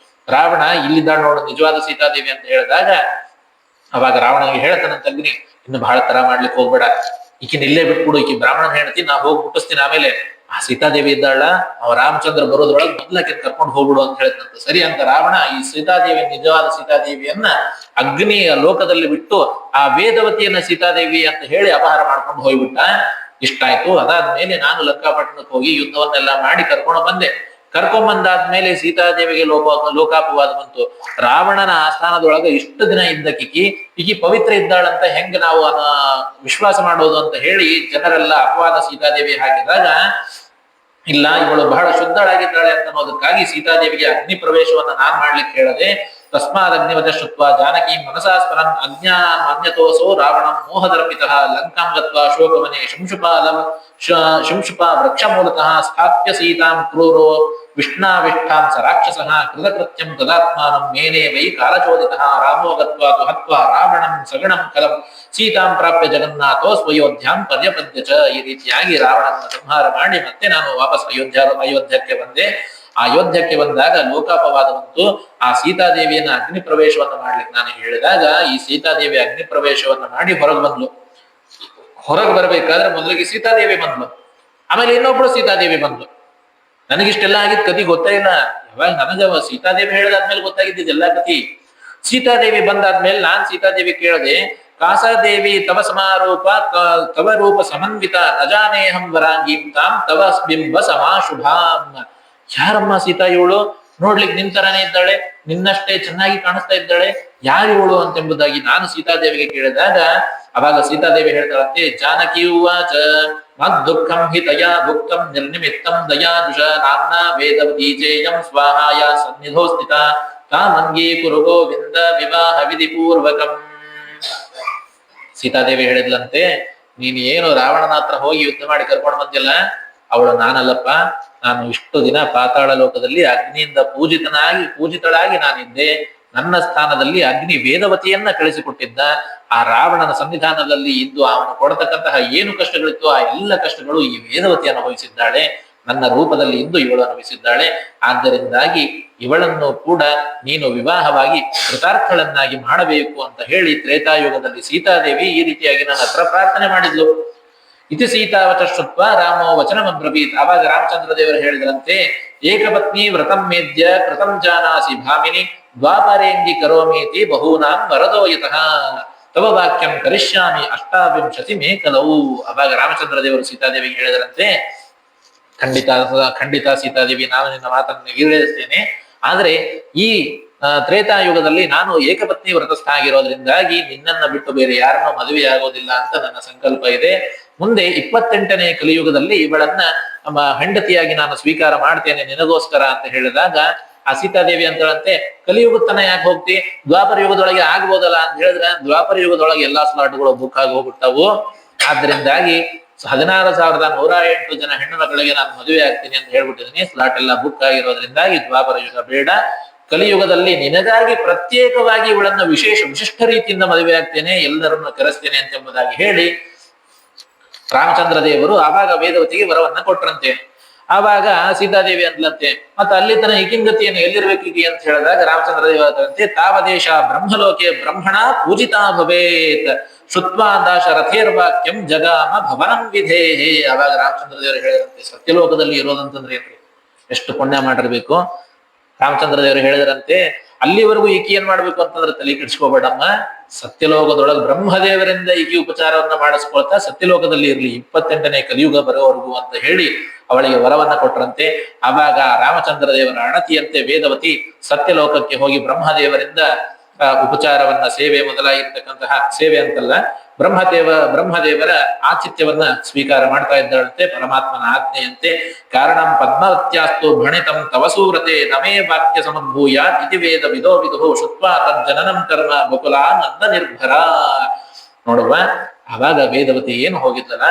ರಾವಣ ಇಲ್ಲಿದ್ದಾಳ ನೋಡು ನಿಜವಾದ ಸೀತಾದೇವಿ ಅಂತ ಹೇಳಿದಾಗ ಅವಾಗ ರಾವಣನಿಗೆ ಹೇಳ್ತಾನಂತ ಅಗ್ನಿ, ಇನ್ನು ಬಹಳ ತರ ಮಾಡ್ಲಿಕ್ಕೆ ಹೋಗ್ಬೇಡ, ಈಕಿನ ಇಲ್ಲೇ ಬಿಟ್ಬಿಡು, ಈಕಿ ಬ್ರಾಹ್ಮಣನ್ ಹೇಳ್ತಿ, ನಾ ಹೋಗಿ ಮುಟ್ಟಿಸ್ತೀನಿ, ಆಮೇಲೆ ಆ ಸೀತಾದೇವಿ ಇದ್ದಾಳ, ಅವ ರಾಮಚಂದ್ರ ಬರೋದ್ರೊಳಗೆ ಮೊದ್ಲಕ್ಕೆ ಕರ್ಕೊಂಡು ಹೋಗ್ಬಿಡು ಅಂತ ಹೇಳಿದಂತ. ಸರಿ ಅಂತ ರಾವಣ ಈ ಸೀತಾದೇವಿ ನಿಜವಾದ ಸೀತಾದೇವಿಯನ್ನ ಅಗ್ನಿಯ ಲೋಕದಲ್ಲಿ ಬಿಟ್ಟು ಆ ವೇದವತಿಯನ್ನ ಸೀತಾದೇವಿ ಅಂತ ಹೇಳಿ ಅಪಹಾರ ಮಾಡ್ಕೊಂಡು ಹೋಗ್ಬಿಟ್ಟ. ಇಷ್ಟಾಯ್ತು. ಅದಾದ್ಮೇಲೆ ನಾನು ಲಂಕಾಪಟ್ಟಣಕ್ಕೆ ಹೋಗಿ ಯುದ್ಧವನ್ನೆಲ್ಲ ಮಾಡಿ ಕರ್ಕೊಂಬಂದಾದ್ಮೇಲೆ ಸೀತಾದೇವಿಗೆ ಲೋಕಾಪವಾದ ಬಂತು. ರಾವಣನ ಆಸ್ಥಾನದೊಳಗ ಇಷ್ಟು ದಿನ ಇದ್ದಕ್ಕಿಕಿ ಈಕಿ ಪವಿತ್ರ ಇದ್ದಾಳಂತ ಹೆಂಗ್ ನಾವು ವಿಶ್ವಾಸ ಮಾಡೋದು ಅಂತ ಹೇಳಿ ಜನರೆಲ್ಲ ಅಪವಾದ ಸೀತಾದೇವಿ ಹಾಕಿದಾಗ, ಇಲ್ಲ ಇವಳು ಬಹಳ ಶುದ್ಧಳಾಗಿದ್ದಾಳೆ ಅಂತ ಅನ್ನೋದಕ್ಕಾಗಿ ಸೀತಾದೇವಿಗೆ ಅಗ್ನಿ ಪ್ರವೇಶವನ್ನ ನಾನ್ ಮಾಡ್ಲಿಕ್ಕೆ ಹೇಳದೆ, ತಸ್ಮಾದ್ ಅಗ್ನಿವತ ಶುತ್ವ ಜಾನಕಿ ಮನಸಾ ಸ್ಮರನ್ ಅಜ್ಞಾನ ಅನ್ಯತೋಸೋ ರಾವಣಂ ಮೋಹದರ್ಪಿತಃ ಲಂಕಾಂ ಗತ್ವಾ ಶೋಕವನೆ ಶಂಶುಪ ವೃಕ್ಷ ಮೂಲತಃ ಸ್ಥಾಪ್ಯ ಸೀತಾಂ ಕ್ರೂರೋ ವಿಷ್ಣಾವಿಷ್ಠಾಂ ಸ ರಾಕ್ಷಸಃ ಕೃತಕೃತ್ಯಂ ತದಾತ್ಮಾನಂ ಮೇನೆ ವೈ ಕಾಲಚೋದಿತಃ ರಾಮೋ ಗತ್ವಾ ತು ಹತ್ವಾ ರಾವಣಂ ಸಗಣಂ ಕಲಂ ಸೀತಾಂ ಪ್ರಾಪ್ಯ ಜಗನ್ನಾಥೋ ಸ್ವಯೋಧ್ಯಾಂ ಪರ್ಯಪದ್ಯ ಚ. ಈ ರೀತಿಯಾಗಿ ರಾವಣನ ಸಂಹಾರ ಮಾಡಿ ಮತ್ತೆ ನಾನು ವಾಪಸ್ ಅಯೋಧ್ಯಕ್ಕೆ ಬಂದೆ. ಅಯೋಧ್ಯಕ್ಕೆ ಬಂದಾಗ ಲೋಕಾಪವಾದ ಬಂತು. ಆ ಸೀತಾದೇವಿಯನ್ನ ಅಗ್ನಿ ಪ್ರವೇಶವನ್ನ ಮಾಡ್ಲಿಕ್ಕೆ ನಾನು ಹೇಳಿದಾಗ ಈ ಸೀತಾದೇವಿ ಅಗ್ನಿ ಪ್ರವೇಶವನ್ನ ಮಾಡಿ ಹೊರಗೆ ಬರ್ಬೇಕಾದ್ರೆ ಮೊದಲಿಗೆ ಸೀತಾದೇವಿ ಬಂದ್ಲು, ಆಮೇಲೆ ಇನ್ನೊಬ್ಳು ಸೀತಾದೇವಿ ಬಂದ್ಲು. ನನಗಿಷ್ಟೆಲ್ಲ ಆಗಿದ್ ಕತಿ ಗೊತ್ತೇ ಇಲ್ಲ. ಯಾವಾಗ ನನಗ ಸೀತಾದೇವಿ ಹೇಳಿದಾದ್ಮೇಲೆ ಗೊತ್ತಾಗಿದ್ದ ಎಲ್ಲಾ ಕತಿ. ಸೀತಾದೇವಿ ಬಂದಾದ್ಮೇಲೆ ನಾನ್ ಸೀತಾದೇವಿ ಕೇಳದೆ, ಕಾಸಾದೇವಿ ತವ ಸಮಾರೂಪ ತವ ರೂಪ ಸಮನ್ವಿತ ಅಜಾನೇಹಂ ವರಾಂಗೀಂ ತಾಂ ತವ ಬಿಂಬ ಸಮಾಶುಭಾಂ. ಯಾರಮ್ಮ ಸೀತಾ ಇವಳು? ನೋಡ್ಲಿಕ್ಕೆ ನಿನ್ ತರಾನೇ ಇದ್ದಾಳೆ, ನಿನ್ನಷ್ಟೇ ಚೆನ್ನಾಗಿ ಕಾಣಿಸ್ತಾ ಇದ್ದಾಳೆ, ಯಾರು ಇವಳು ಅಂತೆಂಬುದಾಗಿ ನಾನು ಸೀತಾದೇವಿಗೆ ಕೇಳಿದಾಗ ಅವಾಗ ಸೀತಾದೇವಿ ಹೇಳ್ತಾಳಂತೆ, ಜಾನಕಿ ಉವಾಚ ಮದ್ ದುಃಖಂ ಹಿ ತಯಾ ಭುಕ್ತಂ ನಿರ್ನಿಮಿತ್ತಂ ದಯಾದುಷ ನಾಮ್ನಾ ವೇದವತಿ ಚೇಯಂ ಸ್ವಾಹಾಯ ಸನ್ನಿಧೋ ಸ್ಥಿತ ತಾಮಂಗೀ ಕುರು ಗೋವಿಂದ ವಿವಾಹ ವಿಧಿ ಪೂರ್ವಕಂ. ಸೀತಾದೇವಿ ಹೇಳಿದ್ಲಂತೆ, ನೀನ್ ಏನು ರಾವಣನ ಹತ್ರ ಹೋಗಿ ಯುದ್ಧ ಮಾಡಿ ಕರ್ಕೊಂಡು ಬಂದಿಲ್ಲ, ಅವಳು ನಾನಲ್ಲಪ್ಪ. ನಾನು ಇಷ್ಟು ದಿನ ಪಾತಾಳ ಲೋಕದಲ್ಲಿ ಅಗ್ನಿಯಿಂದ ಪೂಜಿತಳಾಗಿ ನಾನಿದ್ದೆ. ನನ್ನ ಸ್ಥಾನದಲ್ಲಿ ಅಗ್ನಿ ವೇದವತಿಯನ್ನ ಕಳಿಸಿಕೊಟ್ಟಿದ್ದ. ಆ ರಾವಣನ ಸನ್ನಿಧಾನದಲ್ಲಿ ಇದ್ದು ಅವನು ಕೊಡತಕ್ಕಂತಹ ಏನು ಕಷ್ಟಗಳಿತ್ತು ಆ ಎಲ್ಲ ಕಷ್ಟಗಳು ಈ ವೇದವತಿ ಅನುಭವಿಸಿದ್ದಾಳೆ. ನನ್ನ ರೂಪದಲ್ಲಿ ಇದ್ದು ಇವಳು ಅನುಭವಿಸಿದ್ದಾಳೆ. ಆದ್ದರಿಂದಾಗಿ ಇವಳನ್ನು ಕೂಡ ನೀನು ವಿವಾಹವಾಗಿ ಕೃತಾರ್ಥಳನ್ನಾಗಿ ಮಾಡಬೇಕು ಅಂತ ಹೇಳಿ ತ್ರೇತಾಯುಗದಲ್ಲಿ ಸೀತಾದೇವಿ ಈ ರೀತಿಯಾಗಿ ನನ್ನ ಹತ್ರ ಪ್ರಾರ್ಥನೆ ಮಾಡಿದ್ಲು. ಇತಿ ಸೀತಾವಚ ಶ್ರುತ್ವ ರಾಮೋ ವಚನಮಬ್ರವೀತ್. ಆವಾಗ ರಾಮಚಂದ್ರ ದೇವರು ಹೇಳಿದ್ರಂತೆ, ಏಕಪತ್ನಿ ವ್ರತಂ ಮೇದ್ಯ ಕೃತಂ ಜಾನಾಸಿ ಭಾಮಿನಿ ದ್ವಾಪರೇಂಗಿ ಕರೋಮೀತಿ ಬಹೂನಾಂ ವರದೋಯತಃ ತವ ವಾಕ್ಯಂ ಕರಿಷ್ಯಾಮಿ ಅಷ್ಟಾವಿಂಶತಿ ಮೇಕಲವು. ಅವಾಗ ರಾಮಚಂದ್ರ ದೇವರು ಸೀತಾದೇವಿಗೆ ಹೇಳಿದ್ರಂತೆ, ಖಂಡಿತ ಸೀತಾದೇವಿ, ನಾನು ನಿನ್ನ ಮಾತನ್ನು ಈಡೇರಿಸ್ತೇನೆ. ಆದ್ರೆ ಈ ತ್ರೇತಾಯುಗದಲ್ಲಿ ನಾನು ಏಕಪತ್ನಿ ವ್ರತಸ್ಥ ಆಗಿರೋದ್ರಿಂದಾಗಿ ನಿನ್ನನ್ನ ಬಿಟ್ಟು ಬೇರೆ ಯಾರನ್ನೂ ಮದುವೆ ಆಗೋದಿಲ್ಲ ಅಂತ ನನ್ನ ಸಂಕಲ್ಪ ಇದೆ. ಮುಂದೆ 28ನೇ ಕಲಿಯುಗದಲ್ಲಿ ಇವಳನ್ನ ಹೆಂಡತಿಯಾಗಿ ನಾನು ಸ್ವೀಕಾರ ಮಾಡ್ತೇನೆ ನಿನಗೋಸ್ಕರ ಅಂತ ಹೇಳಿದಾಗ ಆ ಸೀತಾದೇವಿ ಅಂತಳಂತೆ, ಕಲಿಯುಗತನ ಯಾಕೆ ಹೋಗ್ತಿ, ದ್ವಾಪರ ಯುಗದೊಳಗೆ ಆಗ್ಬೋದಲ್ಲ ಅಂತ ಹೇಳಿದ್ರೆ ದ್ವಾಪರ ಯುಗದೊಳಗೆ ಎಲ್ಲಾ ಸ್ಲಾಟ್ಗಳು ಬುಕ್ ಆಗಿ ಹೋಗ್ಬಿಡ್ತಾವು. ಆದ್ರಿಂದಾಗಿ 16,108 ಜನ ಹೆಣ್ಣು ಮಕ್ಕಳಿಗೆ ನಾನು ಮದುವೆ ಆಗ್ತೀನಿ ಅಂತ ಹೇಳ್ಬಿಟ್ಟಿದ್ದೀನಿ. ಸ್ಲಾಟ್ ಎಲ್ಲ ಬುಕ್ ಆಗಿರೋದ್ರಿಂದಾಗಿ ದ್ವಾಪರ ಯುಗ ಬೇಡ, ಕಲಿಯುಗದಲ್ಲಿ ನಿನಗಾಗಿ ಪ್ರತ್ಯೇಕವಾಗಿ ಇವಳನ್ನ ವಿಶಿಷ್ಟ ರೀತಿಯಿಂದ ಮದುವೆ ಆಗ್ತೇನೆ, ಎಲ್ಲರನ್ನ ಕರೆಸ್ತೇನೆ ಎಂಬುದಾಗಿ ಹೇಳಿ ರಾಮಚಂದ್ರ ದೇವರು ಆವಾಗ ವೇದವತಿಗೆ ವರವನ್ನ ಕೊಟ್ರಂತೆ. ಆವಾಗ ಸೀತಾದೇವಿ ಅಂದ್ಲಂತೆ, ಮತ್ತೆ ಅಲ್ಲಿ ತನ ಈಕಿಂಗತಿಯನ್ನು ಎಲ್ಲಿರ್ಬೇಕೀಗಿ ಅಂತ ಹೇಳಿದಾಗ ರಾಮಚಂದ್ರ ದೇವರಂತೆ, ತಾವದೇಶ ಬ್ರಹ್ಮಲೋಕೆ ಬ್ರಹ್ಮಣ ಪೂಜಿತಾ ಭವೇತ್ ಶುತ್ವಾದಾಶ ರಥೇರ್ವಾಕ್ಯಂ ಜಗಾಮ ಭವನಂ ವಿಧೇಹೇ. ಆವಾಗ ರಾಮಚಂದ್ರ ದೇವರು ಹೇಳಿದಂತೆ, ಸತ್ಯಲೋಕದಲ್ಲಿ ಇರೋದಂತಂದ್ರೆ ಏನ್ರಿ, ಎಷ್ಟು ಪುಣ್ಯ ಮಾಡಿರ್ಬೇಕು. ರಾಮಚಂದ್ರ ದೇವರು ಹೇಳಿದ್ರಂತೆ, ಅಲ್ಲಿವರೆಗೂ ಈಕಿ ಏನ್ ಮಾಡ್ಬೇಕು ಅಂತಂದ್ರೆ ತಲೆ ಕೆಡಿಸ್ಕೋಬೇಡಮ್ಮ, ಸತ್ಯಲೋಕದೊಳಗೆ ಬ್ರಹ್ಮದೇವರಿಂದ ಈಕಿ ಉಪಚಾರವನ್ನ ಮಾಡಿಸ್ಕೊಳ್ತಾ ಸತ್ಯಲೋಕದಲ್ಲಿ ಇರ್ಲಿ 28ನೇ ಕಲಿಯುಗ ಬರೋವರೆಗೂ ಅಂತ ಹೇಳಿ ಅವಳಿಗೆ ವರವನ್ನ ಕೊಟ್ರಂತೆ. ಆವಾಗ ರಾಮಚಂದ್ರ ದೇವರ ಅಣತಿಯಂತೆ ವೇದವತಿ ಸತ್ಯಲೋಕಕ್ಕೆ ಹೋಗಿ ಬ್ರಹ್ಮದೇವರಿಂದ ಉಪಚಾರವನ್ನ ಸೇವೆ ಮೊದಲಾಗಿರ್ತಕ್ಕಂತಹ ಸೇವೆ ಅಂತಲ್ಲ, ಬ್ರಹ್ಮದೇವರ ಆತಿಥ್ಯವನ್ನ ಸ್ವೀಕಾರ ಮಾಡ್ತಾ ಇದ್ದಾಳಂತೆ ಪರಮಾತ್ಮನ ಆಜ್ಞೆಯಂತೆ. ಕಾರಣಂ ಪದ್ಮವತ್ಯಾಸ್ತು ಭಣಿತಂ ತವಸೂರತೆ ನಮೇ ವಾಕ್ಯ ಸಮದ್ಭೂಯ ಇತಿ ವೇದ ವಿದೋ ವಿದುಹು ಶುತ್ವಾ ತಜ್ಜನನಂ ಕರ್ಮ ಬಕುಲಾ ನಂದ ನಿರ್ಭರ. ನೋಡುವ, ಆವಾಗ ವೇದವತಿ ಏನು ಹೋಗಿದ್ದಲ್ಲ,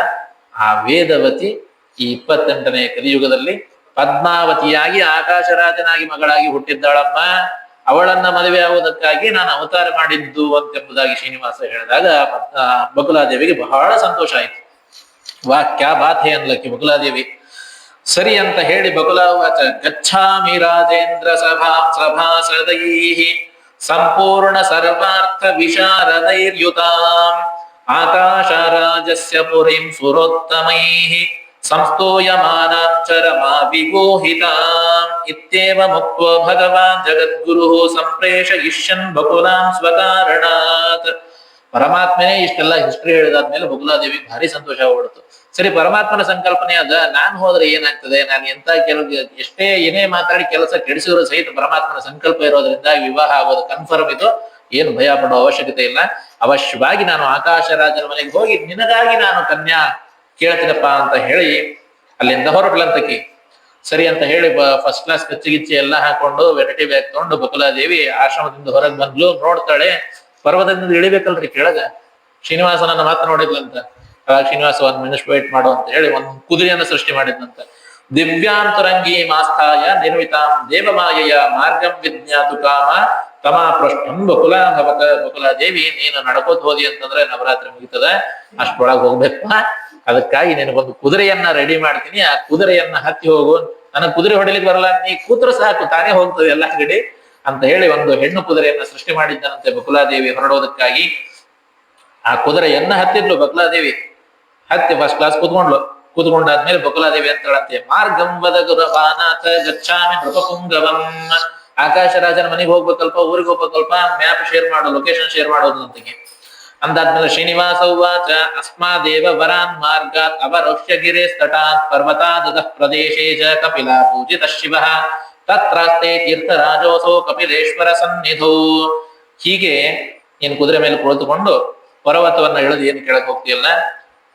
ಆ ವೇದವತಿ ಈ 28ನೇ ಕಲಿಯುಗದಲ್ಲಿ ಪದ್ಮಾವತಿಯಾಗಿ ಆಕಾಶರಾಜನಾಗಿ ಮಗಳಾಗಿ ಹುಟ್ಟಿದ್ದಾಳಮ್ಮ. ಅವಳನ್ನ ಮದುವೆ ಆಗುವುದಕ್ಕಾಗಿ ನಾನು ಅವತಾರ ಮಾಡಿದ್ದು ಅಂತೆಂಬುದಾಗಿ ಶ್ರೀನಿವಾಸ ಹೇಳಿದಾಗ ಬಕುಲಾದೇವಿಗೆ ಬಹಳ ಸಂತೋಷ ಆಯ್ತು. ವಾ ಕ್ಯಾ ಬಾತ್ ಹೇ ಅನ್ಲಕ್ಕಿ ಬಕುಲಾದೇವಿ. ಸರಿ ಅಂತ ಹೇಳಿ ಬಕುಲಾವಾಚ ಗಚ್ಛಾಮಿ ರಾಜೇಂದ್ರ ಸಭಾಸದೈಃ ಸಂಪೂರ್ಣ ಸರ್ವಾರ್ಥ ವಿಶಾರದೈರ್ಯುತಾಂ ಆಕಾಶ ರಾಜಸ್ಯ ಪುರೀಂ ಸುರೋತ್ತಮೈಃ ಸಂಸ್ತೂಯಮಾನಾಂಚರಮಾ ವಿಗೋಹಿತಾಂ ಇತ್ಯೇವ ಮುಕ್ತ್ವಾ ಭಗವಾನ್ ಜಗದ್ಗುರುಃ ಸಂಪ್ರೇಷಯಿಷ್ಯನ್ ಬಕುಲಾಂ ಸ್ವಕಾರಣಾತ್. ಪರಮಾತ್ಮನೇ ಇಷ್ಟೆಲ್ಲ ಹಿಸ್ಟ್ರಿ ಹೇಳಿದಾದ್ಮೇಲೆ ಬಕುಲಾದೇವಿ ಭಾರಿ ಸಂತೋಷ ಆಗ್ಬಿಡ್ತು. ಸರಿ, ಪರಮಾತ್ಮನ ಸಂಕಲ್ಪನೆ ಅದ, ನಾನ್ ಹೋದ್ರೆ ಏನಾಗ್ತದೆ, ನಾನು ಎಂತ ಎಷ್ಟೇ ಏನೇ ಮಾತಾಡಿ ಕೆಲಸ ಕೆಡಿಸಿದ್ರು ಸಹಿತ ಪರಮಾತ್ಮನ ಸಂಕಲ್ಪ ಇರೋದ್ರಿಂದ ವಿವಾಹ ಆಗೋದು ಕನ್ಫರ್ಮ್ ಇದು, ಏನು ಭಯ ಪಡೋ ಅವಶ್ಯಕತೆ ಇಲ್ಲ. ಅವಶ್ಯವಾಗಿ ನಾನು ಆಕಾಶ ರಾಜನ ಮನೆಗೆ ಹೋಗಿ ನಿನಗಾಗಿ ನಾನು ಕನ್ಯಾ ಕೇಳ್ತೀನಪ್ಪ ಅಂತ ಹೇಳಿ ಅಲ್ಲಿಂದ ಹೊರಟ್ಲಂತಕಿ. ಸರಿ ಅಂತ ಹೇಳಿ ಫಸ್ಟ್ ಕ್ಲಾಸ್ ಕಚ್ಚಿಗಿಚ್ಚಿ ಎಲ್ಲ ಹಾಕೊಂಡು ವೆರೈಟಿ ಬ್ಯಾಗ್ ತಗೊಂಡು ಬಕುಲಾದೇವಿ ಆಶ್ರಮದಿಂದ ಹೊರಗೆ ಬಂದ್ಲು. ನೋಡ್ತಾಳೆ, ಪರ್ವತದಿಂದ ಇಳಿಬೇಕಲ್ರಿ ಕೆಳಗ, ಶ್ರೀನಿವಾಸನನ್ನ ಮಾತ್ರ ನೋಡಿದ್ಲಂತ. ಆಗ ಶ್ರೀನಿವಾಸ 1 ನಿಮಿಷ ವೇಟ್ ಮಾಡು ಅಂತ ಹೇಳಿ ಒಂದು ಕುದುರೆಯನ್ನು ಸೃಷ್ಟಿ ಮಾಡಿದ್ನಂತ. ದಿವ್ಯಾಂತರಂಗಿ ಮಾಸ್ಥಾಯ ನಿರ್ಮಿತಾಂ ದೇವಮಾಯೆಯ ಮಾರ್ಗಂ ವಿಜ್ಞಾತು ಕಾಮ ತಮಾ ಪೃಷ್ಠಂ ಬಕುಲಾಭವತ. ಬಕುಲಾದೇವಿ, ನೀನು ನಡ್ಕೋತ ಹೋದಿ ಅಂತಂದ್ರೆ ನವರಾತ್ರಿ ಮುಗಿತದ, ಅಷ್ಟೊಳಗೆ ಹೋಗ್ಬೇಕು. ಅದಕ್ಕಾಗಿ ನಿನಗೊಂದು ಕುದುರೆಯನ್ನ ರೆಡಿ ಮಾಡ್ತೀನಿ, ಆ ಕುದುರೆಯನ್ನ ಹತ್ತಿ ಹೋಗು. ನನಗೆ ಕುದುರೆ ಹೊಡಿಲಿಕ್ಕೆ ಬರಲ್ಲ, ನೀ ಕೂತ್ರು ಸಾಕು, ತಾನೇ ಹೋಗ್ತದೆ ಎಲ್ಲ ಗಡಿ ಅಂತ ಹೇಳಿ ಒಂದು ಹೆಣ್ಣು ಕುದುರೆಯನ್ನ ಸೃಷ್ಟಿ ಮಾಡಿದ್ದನಂತೆ ಬಕುಲಾದೇವಿ ಹೊರಡೋದಕ್ಕಾಗಿ. ಆ ಕುದುರೆಯನ್ನ ಹತ್ತಿದ್ಲು ಬಕುಲಾದೇವಿ. ಹತ್ತಿ ಫಸ್ಟ್ ಕ್ಲಾಸ್ ಕೂತ್ಕೊಂಡಾದ್ಮೇಲೆ ಬಕುಲಾದೇವಿ ಅಂತಳಂತೆ, ಮಾರ್ಗಂ ವದ ಗುರವಾನಾಥ ಗಚ್ಛಾಮಿ ನೃಪಪುಂಗವಂ. ಆಕಾಶ ರಾಜನ ಮನೆಗೆ ಹೋಗ್ಬೇಕಲ್ಪ, ಊರಿಗೆ ಹೋಗ್ಬೇಕಲ್ಪ, ಮ್ಯಾಪ್ ಶೇರ್ ಮಾಡು, ಲೊಕೇಶನ್ ಶೇರ್ ಮಾಡೋದು ಅಂತಿಗೆ ಅಂದಾದ್ಮೇಲೆ ಶ್ರೀನಿವಾಸ ಉವಾಚ ಅಸ್ಮಾದೇವ ವರಾನ್ ಮಾರ್ಗಾತ್ ಅವರೋಷ್ಯ ಗಿರೇಸ್ತಟಾತ್ ಪರ್ವತಾದದ ಪ್ರದೇಶೇ ಚ ಕಪಿಲಾ ಪೂಜಿತ ಶಿವಃ ತತ್ರಾಸ್ತೆ ತೀರ್ಥರಾಜೋಸೋ ಕಪಿಲೇಶ್ವರ ಸನ್ನಿಧೋ. ಹೀಗೆ ನೀನು ಕುದುರೆ ಮೇಲೆ ಕುಳಿತುಕೊಂಡು ಪರ್ವತವನ್ನ ಇಳಿದು ಏನು ಕೆಳಗೆ ಹೋಗ್ತೀಯಲ್ಲ,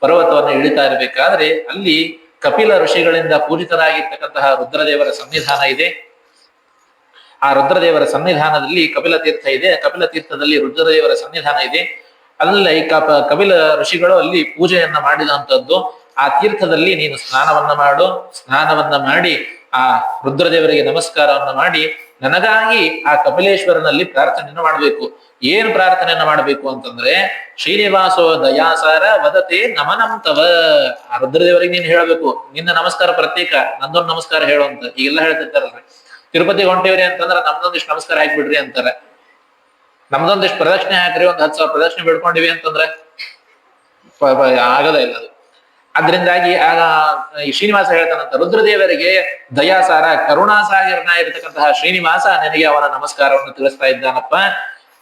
ಪರ್ವತವನ್ನ ಇಳಿತಾ ಇರಬೇಕಾದ್ರೆ ಅಲ್ಲಿ ಕಪಿಲ ಋಷಿಗಳಿಂದ ಪೂಜಿತರಾಗಿರ್ತಕ್ಕಂತಹ ರುದ್ರದೇವರ ಸನ್ನಿಧಾನ ಇದೆ. ಆ ರುದ್ರದೇವರ ಸನ್ನಿಧಾನದಲ್ಲಿ ಕಪಿಲ ತೀರ್ಥ ಇದೆ. ಕಪಿಲ ತೀರ್ಥದಲ್ಲಿ ರುದ್ರದೇವರ ಸನ್ನಿಧಾನ ಇದೆ. ಅಲ್ಲಿ ಕಪಿಲ ಋಷಿಗಳು ಅಲ್ಲಿ ಪೂಜೆಯನ್ನ ಮಾಡಿದಂಥದ್ದು. ಆ ತೀರ್ಥದಲ್ಲಿ ನೀನು ಸ್ನಾನವನ್ನ ಮಾಡು. ಸ್ನಾನವನ್ನ ಮಾಡಿ ಆ ರುದ್ರದೇವರಿಗೆ ನಮಸ್ಕಾರವನ್ನ ಮಾಡಿ ನನಗಾಗಿ ಆ ಕಪಿಲೇಶ್ವರನಲ್ಲಿ ಪ್ರಾರ್ಥನೆಯನ್ನು ಮಾಡಬೇಕು. ಏನ್ ಪ್ರಾರ್ಥನೆಯನ್ನ ಮಾಡಬೇಕು ಅಂತಂದ್ರೆ, ಶ್ರೀನಿವಾಸೋ ದಯಾಸಾರ ವದತೆ ನಮನಂ ತವ. ಆ ರುದ್ರದೇವರಿಗೆ ನೀನ್ ಹೇಳ್ಬೇಕು, ನಿನ್ನ ನಮಸ್ಕಾರ ಪ್ರತ್ಯೇಕ, ನಂದೊಂದು ನಮಸ್ಕಾರ ಹೇಳು ಅಂತ. ಈಗೆಲ್ಲ ಹೇಳ್ತಿರ್ತಾರಲ್ರಿ, ತಿರುಪತಿ ಹೊಂಟೇವ್ರಿ ಅಂತಂದ್ರೆ ನಮ್ದೊಂದಿಷ್ಟು ನಮಸ್ಕಾರ ಹಾಕ್ಬಿಡ್ರಿ ಅಂತಾರೆ. ನಮ್ದೊಂದಿಷ್ಟು ಪ್ರದಕ್ಷಿಣೆ ಹಾಕ್ರಿ, 10,000 ಪ್ರದಕ್ಷಿಣೆ ಬಿಡ್ಕೊಂಡಿವಿ ಅಂತಂದ್ರೆ ಆಗದ ಇಲ್ಲ ಅದು. ಅದ್ರಿಂದಾಗಿ ಆಗ ಈ ಶ್ರೀನಿವಾಸ ಹೇಳ್ತಾನಂತ, ರುದ್ರದೇವರಿಗೆ ದಯಾಸಾರ ಕರುಣಾಸಾಗರನ ಇರತಕ್ಕಂತಹ ಶ್ರೀನಿವಾಸ ನನಗೆ ಅವನ ನಮಸ್ಕಾರವನ್ನು ತಿಳಿಸ್ತಾ ಇದ್ದಾನಪ್ಪ.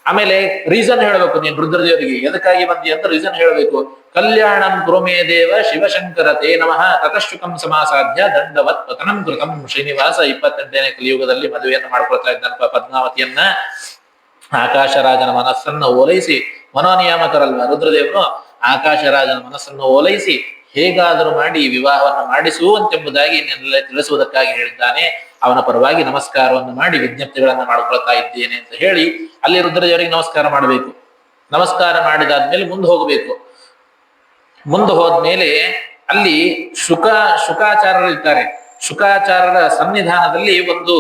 ಆಮೇಲೆ ರೀಸನ್ ಹೇಳ್ಬೇಕು, ನೀನ್ ರುದ್ರದೇವರಿಗೆ ಎದಕ್ಕಾಗಿ ಬಂದಿ ಅಂತ ರೀಸನ್ ಹೇಳ್ಬೇಕು. ಕಲ್ಯಾಣಂ ಕುರುಮೇ ದೇವ ಶಿವಶಂಕರ ತೇ ನಮಃ ತತಶುಕಂ ಸಮಾಸಾಧ್ಯ ದಂಡವತ್ ಪತನಂ ಕೃತಂ. ಶ್ರೀನಿವಾಸ 28ನೇ ಕಲಿಯುಗದಲ್ಲಿ ಮದುವೆಯನ್ನು ಮಾಡ್ಕೊಳ್ತಾ ಇದ್ದಾನಪ್ಪ ಪದ್ಮಾವತಿಯನ್ನ. ಆಕಾಶ ರಾಜನ ಮನಸ್ಸನ್ನ ಓಲೈಸಿ, ಮನೋನಿಯಾಮಕರಲ್ವ ರುದ್ರದೇವರು, ಆಕಾಶ ರಾಜನ ಮನಸ್ಸನ್ನು ಓಲೈಸಿ ಹೇಗಾದರೂ ಮಾಡಿ ವಿವಾಹವನ್ನು ಮಾಡಿಸುವಂತೆಂಬುದಾಗಿ ನೆನ್ನೆಲ್ಲ ತಿಳಿಸುವುದಕ್ಕಾಗಿ ಹೇಳಿದ್ದಾನೆ. ಅವನ ಪರವಾಗಿ ನಮಸ್ಕಾರವನ್ನು ಮಾಡಿ ವಿಜ್ಞಪ್ತಿಗಳನ್ನ ಮಾಡ್ಕೊಳ್ತಾ ಇದ್ದೇನೆ ಅಂತ ಹೇಳಿ ಅಲ್ಲಿ ರುದ್ರದೇವರಿಗೆ ನಮಸ್ಕಾರ ಮಾಡಬೇಕು. ನಮಸ್ಕಾರ ಮಾಡಿದಾದ್ಮೇಲೆ ಮುಂದೆ ಹೋಗಬೇಕು. ಮುಂದೆ ಹೋದ್ಮೇಲೆ ಅಲ್ಲಿ ಶುಕಾಚಾರ್ಯರು ಇರ್ತಾರೆ. ಶುಕಾಚಾರ್ಯರ ಸನ್ನಿಧಾನದಲ್ಲಿ ಒಂದು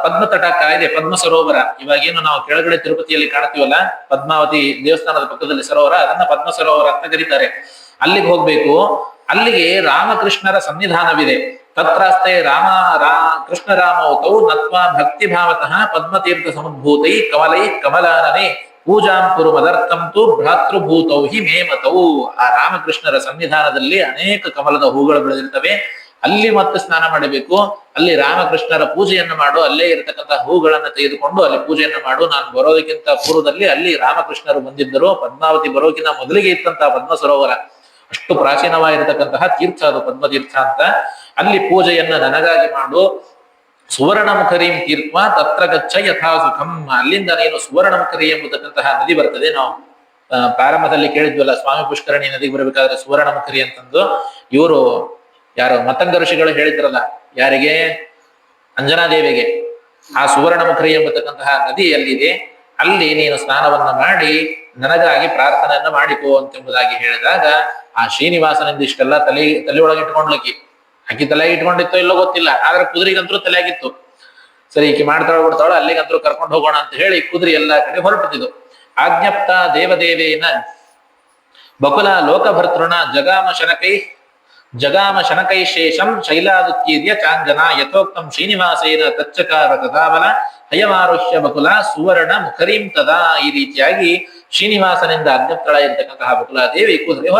ಪದ್ಮ ತಟಾಕ ಇದೆ, ಪದ್ಮ ಸರೋವರ. ಇವಾಗೇನು ನಾವು ಕೆಳಗಡೆ ತಿರುಪತಿಯಲ್ಲಿ ಕಾಣ್ತೀವಲ್ಲ, ಪದ್ಮಾವತಿ ದೇವಸ್ಥಾನದ ಪಕ್ಕದಲ್ಲಿ ಸರೋವರ, ಅದನ್ನ ಪದ್ಮ ಸರೋವರ ಅಂತ ಕರೀತಾರೆ. ಅಲ್ಲಿಗೆ ಹೋಗ್ಬೇಕು. ಅಲ್ಲಿಗೆ ರಾಮಕೃಷ್ಣರ ಸನ್ನಿಧಾನವಿದೆ. ತತ್ರಾಸ್ತೆ ಕೃಷ್ಣ ರಾಮೌತೌ ನತ್ವಾ ಭಕ್ತಿ ಭಾವತಃ ಪದ್ಮತೀರ್ಥ ಸಮುದ್ಭೂತೈ ಕಮಲೈ ಕಮಲಾನನೆ ಪೂಜಾಂ ಕುರು ಮದರ್ಥಂತು ಭ್ರಾತೃಭೂತೌ ಹಿ ಮೇಮತೌ. ಆ ರಾಮಕೃಷ್ಣರ ಸನ್ನಿಧಾನದಲ್ಲಿ ಅನೇಕ ಕಮಲದ ಹೂಗಳು ಬೆಳೆದಿರ್ತವೆ. ಅಲ್ಲಿ ಮತ್ತೆ ಸ್ನಾನ ಮಾಡಬೇಕು. ಅಲ್ಲಿ ರಾಮಕೃಷ್ಣರ ಪೂಜೆಯನ್ನು ಮಾಡು. ಅಲ್ಲೇ ಇರತಕ್ಕಂತಹ ಹೂಗಳನ್ನ ತೆಗೆದುಕೊಂಡು ಅಲ್ಲಿ ಪೂಜೆಯನ್ನು ಮಾಡು. ನಾನು ಬರೋದಕ್ಕಿಂತ ಪೂರ್ವದಲ್ಲಿ ಅಲ್ಲಿ ರಾಮಕೃಷ್ಣರು ಬಂದಿದ್ದರು. ಪದ್ಮಾವತಿ ಬರೋಕಿಂತ ಮೊದಲಿಗೆ ಇತ್ತಂತಹ ಪದ್ಮ ಸರೋವರ. ಅಷ್ಟು ಪ್ರಾಚೀನವಾಗಿರತಕ್ಕಂತಹ ತೀರ್ಥ ಅದು ಪದ್ಮತೀರ್ಥ ಅಂತ. ಅಲ್ಲಿ ಪೂಜೆಯನ್ನ ನನಗಾಗಿ ಮಾಡು. ಸುವರ್ಣಮುಖರೀಂ ತೀರ್ಥ ತತ್ರ ಗಚ್ಚ ಯಥಾ ಸುಖಂ. ಅಲ್ಲಿಂದ ನೀನು ಸುವರ್ಣಮುಖರಿ ಎಂಬತಕ್ಕಂತಹ ನದಿ ಬರ್ತದೆ. ನಾವು ಪ್ರಾರಂಭದಲ್ಲಿ ಕೇಳಿದ್ವಲ್ಲ, ಸ್ವಾಮಿ ಪುಷ್ಕರಣಿ ನದಿಗೆ ಬರಬೇಕಾದ್ರೆ ಸುವರ್ಣಮುಖರಿ ಅಂತಂದು ಇವರು ಯಾರು ಮತಂಗ ಋಷಿಗಳು ಹೇಳಿದ್ರಲ್ಲ, ಯಾರಿಗೆ? ಅಂಜನಾದೇವಿಗೆ. ಆ ಸುವರ್ಣಮುಖರಿ ಎಂಬತಕ್ಕಂತಹ ನದಿ ಅಲ್ಲಿದೆ. ಅಲ್ಲಿ ನೀನು ಸ್ನಾನವನ್ನ ಮಾಡಿ ನನಗಾಗಿ ಪ್ರಾರ್ಥನೆಯನ್ನ ಮಾಡಿಕೋ ಅಂತೆಂಬುದಾಗಿ ಹೇಳಿದಾಗ ಆ ಶ್ರೀನಿವಾಸನಿಂದ ಇಷ್ಟೆಲ್ಲ ತಲೆಯೊಳಗೆ ಇಟ್ಕೊಂಡ್ಲಕ್ಕಿ. ಆಕಿ ತಲೆ ಇಟ್ಕೊಂಡಿತ್ತೋ ಇಲ್ಲೋ ಗೊತ್ತಿಲ್ಲ, ಆದ್ರೆ ಕುದುರೆಗಂತರೂ ತಲೆ ಆಗಿತ್ತು. ಸರಿ, ಈಕಿ ಮಾಡ್ತಾಳ ಬಿಡ್ತಾಳ, ಅಲ್ಲಿಗಂತರೂ ಕರ್ಕೊಂಡು ಹೋಗೋಣ ಅಂತ ಹೇಳಿ ಕುದುರೆ ಎಲ್ಲಾ ಕಡೆ ಹೊರಟಿದ್ದು. ಆಜ್ಞಪ್ತ ದೇವದೇವೇನ ಬಕುಲ ಲೋಕಭರ್ತೃಣ ಜಗಾಮ ಶನಕೈ ಶೇಷಂ ಶೈಲಾದುತ್ತೀರ್ಯ ಚಾಂಜನ ಯಥೋಕ್ತಂ ಶ್ರೀನಿವಾಸೇನ ತಚ್ಚಕಾರ ತಥಾಬಲ ಹಯಮಾರುಷ್ಯ ಬಕುಲ ಸುವರ್ಣ ಮುಖರೀಂ ತದಾ. ಈ ರೀತಿಯಾಗಿ ಶ್ರೀನಿವಾಸನಿಂದ ಅಗ್ನಿಪ್ತಳ ಇರ್ತಕ್ಕಂತಹ ಬಕುಲಾದೇವಿ ಕುದುರೆ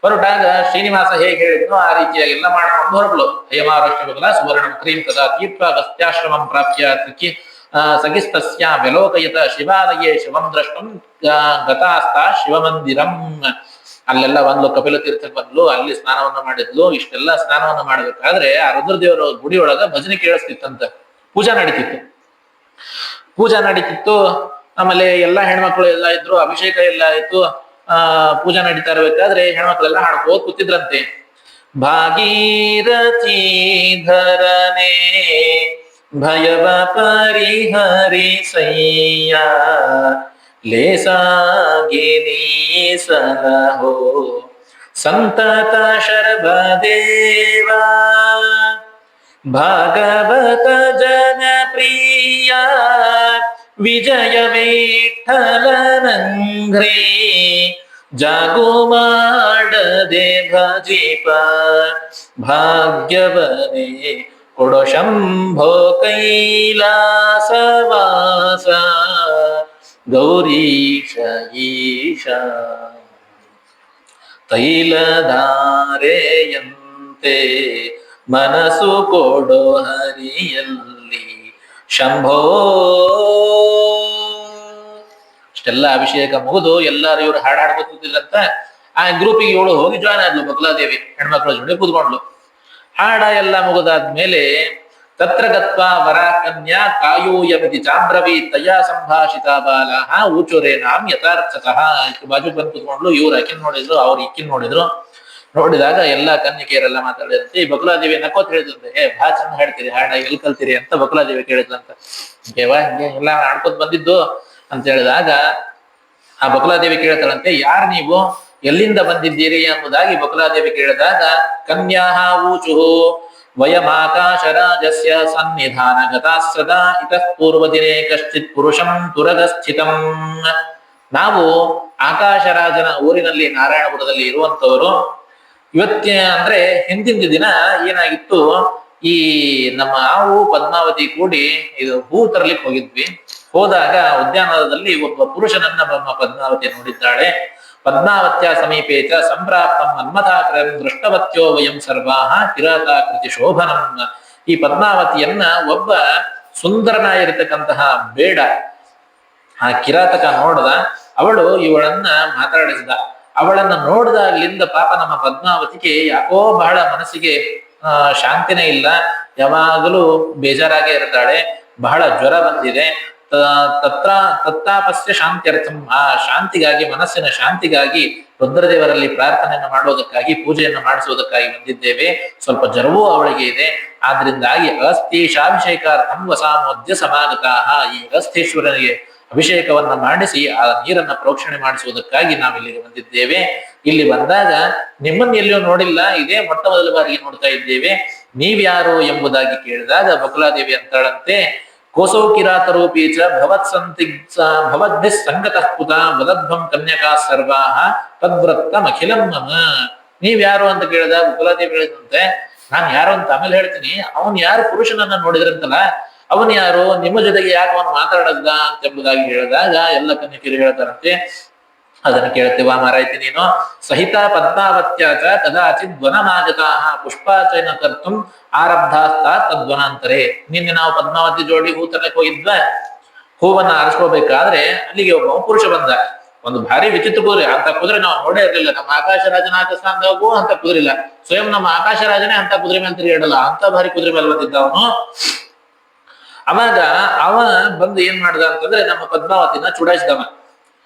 ಹೊರಟಾಗ ಶ್ರೀನಿವಾಸ ಹೇಗೆ ಹೇಳಿದ್ನೋ ಆ ರೀತಿಯಾಗಿ ಎಲ್ಲ ಮಾಡ್ಕೊಂಡು ಹೊರಬಲು. ಹಯಮಾರುಷ್ಯ ಬಕುಲ ಸುವರ್ಣ ಮುಖರೀಂ ತದಾ ತೀರ್ಥ ಗಸ್ತ್ಯಾಶ್ರಮಂ ಪ್ರಾಪ್ಯ ಸಖಿಸ್ತಸ್ಯ ವ್ಯಲೋಕಯತ ಶಿವಾಲಯೇ ಶಿವಂ ದ್ರಷ್ಟಂ ಗತಾಸ್ತ ಶಿವಮಂದಿರಂ. ಅಲ್ಲೆಲ್ಲ ಬಂದ್ಲು, ಕಪಿಲ ತೀರ್ಥಕ್ಕೆ ಬಂದ್ಲು, ಅಲ್ಲಿ ಸ್ನಾನವನ್ನ ಮಾಡಿದ್ಲು. ಇಷ್ಟೆಲ್ಲ ಸ್ನಾನವನ್ನ ಮಾಡ್ಬೇಕಾದ್ರೆ ಆ ರುದ್ರದೇವರ ಗುಡಿಯೊಳಗ ಭಜನೆ ಕೇಳಿಸ್ತಿತ್ತಂತ, ಪೂಜಾ ನಡೀತಿತ್ತು. ಆಮೇಲೆ ಎಲ್ಲಾ ಹೆಣ್ಮಕ್ಳು ಎಲ್ಲ ಇದ್ರು, ಅಭಿಷೇಕ ಎಲ್ಲ ಆಯ್ತು. ಪೂಜಾ ನಡೀತಾ ಇರ್ಬೇಕಾದ್ರೆ ಹೆಣ್ಮಕ್ಳೆಲ್ಲ ಹಾಡ್ಕೋದ್ ಕೂತಿದ್ರಂತೆ. ಭಾಗೀರಥಿ ಧರನೆ ಭಯವ ಪರಿಹರಿಸಯ್ಯ ಲೇಸಾಗಿನಿ ಸಲಹೋ ಸಂತತ ಶರ್ಭದೇವ ಭಾಗವತ ಜನಪ್ರಿಯ ವಿಜಯ ವಿಠಲನಂಘ್ರಿ ಜಾಗು ಮಾಡದೆ ಭಜಿಪ ಭಾಗ್ಯವನೇ ಕೊಡೋ ಶಂಭೋ ಕೈಲಾಸವಾಸ ಗೌರೀಶ ಈಶ ತೈಲಧಾರೆಯಂತೆ ಮನಸ್ಸು ಕೊಡೋ ಹರಿಯಲ್ಲಿ ಶಂಭೋ. ಇಷ್ಟೆಲ್ಲ ಅಭಿಷೇಕ ಮುಗಿದು ಎಲ್ಲರೂ ಇವ್ರು ಹಾಡ್ಕೊತಿದ್ರಂತ. ಆ ಗ್ರೂಪಿಗೆ ಇವಳು ಹೋಗಿ ಜಾಯ್ನ್ ಆದ್ಲು, ಬಕುಲಾದೇವಿ ಹೆಣ್ಮಕ್ಳ ಜೋಡಿ ಕೂತ್ಕೊಂಡ್ಲು. ಹಾಡ ಎಲ್ಲ ಮುಗಿದಾದ್ಮೇಲೆ ತತ್ರ ಗತ್ವಾ ವರ ಕನ್ಯಾ ಕಾಯೂಯಮಿತಿ ಚಾಂದ್ರವಿ ತಯಾ ಸಂಭಾಷಿತ ಬಾಲಃ ಊಚುರೇನಾಂ ಯಥಾರ್ಥತಃ. ಬಾಜು ಬಂದು ಕೂತ್ಕೊಂಡ್ಲು. ಇವ್ರು ಆಕಿನ್ ನೋಡಿದ್ರು, ಅವ್ರು ಇಕ್ಕಿನ್ ನೋಡಿದ್ರು. ನೋಡಿದಾಗ ಎಲ್ಲಾ ಕನ್ನಿಕೆಯರೆಲ್ಲ ಮಾತಾಡಿದಂತೆ. ಈ ಬಕುಲಾದೇವಿ ನಕ್ಕೋತ್ ಹೇಳಿದಂತೆ, ಬಹಳ ಚಂದ ಹಾಡ್ತೀರಿ, ಹಾಡ ಎಲ್ಲಿ ಕಲ್ತೀರಿ ಅಂತ ಬಕುಲಾದೇವಿ ಕೇಳಿದ್ಲಂತ. ಹಿಂಗೆ ಎಲ್ಲ ಆಡ್ಕೊತ್ ಬಂದಿದ್ದು ಅಂತ ಹೇಳಿದಾಗ ಆ ಬಕುಲಾದೇವಿ ಕೇಳ್ತಾಳಂತೆ, ಯಾರು ನೀವು, ಎಲ್ಲಿಂದ ಬಂದಿದ್ದೀರಿ ಎಂಬುದಾಗಿ ಬಕುಲಾದೇವಿ ಕೇಳಿದಾಗ ಕನ್ಯಾ ಊಚುಹು ವಯಮಾಕಾಶರಾಜಸ್ಯ ಸನ್ನಿಧಾನ ಗತಾ ಸದಾ ಇತಃ ಪೂರ್ವದಿನೇ ಕಶ್ಚಿತ್ ಪುರುಷಂ ತುರಗಸ್ಥಿತಂ. ನಾವು ಆಕಾಶರಾಜನ ಊರಿನಲ್ಲಿ ನಾರಾಯಣಪುರದಲ್ಲಿ ಇರುವಂತವರು. ಅಂದ್ರೆ ಹಿಂದಿನ ದಿನ ಏನಾಗಿತ್ತು, ಈ ನಮ್ಮ ಆವು ಪದ್ಮಾವತಿ ಕೂಡಿ ಇದು ಹೂ ತರಲಿಕ್ಕೆ ಹೋಗಿದ್ವಿ. ಹೋದಾಗ ಉದ್ಯಾನವನದಲ್ಲಿ ಒಬ್ಬ ಪುರುಷನನ್ನ ಪದ್ಮಾವತಿ ನೋಡಿದ್ದಾಳೆ. ಪದ್ಮಾವತ್ಯ ಸಮೀಪೇ ಚ ಸಂಪ್ರಾಪ್ತಂ ಮನ್ಮಥಾಕರಂ ದೃಷ್ಟವತ್ಯೋ ವಯಂ ಸರ್ವಾಹ ಕಿರಾತಾಕೃತಿ ಶೋಭನಂ. ಈ ಪದ್ಮಾವತಿಯನ್ನ ಒಬ್ಬ ಸುಂದರನಾಗಿರ್ತಕ್ಕಂತಹ ಬೇಡ ಆ ಕಿರಾತಕ ನೋಡ್ದ. ಅವಳು ಇವಳನ್ನ ಮಾತಾಡಿಸಿದ. ಅವಳನ್ನ ನೋಡಿದಾಗ್ಲಿಂದ ಪಾಪ ನಮ್ಮ ಪದ್ಮಾವತಿಗೆ ಯಾಕೋ ಬಹಳ ಮನಸ್ಸಿಗೆ ಶಾಂತಿನೇ ಇಲ್ಲ. ಯಾವಾಗಲೂ ಬೇಜಾರಾಗೇ ಇರ್ತಾಳೆ. ಬಹಳ ಜ್ವರ ಬಂದಿದೆ. ತತ್ತಾಪಸ್ಯ ಶಾಂತ್ಯರ್ಥಂ, ಆ ಶಾಂತಿಗಾಗಿ, ಮನಸ್ಸಿನ ಶಾಂತಿಗಾಗಿ ರುದ್ರದೇವರಲ್ಲಿ ಪ್ರಾರ್ಥನೆಯನ್ನು ಮಾಡೋದಕ್ಕಾಗಿ, ಪೂಜೆಯನ್ನು ಮಾಡಿಸುವುದಕ್ಕಾಗಿ ಬಂದಿದ್ದೇವೆ. ಸ್ವಲ್ಪ ಜ್ವರವೂ ಅವಳಿಗೆ ಇದೆ. ಆದ್ರಿಂದಾಗಿ ಅಸ್ಥೀಶಾಭಿಷೇಕಾರ್ಥಂ ವಸಾಮೋದ್ಯ ಸಮಾಗತಾಹ. ಈ ಅಸ್ಥೀಶ್ವರನಿಗೆ ಅಭಿಷೇಕವನ್ನ ಮಾಡಿಸಿ ಆ ನೀರನ್ನ ಪ್ರೋಕ್ಷಣೆ ಮಾಡಿಸುವುದಕ್ಕಾಗಿ ನಾವಿಲ್ಲಿಗೆ ಬಂದಿದ್ದೇವೆ. ಇಲ್ಲಿ ಬಂದಾಗ ನಿಮ್ಮನ್ನ ಎಲ್ಲಿಯೂ ನೋಡಿಲ್ಲ, ಇದೇ ಮೊಟ್ಟ ಮೊದಲ ಬಾರಿಗೆ ನೋಡ್ತಾ ಇದ್ದೇವೆ. ನೀವ್ಯಾರು ಎಂಬುದಾಗಿ ಕೇಳಿದಾಗ ಬಕುಲಾದೇವಿ ಅಂತಾಳಂತೆ, ಕೋಸೌ ಕಿರಾತರೂಪೀ ಚ ಭವದ್ಭಿಃ ಸಂಗತಃ ಕುತ ವದಧ್ವಂ ಕನ್ಯಕಾ ಸರ್ವಾಹ ತದ್ವ್ರತ್ತಮಖಿಲಂ ಮಮ. ನೀವ್ಯಾರು ಅಂತ ಕೇಳಿದಾಗ ಬಕುಲಾದೇವಿ ಹೇಳಿದಂತೆ, ನಾನ್ ಯಾರು ಅಂತ ಆಮೇಲೆ ಹೇಳ್ತೀನಿ. ಅವನ್ ಯಾರು ಪುರುಷನನ್ನ ನೋಡಿದ್ರಂತಲ್ಲ, ಅವನ್ ಯಾರು, ನಿಮ್ಮ ಜೊತೆಗೆ ಯಾಕೆ ಅವನು ಮಾತಾಡದ್ದ ಅಂತ ಎಂಬುದಾಗಿ ಹೇಳಿದಾಗ ಎಲ್ಲ ಕನ್ಯಕಿಯರು ಹೇಳ್ತಾರಂತೆ, ಅದನ್ನ ಕೇಳ್ತೇವ ಮಾರಾಯ್ತಿ ನೀನು. ಸಹಿತ ಪದ್ಮಾವತ್ಯಾಚ ಕದಾಚಿತ್ ಧ್ವನಮಾಗತಾಹ ಪುಷ್ಪಾಚಯನ ಕರ್ತುಂ ಆರಬ್ಧಾಸ್ತ ತದ್ವನಾಂತರೆ. ನಿನ್ನೆ ನಾವು ಪದ್ಮಾವತಿ ಜೋಡಿ ಹೂ ತರಲಿಕ್ಕೆ ಹೋಗಿದ್ವ. ಹೂವನ್ನ ಆರಿಸ್ಕೋಬೇಕಾದ್ರೆ ಅಲ್ಲಿಗೆ ಒಬ್ಬ ಪುರುಷ ಬಂದ. ಒಂದು ಭಾರಿ ವಿಚಿತ್ರ ಕುದುರೆ. ಅಂತ ಕುದುರೆ ನಾವು ನೋಡೇ ಇರ್ಲಿಲ್ಲ. ನಮ್ಮ ಆಕಾಶರಾಜನ ಆಕಸ್ಮಾಂದಾಗೂ ಅಂತ ಕುದುರೆ ಇಲ್ಲ. ಸ್ವಯಂ ನಮ್ಮ ಆಕಾಶರಾಜನೇ ಅಂತ ಕುದುರೆ ಮೇಲೆ ತಿರುಗಾಡಲ್ಲ, ಅಂತ ಭಾರಿ ಕುದುರೆ ಮೇಲೆ ಬಂದಿದ್ದ ಅವನು. ಅವಾಗ ಅವ ಬಂದು ಏನ್ ಮಾಡ್ದ ಅಂತಂದ್ರೆ ನಮ್ಮ ಪದ್ಮಾವತಿನ ಚುಡಾಯಿಸಿದವ.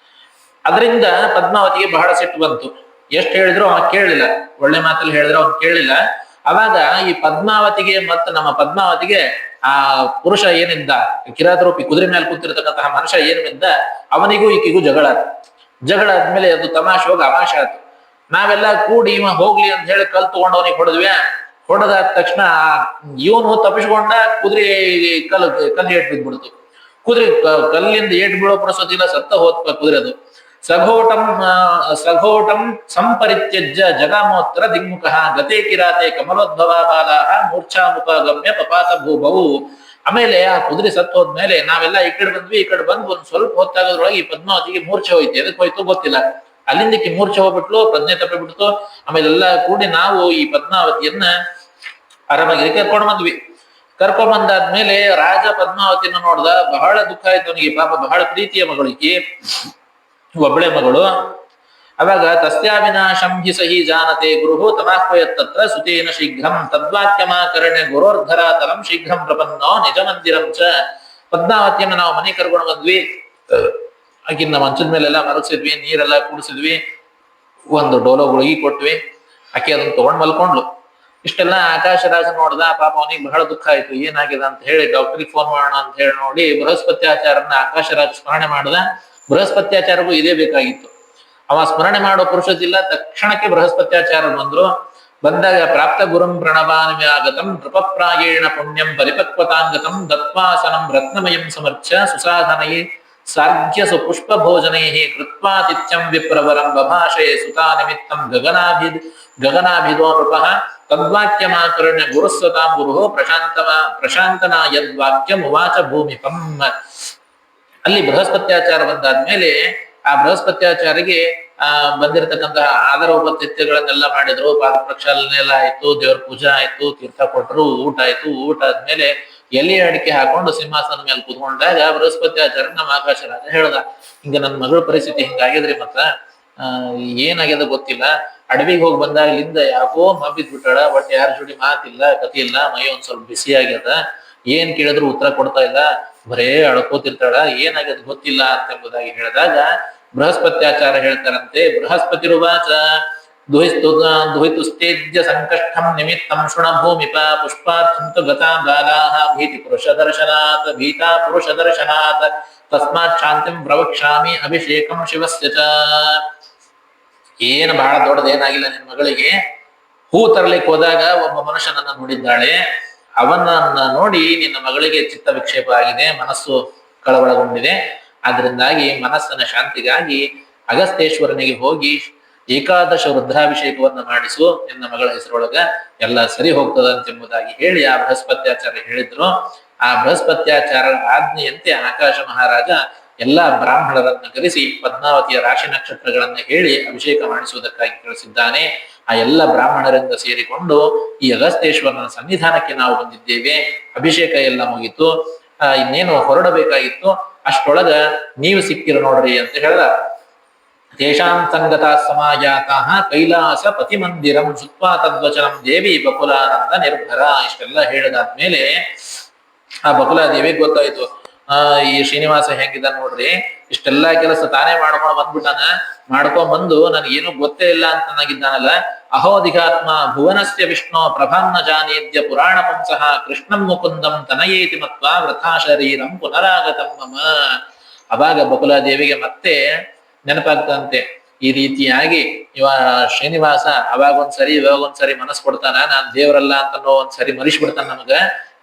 ಅದರಿಂದ ಪದ್ಮಾವತಿಗೆ ಬಹಳ ಸಿಟ್ಟು ಬಂತು. ಎಷ್ಟು ಹೇಳಿದ್ರು ಅವ ಕೇಳಲಿಲ್ಲ. ಒಳ್ಳೆ ಮಾತಲ್ಲಿ ಹೇಳಿದ್ರು ಅವನು ಕೇಳಲಿಲ್ಲ. ಅವಾಗ ಈ ಪದ್ಮಾವತಿಗೆ ಮತ್ತು ನಮ್ಮ ಪದ್ಮಾವತಿಗೆ ಆ ಪುರುಷ ಏನಿದ್ದ, ಕಿರಾತರೂಪಿ ಕುದುರೆ ಮೇಲೆ ಕೂತಿರ್ತಕ್ಕಂತಹ ಮನುಷ್ಯ ಏನಿದ್ದ, ಅವನಿಗೂ ಈಕಿಗೂ ಜಗಳ ಆದ್ಮೇಲೆ ಅದು ತಮಾಷೆ ಹೋಗಿ ಅಮಾಶೆ ಆಯ್ತು. ನಾವೆಲ್ಲ ಕೂಡಿ ಇವ ಹೋಗ್ಲಿ ಅಂತ ಹೇಳಿ ಕಲ್ ತಗೊಂಡು ಅವನಿಗೆ ಹೊಡೆದ್ವಿ. ಹೊಡೆದಾದ ತಕ್ಷಣ ಇವನು ತಪ್ಪಿಸ್ಕೊಂಡ, ಕುದುರೆ ಕಲ್ಲು ಏಟ್ ಬಿದ್ಬಿಡ್ತು. ಕುದುರೆ ಕಲ್ಲಿಂದ ಏಟ್ ಬೀಳೋ ಪುರಸೊತ್ತಿಲ್ಲ, ಸತ್ತ ಹೋತ್ ಕುದುರೆ. ಅದು ಸಘೋಟಂ ಸಘೋಟಂ ಸಂಪರಿತ್ಯಜ್ಯ ಜಗಾಮೋತ್ರ ದಿಗ್ಮುಖಃ ಗತೆ ಕಿರಾತೆ ಕಮಲೋದ್ಭವ ಬಾಲಾಹ ಮೂರ್ಛಾಮುಪಗಮ್ಯ ಪಪಾತ ಭೂಭವು. ಆಮೇಲೆ ಆ ಕುದುರೆ ಸತ್ತು ಹೋದ್ಮೇಲೆ ನಾವೆಲ್ಲ ಈ ಕಡೆ ಬಂದ್ವಿ, ಈ ಕಡೆ ಬಂದು ಒಂದ್ ಸ್ವಲ್ಪ ಹೊತ್ತಾಗೋದ್ರೊಳಗೆ ಈ ಪದ್ಮಾವತಿಗೆ ಮೂರ್ಛೆ ಹೋಯ್ತು. ಎದಕ್ ಹೋಯ್ತು ಗೊತ್ತಿಲ್ಲ. ಅಲ್ಲಿಂದಕ್ಕೆ ಮೂರ್ಛೆ ಹೋಗ್ಬಿಟ್ಲು, ಪ್ರಜ್ಞೆ ತಪ್ಪಿಬಿಡ್ತು. ಆಮೇಲೆ ಎಲ್ಲ ಕೂಡಿ ನಾವು ಈ ಪದ್ಮಾವತಿಯನ್ನ ಆರಾಮಾಗಿ ಕರ್ಕೊಂಡ್ ಬಂದಾದ್ಮೇಲೆ ರಾಜ ಪದ್ಮಾವತಿನ ನೋಡ್ದ, ಬಹಳ ದುಃಖ ಆಯ್ತು ಅವನಿಗೆ. ಪಾಪ ಬಹಳ ಪ್ರೀತಿಯ ಮಗಳಿಗೆ, ಒಬ್ಬಳೆ ಮಗಳು. ಅವಾಗ ತಸ್ಯಾವಿನಾಶಂ ಹಿ ಸಹಿ ಜಾನತೆ ಗುರುಹು ತಮಾಹ್ವಯತ್ತತ್ರ ಸುತೇನ ಶೀಘ್ರಂ ತದ್ವಾಕ್ಯಮಾಕರ್ಣ್ಯ ಗುರೋರ್ಧರ ತಲಂ ಶೀಘ್ರಂ ಪ್ರಪನ್ನೋ ನಿಜ ಮಂದಿರಂ ಚ. ಪದ್ಮಾವತಿಯನ್ನ ನಾವು ಮನೆ ಕರ್ಕೊಂಡು ಬಂದ್ವಿ, ಆಕಿನ್ನ ಮಂಚದ ಮೇಲೆಲ್ಲ ಮರಗಿಸಿದ್ವಿ, ನೀರೆಲ್ಲ ಕುಡಿಸಿದ್ವಿ, ಒಂದು ಡೋಲೋ ಗುಳಿಗೆ ಕೊಟ್ವಿ. ಆಕೆ ಅದನ್ನ ತಗೊಂಡ್ ಮಲ್ಕೊಂಡ್ಲು. ಇಷ್ಟೆಲ್ಲ ಆಕಾಶರಾಜ ನೋಡ್ದ, ಪಾಪ ಅವನಿಗೆ ಬಹಳ ದುಃಖ ಆಯ್ತು. ಏನಾಗಿದೆ ಅಂತ ಹೇಳಿ ಡಾಕ್ಟರ್ಗೆ ಫೋನ್ ಮಾಡೋಣ ಅಂತ ಹೇಳಿ ನೋಡಿ ಬೃಹಸ್ಪತ್ಯಾಚಾರನ ಆಕಾಶರಾಜ ಸ್ಮರಣೆ ಮಾಡ್ದ. ಬೃಹಸ್ಪತ್ಯಾಚಾರಗೂ ಇದೇ ಬೇಕಾಗಿತ್ತು. ಅವ ಸ್ಮರಣೆ ಮಾಡೋ ಪುರುಷದಿಲ್ಲ, ತಕ್ಷಣಕ್ಕೆ ಬೃಹಸ್ಪತ್ಯಾಚಾರ ಬಂದಾಗ ಪ್ರಾಪ್ತ ಗುರುಂ ಪ್ರಣವಾನವ್ಯಾಗತಂ ನೃಪಪ್ರಾಯೇಣ ಪುಣ್ಯಂ ಪರಿಪಕ್ವತಾಂಗತಂ ದತ್ವಾಸನಂ ರತ್ನಮಯಂ ಸಮರ್ಚ್ಯ ಸುಸಾಧನೈ ಸಾರ್ಘ್ಯ ಸುಪುಷ್ಪ ಭೋಜನೈ ಕೃತ್ವಾತಿಥ್ಯಂ ವಿಪ್ರವರಂ ಬಭಾಷೆ ಸುತಾ ನಿಮಿತ್ತಂ ಗಗನಾಭಿದೋ ನೃಪಃ ತದ್ವಾಕ್ಯಮಾಕರ್ಣ್ಯ ಗುರುಸ್ವತಾಂ ಗುರುಹೋ ಪ್ರಶಾಂತನಾ ಯದ್ವಾಕ್ಯಂ ಉವಾಚ ಭೂಮಿಪಂ. ಅಲ್ಲಿ ಬೃಹಸ್ಪತ್ಯಾಚಾರ ಬಂದಾದ್ಮೇಲೆ ಆ ಬೃಹಸ್ಪತ್ಯಾಚಾರಿಗೆ ಬಂದಿರತಕ್ಕಂತಹ ಆದರ ಉಪತಿಥ್ಯಗಳನ್ನೆಲ್ಲ ಮಾಡಿದ್ರು. ಪಾದ ಪ್ರಕ್ಷಾಲನೆ ಎಲ್ಲ ಆಯ್ತು, ದೇವ್ರ ಪೂಜಾ ಆಯ್ತು, ತೀರ್ಥ ಕೊಟ್ರು, ಊಟ ಆಯ್ತು. ಊಟ ಆದ್ಮೇಲೆ ಎಲೆ ಅಡಿಕೆ ಹಾಕೊಂಡು ಸಿಂಹಾಸನ ಮೇಲೆ ಕೂತ್ಕೊಂಡಾಗ ಬೃಹಸ್ಪತ್ಯಾಚಾರ ನಮ್ಮ ಆಕಾಶರಾಜ ಹೇಳ್ದ, ಹಿಂಗ ನನ್ನ ಮಗಳ ಪರಿಸ್ಥಿತಿ ಹಿಂಗಾಗಿದ್ರಿ, ಮತ್ತ ಏನಾಗ್ಯದ ಗೊತ್ತಿಲ್ಲ. ಅಡವಿಗೆ ಹೋಗಿ ಬಂದಾಗ್ಲಿಂದ ಯಾಕೋ ಮಬ್ಬಿದ್ ಬಿಟ್ಟಾಳ, ಒಟ್ಟು ಯಾರ ಜೋಡಿ ಮಾತಿಲ್ಲ, ಕತಿ ಇಲ್ಲ, ಮೈ ಒಂದ್ ಸ್ವಲ್ಪ ಬಿಸಿ ಆಗ್ಯದ, ಏನ್ ಕೇಳಿದ್ರು ಉತ್ತರ ಕೊಡ್ತಾ ಇಲ್ಲ, ಬರೇ ಅಳ್ಕೋತಿರ್ತಾಳ, ಏನಾಗ್ಯದ ಗೊತ್ತಿಲ್ಲ ಎಂಬುದಾಗಿ ಹೇಳಿದಾಗ ಬೃಹಸ್ಪತ್ಯಾಚಾರ ಹೇಳ್ತಾರಂತೆ. ಬೃಹಸ್ಪತಿರುವಾಚ ದುಹಿತುಸ್ತೇಜ್ಯ ಸಂಕಷ್ಟಂ ನಿಮಿತ್ತಂ ಶೃಣ ಭೂಮಿಪ ಪುಷ್ಪಾರ್ಥಂತು ಗತಾ ಬಾಲಾಹ ಭೀತಾ ಪುರುಷ ದರ್ಶನಾತ್ ತಸ್ಮಾತ್ ಶಾಂತಿಂ ಪ್ರವಕ್ಷ್ಯಾಮಿ ಅಭಿಷೇಕಂ ಶಿವಸ್ಯ ಚ. ಏನು ಬಹಳ ದೊಡ್ಡದೇನಾಗಿಲ್ಲ ನಿನ್ ಮಗಳಿಗೆ. ಹೂ ತರಲಿಕ್ಕೆ ಹೋದಾಗ ಒಬ್ಬ ಮನುಷ್ಯನನ್ನ ನೋಡಿದ್ದಾಳೆ. ಅವನನ್ನ ನೋಡಿ ನಿನ್ನ ಮಗಳಿಗೆ ಚಿತ್ತ ವಿಕ್ಷೇಪ ಆಗಿದೆ, ಮನಸ್ಸು ಕಳವಳಗೊಂಡಿದೆ. ಆದ್ರಿಂದಾಗಿ ಮನಸ್ಸನ್ನ ಶಾಂತಿಗಾಗಿ ಅಗಸ್ತೇಶ್ವರನಿಗೆ ಹೋಗಿ ಏಕಾದಶ ರುದ್ರಾಭಿಷೇಕವನ್ನ ಮಾಡಿಸು, ನಿನ್ನ ಮಗಳ ಹೆಸರೊಳಗ ಎಲ್ಲ ಸರಿ ಹೋಗ್ತದಂತೆಂಬುದಾಗಿ ಹೇಳಿ ಆ ಬೃಹಸ್ಪತ್ಯಾಚಾರ್ಯ ಹೇಳಿದ್ರು. ಆ ಬೃಹಸ್ಪತ್ಯಾಚಾರ ಆಜ್ಞೆಯಂತೆ ಆಕಾಶ ಮಹಾರಾಜ ಎಲ್ಲಾ ಬ್ರಾಹ್ಮಣರನ್ನ ಕರೆಸಿ ಪದ್ಮಾವತಿಯ ರಾಶಿ ನಕ್ಷತ್ರಗಳನ್ನ ಹೇಳಿ ಅಭಿಷೇಕ ಮಾಡಿಸುವುದಕ್ಕಾಗಿ ಕಳಿಸಿದ್ದಾನೆ. ಆ ಎಲ್ಲ ಬ್ರಾಹ್ಮಣರಿಂದ ಸೇರಿಕೊಂಡು ಈ ಅಗಸ್ತೇಶ್ವರನ ಸನ್ನಿಧಾನಕ್ಕೆ ನಾವು ಬಂದಿದ್ದೇವೆ. ಅಭಿಷೇಕ ಎಲ್ಲ ಮುಗಿತು, ಇನ್ನೇನು ಹೊರಡಬೇಕಾಗಿತ್ತು. ಅಷ್ಟೊಳಗ ನೀವು ಸಿಕ್ಕಿರ ನೋಡ್ರಿ ಅಂತ ಹೇಳ್ದ. ತೇಷಾಂ ಸಂಗತಾ ಸಮಾಜಾತಾ ಕೈಲಾಸ ಪತಿ ಮಂದಿರಂ ಶುತ್ವಾ ತದ್ವಚನಂ ದೇವಿ ಬಕುಲಾನಂದ ನಿರ್ಭರ. ಇಷ್ಟೆಲ್ಲ ಹೇಳಿದಾದ್ಮೇಲೆ ಆ ಬಕುಲಾದೇವಿಗೆ ಗೊತ್ತಾಯ್ತು, ಈ ಶ್ರೀನಿವಾಸ ಹೆಂಗಿದ ನೋಡ್ರಿ, ಇಷ್ಟೆಲ್ಲಾ ಕೆಲಸ ತಾನೇ ಮಾಡ್ಕೊಂಡು ಬಂದ್ಬಿಟ್ಟಾನ, ಮಾಡ್ಕೊಂಡ್ ಬಂದು ನನಗೇನು ಗೊತ್ತೇ ಇಲ್ಲ ಅಂತ ನನಗಿದ್ದಾನಲ್ಲ. ಅಹೋಧಿಗಾತ್ಮ ಭುವನಸ್ಯ ವಿಷ್ಣು ಪ್ರಭಾನ್ನ ಜಾನೇದ್ಯ ಪುರಾಣ ಪುಂಸಃ ಕೃಷ್ಣಂ ಮುಕುಂದಂ ತನಯೇತಿ ಮತ್ವಾ ವೃಥಾ ಶರೀರಂ ಪುನರಾಗತಂ ಮಮ. ಅವಾಗ ಬಕುಲಾದೇವಿಗೆ ಮತ್ತೆ ನೆನಪಾಗ್ತಂತೆ, ಈ ರೀತಿಯಾಗಿ ಇವ ಶ್ರೀನಿವಾಸ ಅವಾಗ ಒಂದ್ಸರಿ ಇವಾಗ ಒಂದ್ಸರಿ ಮನಸ್ಸು ಕೊಡ್ತಾನ, ನಾನ್ ದೇವರಲ್ಲ ಅಂತನೋ ಒಂದ್ಸರಿ ಮರಿಸ್ಬಿಡ್ತಾನ ನಮಗ.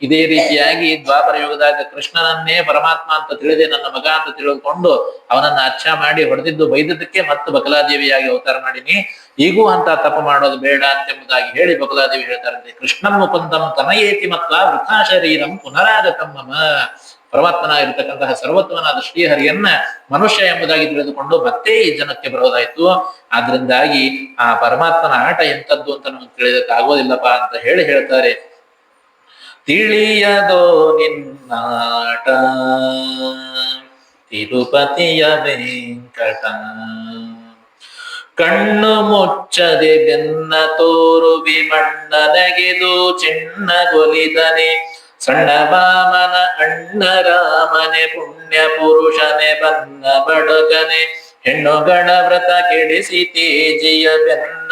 ಇದೇ ರೀತಿಯಾಗಿ ದ್ವಾಪರ ಯುಗದಾಗ ಕೃಷ್ಣನನ್ನೇ ಪರಮಾತ್ಮ ಅಂತ ತಿಳಿದೆ ನನ್ನ ಮಗ ಅಂತ ತಿಳಿದುಕೊಂಡು ಅವನನ್ನ ಅಚ್ಚ ಮಾಡಿ ಹೊಡೆದಿದ್ದು ಬೈದದಕ್ಕೆ ಮತ್ತು ಬಕಲಾದೇವಿಯಾಗಿ ಅವತಾರ ಮಾಡೀನಿ. ಈಗೂ ಅಂತ ತಪ್ಪು ಮಾಡೋದು ಬೇಡ ಅಂತೆಂಬುದಾಗಿ ಹೇಳಿ ಬಕಲಾದೇವಿ ಹೇಳ್ತಾರಂತೆ, ಕೃಷ್ಣಂ ಮುಕುಂದಂ ತನಯೇತಿ ಮತ್ವಾ ವೃಥಾ ಶರೀರಂ ಪುನರಾಗತಂ ಮಮ. ಪರಮಾತ್ಮನಾಗಿರ್ತಕ್ಕಂತಹ ಸರ್ವತ್ವನಾದ ಶ್ರೀಹರಿಯನ್ನ ಮನುಷ್ಯ ಎಂಬುದಾಗಿ ತಿಳಿದುಕೊಂಡು ಮತ್ತೆ ಈ ಜನಕ್ಕೆ ಬರೋದಾಯ್ತು. ಆದ್ರಿಂದಾಗಿ ಆ ಪರಮಾತ್ಮನ ಆಟ ಎಂತದ್ದು ಅಂತ ನಮ್ಗೆ ತಿಳಿದಕ್ಕಾಗೋದಿಲ್ಲಪ್ಪ ಅಂತ ಹೇಳ್ತಾರೆ. ತಿಳಿಯದೋ ನಿನ್ನಾಟ ತಿರುಪತಿಯ ವೆಂಕಟ, ಕಣ್ಣು ಮುಚ್ಚದೆ ಬೆನ್ನ ತೋರುವಿ ಮಣ್ಣನಗೆದು ಚಿಣ್ಣಗೊಲಿದನೆ, ಸಣ್ಣ ವಾಮನ ಅಣ್ಣ ರಾಮನೆ ಪುಣ್ಯ ಪುರುಷನೆ ಬನ್ನ ಬಡಗನೆ, ಹೆಣ್ಣುಗಳ ವ್ರತ ಕೆಡಿಸಿ ತೇಜಿಯ ಬೆನ್ನ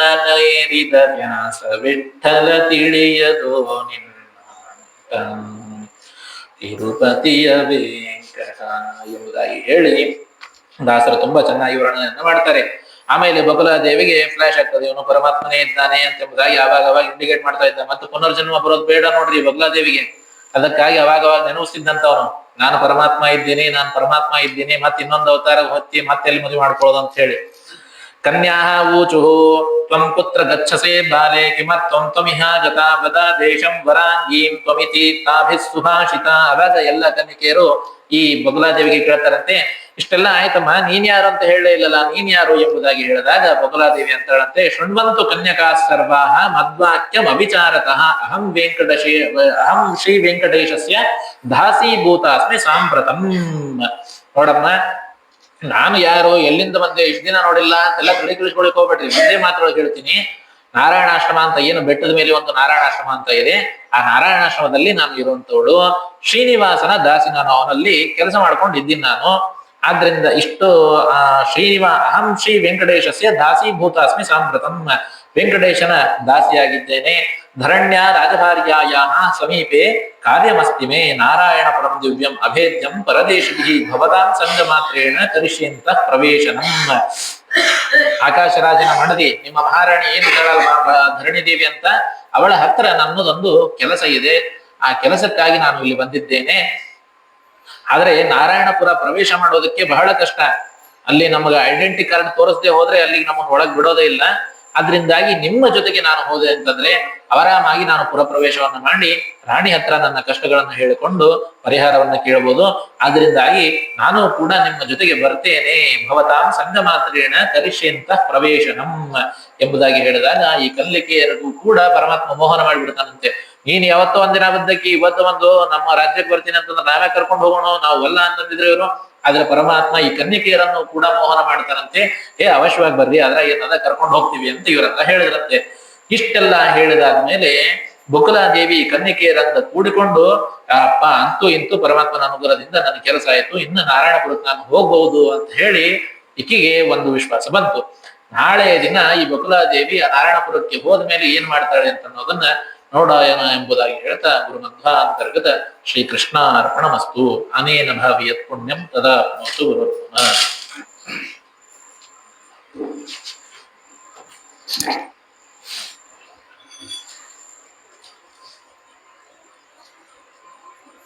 ಏರಿದ ವ್ಯಾಸ ವಿಠಲ ತಿಳಿಯದೋ ನಿನ್ನ ತಿರುಪತಿಯ ವೆಂಕಟ ಎಂಬುದಾಗಿ ಹೇಳಿ ದಾಸರು ತುಂಬಾ ಚೆನ್ನಾಗಿ ವರ್ಣನೆಯನ್ನ ಮಾಡ್ತಾರೆ. ಆಮೇಲೆ ಬಕುಲಾದೇವಿಗೆ ಫ್ಲಾಶ್ ಆಗ್ತದೆ, ಇವನು ಪರಮಾತ್ಮನೇ ಇದ್ದಾನೆ ಅಂತ ಎಂಬುದಾಗಿ ಅವಾಗ ಇಂಡಿಕೇಟ್ ಮಾಡ್ತಾ ಇದ್ದ. ಮತ್ತು ಪುನರ್ಜನ್ಮ ಬರೋದು ಬೇಡ ನೋಡ್ರಿ ಬಕುಲಾದೇವಿಗೆ. ಅದಕ್ಕಾಗಿ ಅವಾಗ ನೆನಪಿಸಿದ್ದಂತ ಅವನು ನಾನು ಪರಮಾತ್ಮ ಇದ್ದೀನಿ ಮತ್ತೆ ಇನ್ನೊಂದು ಅವತಾರ ಹೊತ್ತಿ ಮತ್ತೆ ಎಲ್ಲಿ ಮದುವೆ ಮಾಡ್ಕೊಳ್ಳೋದು ಅಂತ ಹೇಳಿ. ಕನ್ಯಾ ಊಚು ತ್ವಂ ಕುತ್ರ ಗಚ್ಚಸೆ ಬಾಲೆ ಕಿಮತ್ವಂ ತ್ವಮಿಹ ಗತಾ ವದ ದೇಶಂ ವರಾಂಗೀಂ ತ್ವಮಿತಿ ತಾಭಿಸ್ ಸುಭಾಷಿತ. ಅವಾಗ ಎಲ್ಲ ಕನ್ಯಕೆಯರು ಈ ಬಕುಲಾದೇವಿಗೆ ಕೇಳ್ತಾರಂತೆ, ಇಷ್ಟೆಲ್ಲ ಆಯ್ತಮ್ಮ, ನೀನ್ ಯಾರು ಅಂತ ಹೇಳಲೇ ಇಲ್ಲಲ್ಲ, ನೀನ್ ಯಾರು ಎಂಬುದಾಗಿ ಹೇಳಿದಾಗ ಬಕುಲಾದೇವಿ ಅಂತ ಹೇಳಂತೆ, ಶೃಣ್ವಂತು ಕನ್ಯಕಾ ಸರ್ವಾಹ ಮದ್ವಾಕ್ಯಂ ಅವಿಚಾರತಃ ಅಹಂ ಶ್ರೀ ವೆಂಕಟೇಶಸ್ಯ ದಾಸೀಭೂತಾಸ್ಮಿ ಸಾಂಪ್ರತಂ. ನೋಡಮ್ಮ, ನಾನು ಯಾರು, ಎಲ್ಲಿಂದ ಬಂದೆ, ಇಷ್ಟ ದಿನ ನೋಡಿಲ್ಲ ಅಂತೆಲ್ಲ ತಿಳಿಸ್ಕೊಳಕ್ ಹೋಗ್ಬೇಡ್ರಿ. ಒಂದೇ ಮಾತೊಳಗೆ ಹೇಳ್ತೀನಿ, ನಾರಾಯಣಾಶ್ರಮ ಅಂತ ಏನು ಬೆಟ್ಟದ ಮೇಲೆ ಒಂದು ನಾರಾಯಣಾಶ್ರಮ ಅಂತ ಇದೆ, ಆ ನಾರಾಯಣಾಶ್ರಮದಲ್ಲಿ ನಾನು ಇರುವಂತವಳು ಶ್ರೀನಿವಾಸನ ದಾಸಿ. ನಾನು ಅವನಲ್ಲಿ ಕೆಲಸ ಮಾಡ್ಕೊಂಡು ಇದ್ದೀನಿ ನಾನು. ಆದ್ರಿಂದ ಇಷ್ಟು ಅಹಂ ಶ್ರೀ ವೆಂಕಟೇಶಸ್ಯ ದಾಸೀಭೂತಾಸ್ಮಿ ಸಾಂಪ್ರತಂ, ವೆಂಕಟೇಶನ ದಾಸಿಯಾಗಿದ್ದೇನೆ. ಧರಣ್ಯ ರಾಜಭಾರ್ಯಾಯ ಸಮೀಪೆ ಕಾರ್ಯಮಸ್ತಿ ಮೇ ನಾರಾಯಣ ಪರಂ ದಿವ್ಯಂ ಅಭೇದ್ಯಂ ಪರದೇಶಿಭಿ ಭವತಾಂ ಸಂಗಮಾತ್ರೇಣ ಕರಿಷ್ಯಂತ ಪ್ರವೇಶನಂ. ಆಕಾಶರಾಜನ ಮಡದಿ ನಿಮ್ಮ ಮಹಾರಾಣಿ ಏನಿದ್ದಾಳಲ್ಲ ಧರಣಿ ದೇವಿ ಅಂತ, ಅವಳ ಹತ್ರ ನನ್ನದೊಂದು ಕೆಲಸ ಇದೆ. ಆ ಕೆಲಸಕ್ಕಾಗಿ ನಾನು ಇಲ್ಲಿ ಬಂದಿದ್ದೇನೆ. ಆದ್ರೆ ನಾರಾಯಣಪುರ ಪ್ರವೇಶ ಮಾಡೋದಕ್ಕೆ ಬಹಳ ಕಷ್ಟ. ಅಲ್ಲಿ ನಮಗೆ ಐಡೆಂಟಿ ಕಾರ್ಡ್ ತೋರಿಸದೆ ಹೋದ್ರೆ ಅಲ್ಲಿಗೆ ನಮ್ಮನ್ನು ಒಳಗ್ ಬಿಡೋದೇ ಇಲ್ಲ. ಅದರಿಂದಾಗಿ ನಿಮ್ಮ ಜೊತೆಗೆ ನಾನು ಹೋದೆ ಅಂತಂದ್ರೆ ಆರಾಮಾಗಿ ನಾನು ಪುರಪ್ರವೇಶವನ್ನ ಮಾಡಿ ರಾಣಿ ಹತ್ರ ನನ್ನ ಕಷ್ಟಗಳನ್ನು ಹೇಳಿಕೊಂಡು ಪರಿಹಾರವನ್ನ ಕೇಳಬಹುದು. ಆದ್ರಿಂದಾಗಿ ನಾನು ಕೂಡ ನಿಮ್ಮ ಜೊತೆಗೆ ಬರ್ತೇನೆ. ಭವತಾಂ ಸಂಗಮಾತ್ರೇಣ ಕರಿಷ್ಯಂತ ಪ್ರವೇಶನಂ ಎಂಬುದಾಗಿ ಹೇಳಿದಾಗ ಈ ಕನ್ನಿಕೆಯರಿಗೂ ಕೂಡ ಪರಮಾತ್ಮ ಮೋಹನ ಮಾಡಿಬಿಡ್ತಾನಂತೆ. ನೀನ್ ಯಾವತ್ತೋ ಒಂದಿನ ಬದ್ದಕ್ಕೆ ಇವತ್ತು ಒಂದು ನಮ್ಮ ರಾಜ್ಯಕ್ಕೆ ಬರ್ತೀನಿ ಅಂತಂದ್ರೆ ನಾವೇ ಕರ್ಕೊಂಡು ಹೋಗೋಣ, ನಾವು ಅಲ್ಲ ಅಂತಂದಿದ್ರೆ ಇವರು. ಆದ್ರೆ ಪರಮಾತ್ಮ ಈ ಕನ್ನಿಕೆಯರನ್ನು ಕೂಡ ಮೋಹನ ಮಾಡ್ತಾರಂತೆ. ಅವಶ್ಯವಾಗಿ ಬರ್ರಿ, ಅದ್ರ ಏನದ ಕರ್ಕೊಂಡು ಹೋಗ್ತೀವಿ ಅಂತ ಇವರೆಲ್ಲ ಹೇಳಿದ್ರಂತೆ. ಇಷ್ಟೆಲ್ಲ ಹೇಳಿದಾದ್ಮೇಲೆ ಬಕುಲಾದೇವಿ ಕನ್ನಿಕೆಯರಂತ ಕೂಡಿಕೊಂಡು, ಅಪ್ಪ ಅಂತೂ ಇಂತೂ ಪರಮಾತ್ಮನ ಅನುಗ್ರಹದಿಂದ ನನ್ನ ಕೆಲಸ ಆಯ್ತು, ಇನ್ನು ನಾರಾಯಣಪುರಕ್ಕೆ ನಾನು ಹೋಗ್ಬಹುದು ಅಂತ ಹೇಳಿ ಈಕಿಗೆ ಒಂದು ವಿಶ್ವಾಸ ಬಂತು. ನಾಳೆ ದಿನ ಈ ಬಕುಲಾದೇವಿ ಆ ನಾರಾಯಣಪುರಕ್ಕೆ ಹೋದ್ಮೇಲೆ ಏನ್ ಮಾಡ್ತಾಳೆ ಅಂತ ಅನ್ನೋದನ್ನ ನೋಡೋಣ ಎಂಬುದಾಗಿ ಹೇಳ್ತಾ ಗುರುಮಧ್ವ ಅಂತರ್ಗತ ಶ್ರೀ ಕೃಷ್ಣ ಅರ್ಪಣಮಸ್ತು. ಅನೇನ ಭಾವಿ ಯತ್ ಪುಣ್ಯಂ ತದಾ ಗುರು